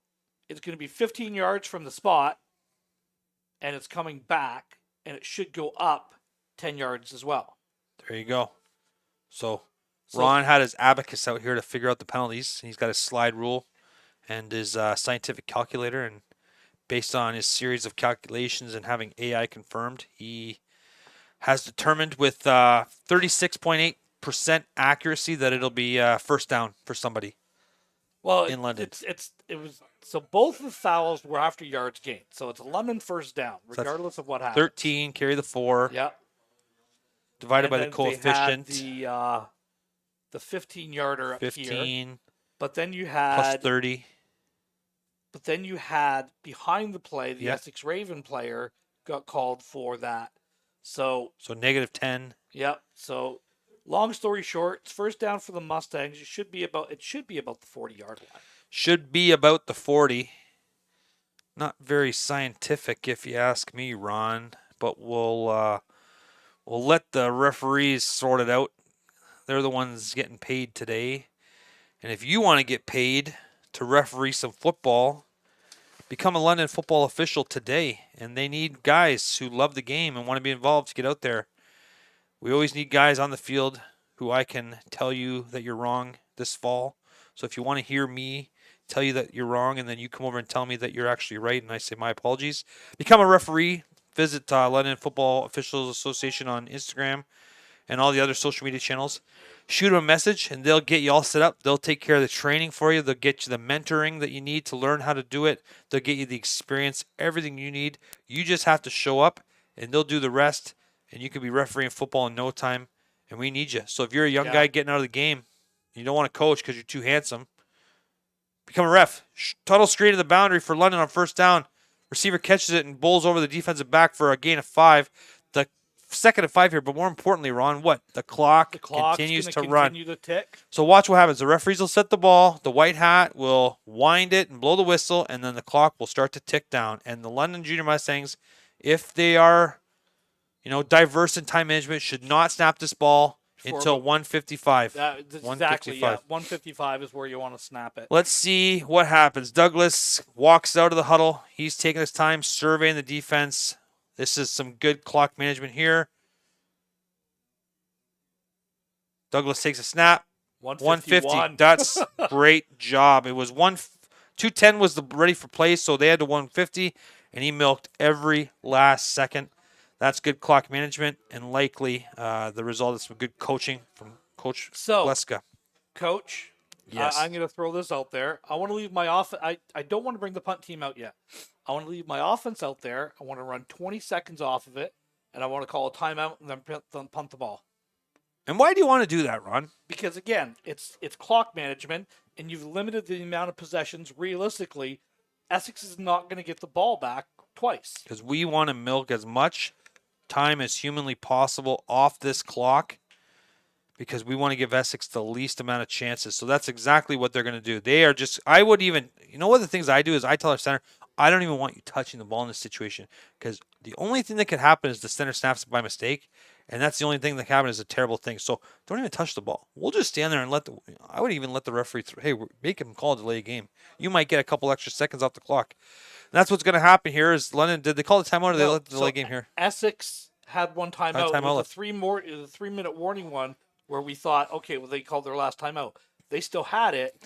it's going to be 15 yards from the spot, and it's coming back, and it should go up 10 yards as well. There you go. So Ron had his abacus out here to figure out the penalties. He's got his slide rule and his scientific calculator, and based on his series of calculations and having AI confirmed, he has determined with 36.8% accuracy that it'll be 1st down for somebody. Well, in London, it was so both the fouls were after yards gained, so it's a London 1st down, regardless of what happens. 13 carry the 4. Yeah. Divided by the coefficient. They had the 15-yarder up 15, here, but then you had plus 30. But then you had behind the play, the Essex Raven player got called for that. So negative 10. Yep. So long story short, it's 1st down for the Mustangs. It should be about the 40-yard line. Should be about the 40. Not very scientific, if you ask me, Ron. But we'll let the referees sort it out. They're the ones getting paid today. And if you want to get paid to referee some football, become a London football official today. And they need guys who love the game and want to be involved to get out there. We always need guys on the field who I can tell you that you're wrong this fall. So if you want to hear me tell you that you're wrong and then you come over and tell me that you're actually right and I say my apologies, become a referee. Visit London Football Officials Association on Instagram and all the other social media channels. Shoot them a message and they'll get you all set up. They'll take care of the training for you. They'll get you the mentoring that you need to learn how to do it. They'll get you the experience, everything you need. You just have to show up and they'll do the rest and you can be refereeing football in no time. And we need you. So if you're a young guy getting out of the game, you don't want to coach because you're too handsome, become a ref. Tuttle screen to the boundary for London on first down. Receiver catches it and bowls over the defensive back for a gain of 5. The second and 5 here, but more importantly, Ron, what? The clock continues to run. Continue to tick. So watch what happens. The referees will set the ball. The white hat will wind it and blow the whistle, and then the clock will start to tick down. And the London Junior Mustangs, if they are, diverse in time management, should not snap this ball until 1:55. That's exactly, 1:55 is where you want to snap it. Let's see what happens. Douglas walks out of the huddle. He's taking his time surveying the defense. This is some good clock management here. Douglas takes a snap. 150. That's great job. It was 210 was the ready for play, so they had to 150, and he milked every last second. That's good clock management and likely the result of some good coaching from Coach Bleska. Coach, yes. I'm going to throw this out there. I want to leave my offense. I don't want to bring the punt team out yet. I want to leave my offense out there. I want to run 20 seconds off of it, and I want to call a timeout and then punt the ball. And why do you want to do that, Ron? Because, again, it's clock management, and you've limited the amount of possessions. Realistically, Essex is not going to get the ball back twice. Because we want to milk as much time as humanly possible off this clock because we want to give Essex the least amount of chances. So that's exactly what they're going to do. They are just, I would even, one of the things I do is I tell our center, I don't even want you touching the ball in this situation because the only thing that could happen is the center snaps it by mistake, and that's the only thing that can happen is a terrible thing. So don't even touch the ball. We'll just stand there and I would even let the referee make him call a delay game. You might get a couple extra seconds off the clock. And that's what's going to happen here is London, did they call the timeout or they let the delay game here? Essex had one timeout. It was a 3-minute warning one where we thought, okay, well, they called their last timeout. They still had it.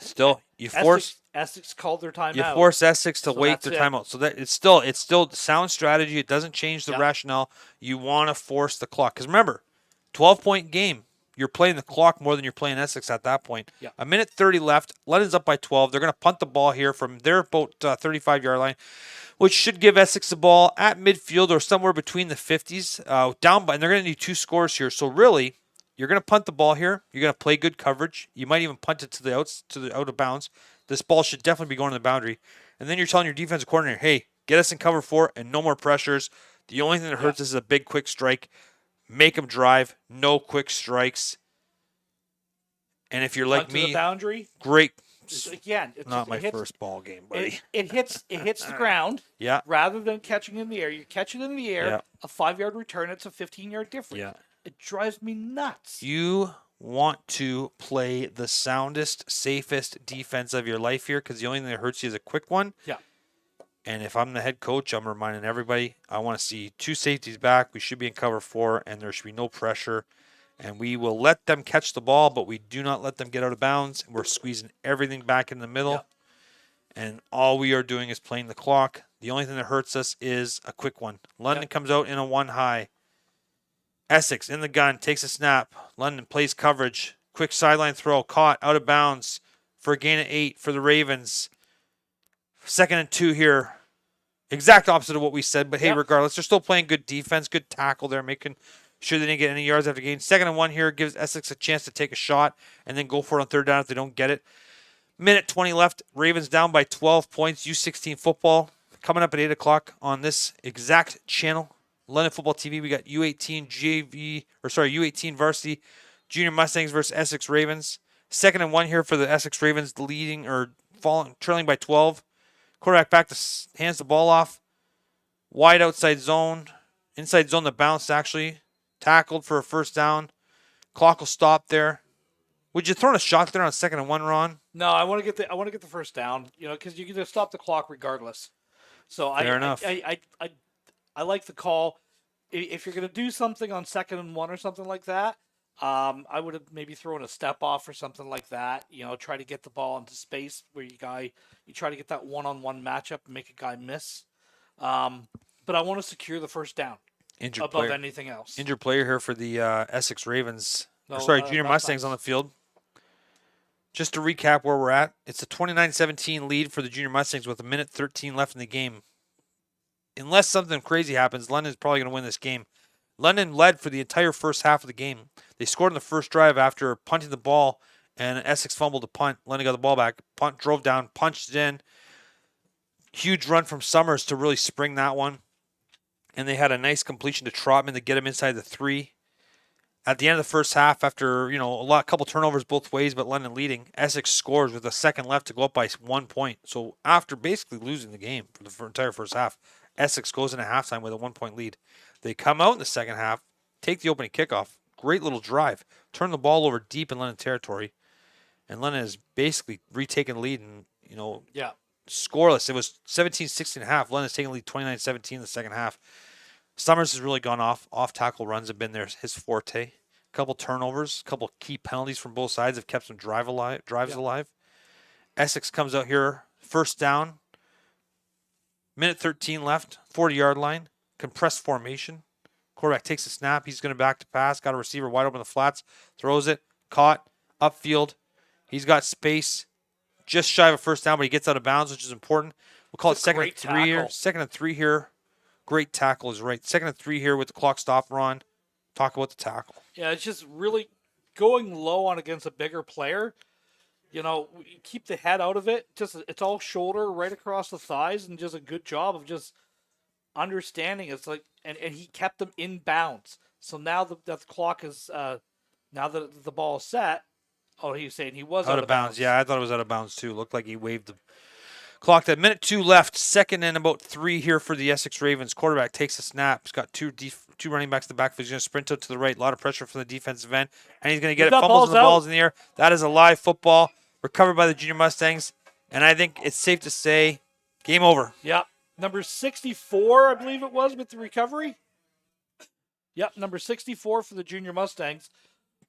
Essex called their timeout. You force Essex to wait their timeout. So that it's still sound strategy. It doesn't change the rationale. You want to force the clock. Because remember, 12-point game. You're playing the clock more than you're playing Essex at that point. Yeah. A minute 30 left. London's up by 12. They're going to punt the ball here from their about 35-yard line, which should give Essex the ball at midfield or somewhere between the 50s. And they're going to need 2 scores here. So really, you're going to punt the ball here. You're going to play good coverage. You might even punt it to the out of bounds. This ball should definitely be going to the boundary. And then you're telling your defensive coordinator, hey, get us in cover 4 and no more pressures. The only thing that hurts us is a big quick strike. Make them drive. No quick strikes. And if you're like me, the boundary, great. Again, it's not my first ball game, buddy. It hits the ground. Yeah. Rather than catching in the air, you catch it in the air. Yeah. A 5-yard return. It's a 15-yard difference. Yeah. It drives me nuts. You want to play the soundest, safest defense of your life here because the only thing that hurts you is a quick one. Yeah. And if I'm the head coach, I'm reminding everybody, I want to see 2 safeties back. We should be in cover 4, and there should be no pressure. And we will let them catch the ball, but we do not let them get out of bounds. We're squeezing everything back in the middle. Yeah. And all we are doing is playing the clock. The only thing that hurts us is a quick one. London comes out in a 1 high. Essex in the gun, takes a snap. London plays coverage. Quick sideline throw, caught out of bounds for a gain of 8 for the Ravens. 2nd and 2 here. Exact opposite of what we said, but hey, regardless, they're still playing good defense, good tackle there, making sure they didn't get any yards after gain. 2nd and 1 here gives Essex a chance to take a shot and then go for it on 3rd down if they don't get it. Minute 20 left. Ravens down by 12 points. U16 football coming up at 8 o'clock on this exact channel. London Football TV. We got U18 varsity junior Mustangs versus Essex Ravens. 2nd and 1 here for the Essex Ravens, trailing by 12. Quarterback back hands the ball off. Wide outside zone. Inside zone that bounced actually. Tackled for a 1st down. Clock will stop there. Would you throw a shot there on 2nd and 1, Ron? No, I want to get the 1st down. Because you can just stop the clock regardless. So Fair enough. I like the call. If you're going to do something on 2nd and 1 or something like that, I would have maybe thrown a step off or something like that. Try to get the ball into space where you try to get that one-on-one matchup and make a guy miss. But I want to secure the first down Injured above player. anything else. Injured player here for the Essex Ravens. No, Junior that's Mustangs nice. on the field. Just to recap where we're at, it's a 29-17 lead for the Junior Mustangs with 1:13 left in the game. Unless something crazy happens, London's probably going to win this game. London led for the entire first half of the game. They scored in the first drive after punting the ball, and Essex fumbled the punt. London got the ball back. Punt drove down, punched it in. Huge run from Summers to really spring that one. And they had a nice completion to Trotman to get him inside the 3. At the end of the first half, after a couple turnovers both ways, but London leading, Essex scores with a second left to go up by 1 point. So after basically losing the game for the entire first half, Essex goes into halftime with a 1 point lead. They come out in the second half, take the opening kickoff, great little drive, turn the ball over deep in London territory, and London has basically retaken the lead and scoreless. It was 17-16 and a half. London's taking the lead 29-17 in the second half. Summers has really gone off. Off-tackle runs have been his forte. A couple turnovers, a couple key penalties from both sides have kept some drives alive. Essex comes out here, first down, 1:13 left, 40-yard line, compressed formation. Quarterback takes a snap. He's going to back to pass. Got a receiver wide open in the flats. Throws it. Caught. Upfield. He's got space. Just shy of a first down, but he gets out of bounds, which is important. We'll call it second and 3 here. Second and 3 here. Great tackle is right. Second and 3 here with the clock stopper on. Talk about the tackle. Yeah, it's just really going low on against a bigger player. Keep the head out of it. Just it's all shoulder right across the thighs, and just a good job of just understanding. It's like, and he kept them in bounds. So now that the clock is, now that the ball is set. Oh, he was saying he was out of bounds. Yeah, I thought it was out of bounds too. Looked like he waved the clock. That 1:02 left. Second and about 3 here for the Essex Ravens. Quarterback takes a snap. He's got two running backs in the backfield. He's going to sprint out to the right. A lot of pressure from the defensive end, and he's going to get it. Fumbles and the ball's in the air. That is a live football recovered by the Junior Mustangs, and I think it's safe to say game over. Yep. Number 64, I believe it was, with the recovery. Yep, number 64 for the Junior Mustangs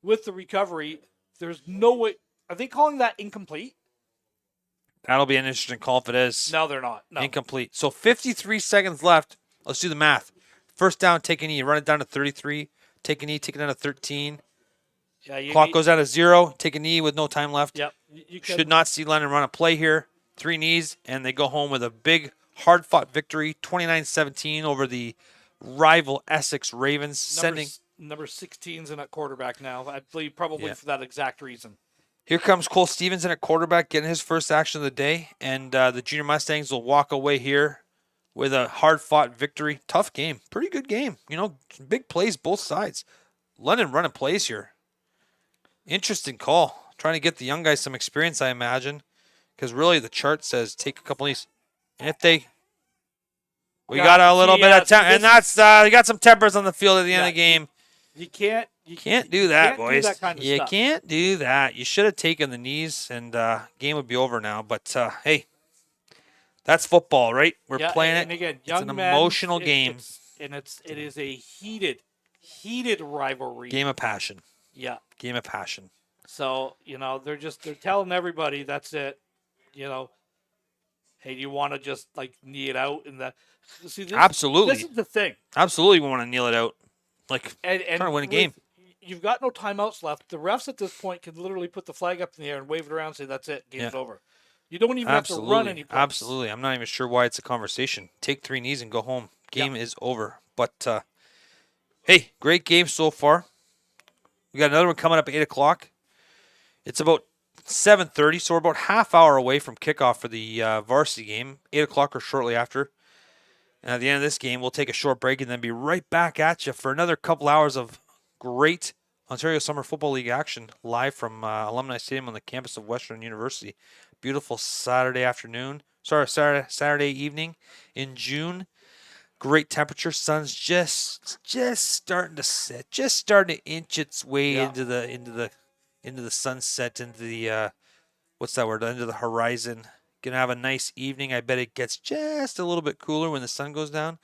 with the recovery. There's no way. Are they calling that incomplete? That'll be an interesting call if it is. No, they're not. No. Incomplete. So 53 seconds left. Let's do the math. First down, take a knee. Run it down to 33. Take a knee. Take it down to 13. Yeah, Clock goes down to 0. Take a knee with no time left. Yep. Should not see London run a play here. 3 knees, and they go home with a big, hard-fought victory, 29-17 over the rival Essex Ravens. Number 16's in at quarterback now. I believe probably for that exact reason. Here comes Cole Stevenson at quarterback, getting his first action of the day, and the Junior Mustangs will walk away here with a hard-fought victory. Tough game. Pretty good game. Big plays both sides. London running plays here. Interesting call. Trying to get the young guys some experience, I imagine, because really the chart says take a couple of these. And if they... We got a little bit of temper, and that's you got some tempers on the field at the end of the game. You can't do that, boys. Do that kind of you stuff. Can't do that. You should have taken the knees, and game would be over now. But that's football, right? We're playing and it. Again, it's an emotional game. It is a heated rivalry. Game of passion. Yeah. Game of passion. So they're telling everybody that's it. Hey, do you want to just knee it out in the? See, absolutely. This is the thing. Absolutely, we want to kneel it out. And trying to win a game. You've got no timeouts left. The refs at this point can literally put the flag up in the air and wave it around and say, that's it, game's over. You don't even have to run any plays. Absolutely. I'm not even sure why it's a conversation. Take 3 knees and go home. Game is over. But, hey, great game so far. We got another one coming up at 8 o'clock. It's about 7:30, so we're about half hour away from kickoff for the varsity game. 8 o'clock or shortly after. And at the end of this game, we'll take a short break and then be right back at you for another couple hours of great Ontario Summer Football League action live from Alumni Stadium on the campus of Western University. Beautiful Saturday evening in June. Great temperature. Sun's just starting to set, just starting to inch its way into the sunset, into the what's that word? Into the horizon. Gonna have a nice evening. I bet it gets just a little bit cooler when the sun goes down,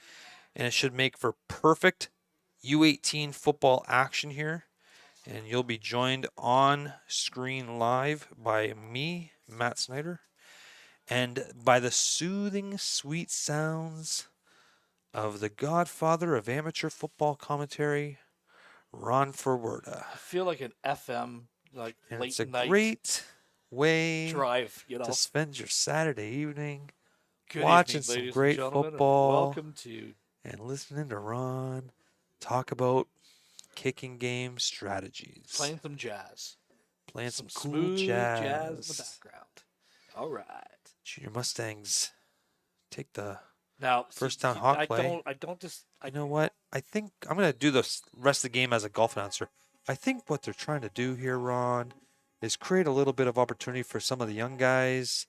and it should make for perfect U18 football action here. And you'll be joined on screen live by me, Matt Snyder, and by the soothing, sweet sounds of the godfather of amateur football commentary, Ron Forwerda. I feel like an FM, like And late it's a night great way drive, to spend your Saturday evening Good watching evening, some ladies great and gentlemen, football. and welcome to And listening to Ron talk about kicking game strategies. playing some jazz. Playing some cool smooth jazz. in the background. All right. Junior Mustangs take the Now, first down hawk play. I don't just. You know what? I think I'm going to do the rest of the game as a golf announcer. I think what they're trying to do here, Ron, is create a little bit of opportunity for some of the young guys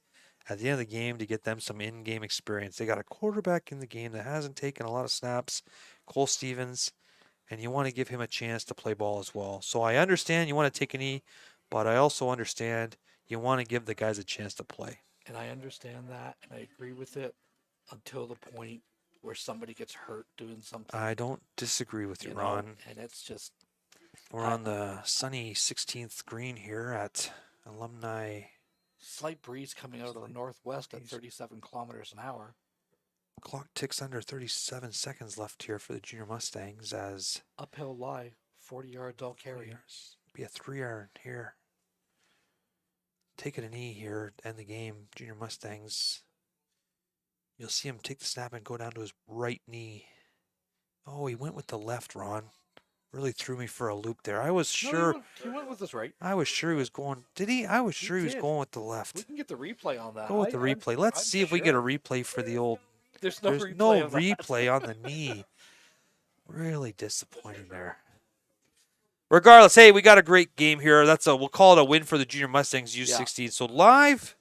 at the end of the game to get them some in-game experience. They got a quarterback in the game that hasn't taken a lot of snaps, Cole Stevens, and you want to give him a chance to play ball as well. So I understand you want to take a knee, but I also understand you want to give the guys a chance to play. And I understand that, and I agree with it until the point where somebody gets hurt doing something. I don't disagree with you, know, Ron. and it's just. We're on the sunny 16th green here at Alumni. Slight breeze coming out of the northwest at 37 kilometers an hour. Clock ticks under 37 seconds left here for the Junior Mustangs as uphill lie, 40 yards all carry. Be a 3-iron here. Taking a knee here to end the game. Junior Mustangs. You'll see him take the snap and go down to his right knee. Oh, he went with the left, Ron. Really threw me for a loop there. I was sure. No, he went with his right. I was sure he was going. Did he? I was sure he was did. going with the left. We can get the replay on that. Go with the replay. Let's see if we get a replay for the old. There's no replay on the knee. Really disappointing there. Regardless, hey, we got a great game here. We'll call it a win for the Junior Mustangs U16. Yeah. So live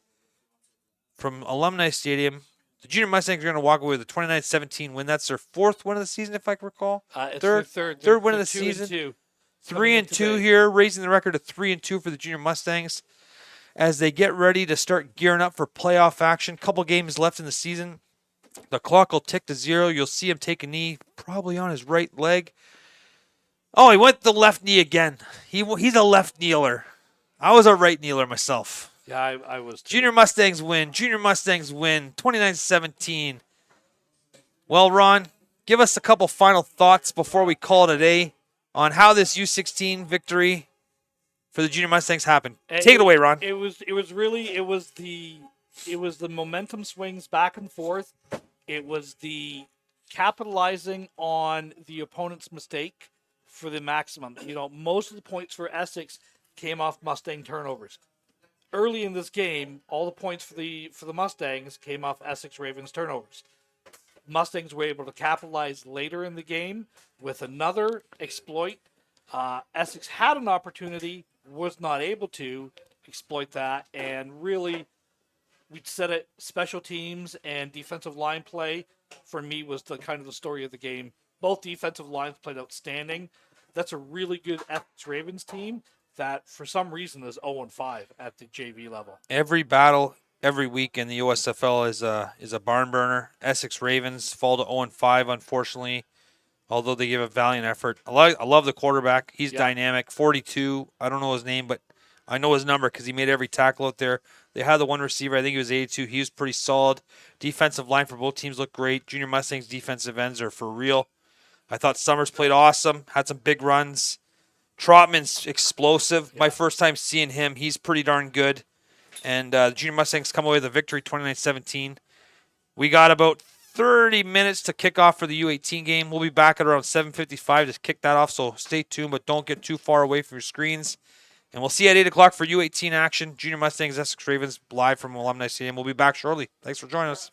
from Alumni Stadium, the Junior Mustangs are going to walk away with a 29-17 win. That's their fourth win of the season, if I can recall. It's third win of the season. 3-2 here, raising the record to 3-2 for the Junior Mustangs as they get ready to start gearing up for playoff action. Couple games left in the season. The clock will tick to 0. You'll see him take a knee, probably on his right leg. Oh, he went the left knee again. He's a left kneeler. I was a right kneeler myself. Yeah, I was too. Junior Mustangs win. 29-17. Well, Ron, give us a couple final thoughts before we call it a day on how this U16 victory for the Junior Mustangs happened. Take it away, Ron. It was the momentum swings back and forth. It was the capitalizing on the opponent's mistake for the maximum. Most of the points for Essex came off Mustang turnovers. Early in this game, all the points for the Mustangs came off Essex Ravens turnovers. Mustangs were able to capitalize later in the game with another exploit. Essex had an opportunity, was not able to exploit that, and really, we said it, special teams and defensive line play, for me, was the kind of the story of the game. Both defensive lines played outstanding. That's a really good Essex Ravens team that, for some reason, is 0-5 at the JV level. Every battle, every week in the OSFL is a barn burner. Essex Ravens fall to 0-5, unfortunately, although they give a valiant effort. I love the quarterback. He's dynamic. 42. I don't know his name, but I know his number because he made every tackle out there. They had the one receiver. I think he was 82. He was pretty solid. Defensive line for both teams looked great. Junior Mustangs defensive ends are for real. I thought Summers played awesome. Had some big runs. Trotman's explosive. My first time seeing him. He's pretty darn good. And the Junior Mustangs come away with a victory, 29-17. We got about 30 minutes to kick off for the U18 game. We'll be back at around 7:55 to kick that off, so stay tuned, but don't get too far away from your screens. And we'll see you at 8 o'clock for U18 action. Junior Mustangs, Essex Ravens, live from Alumni Stadium. We'll be back shortly. Thanks for joining us.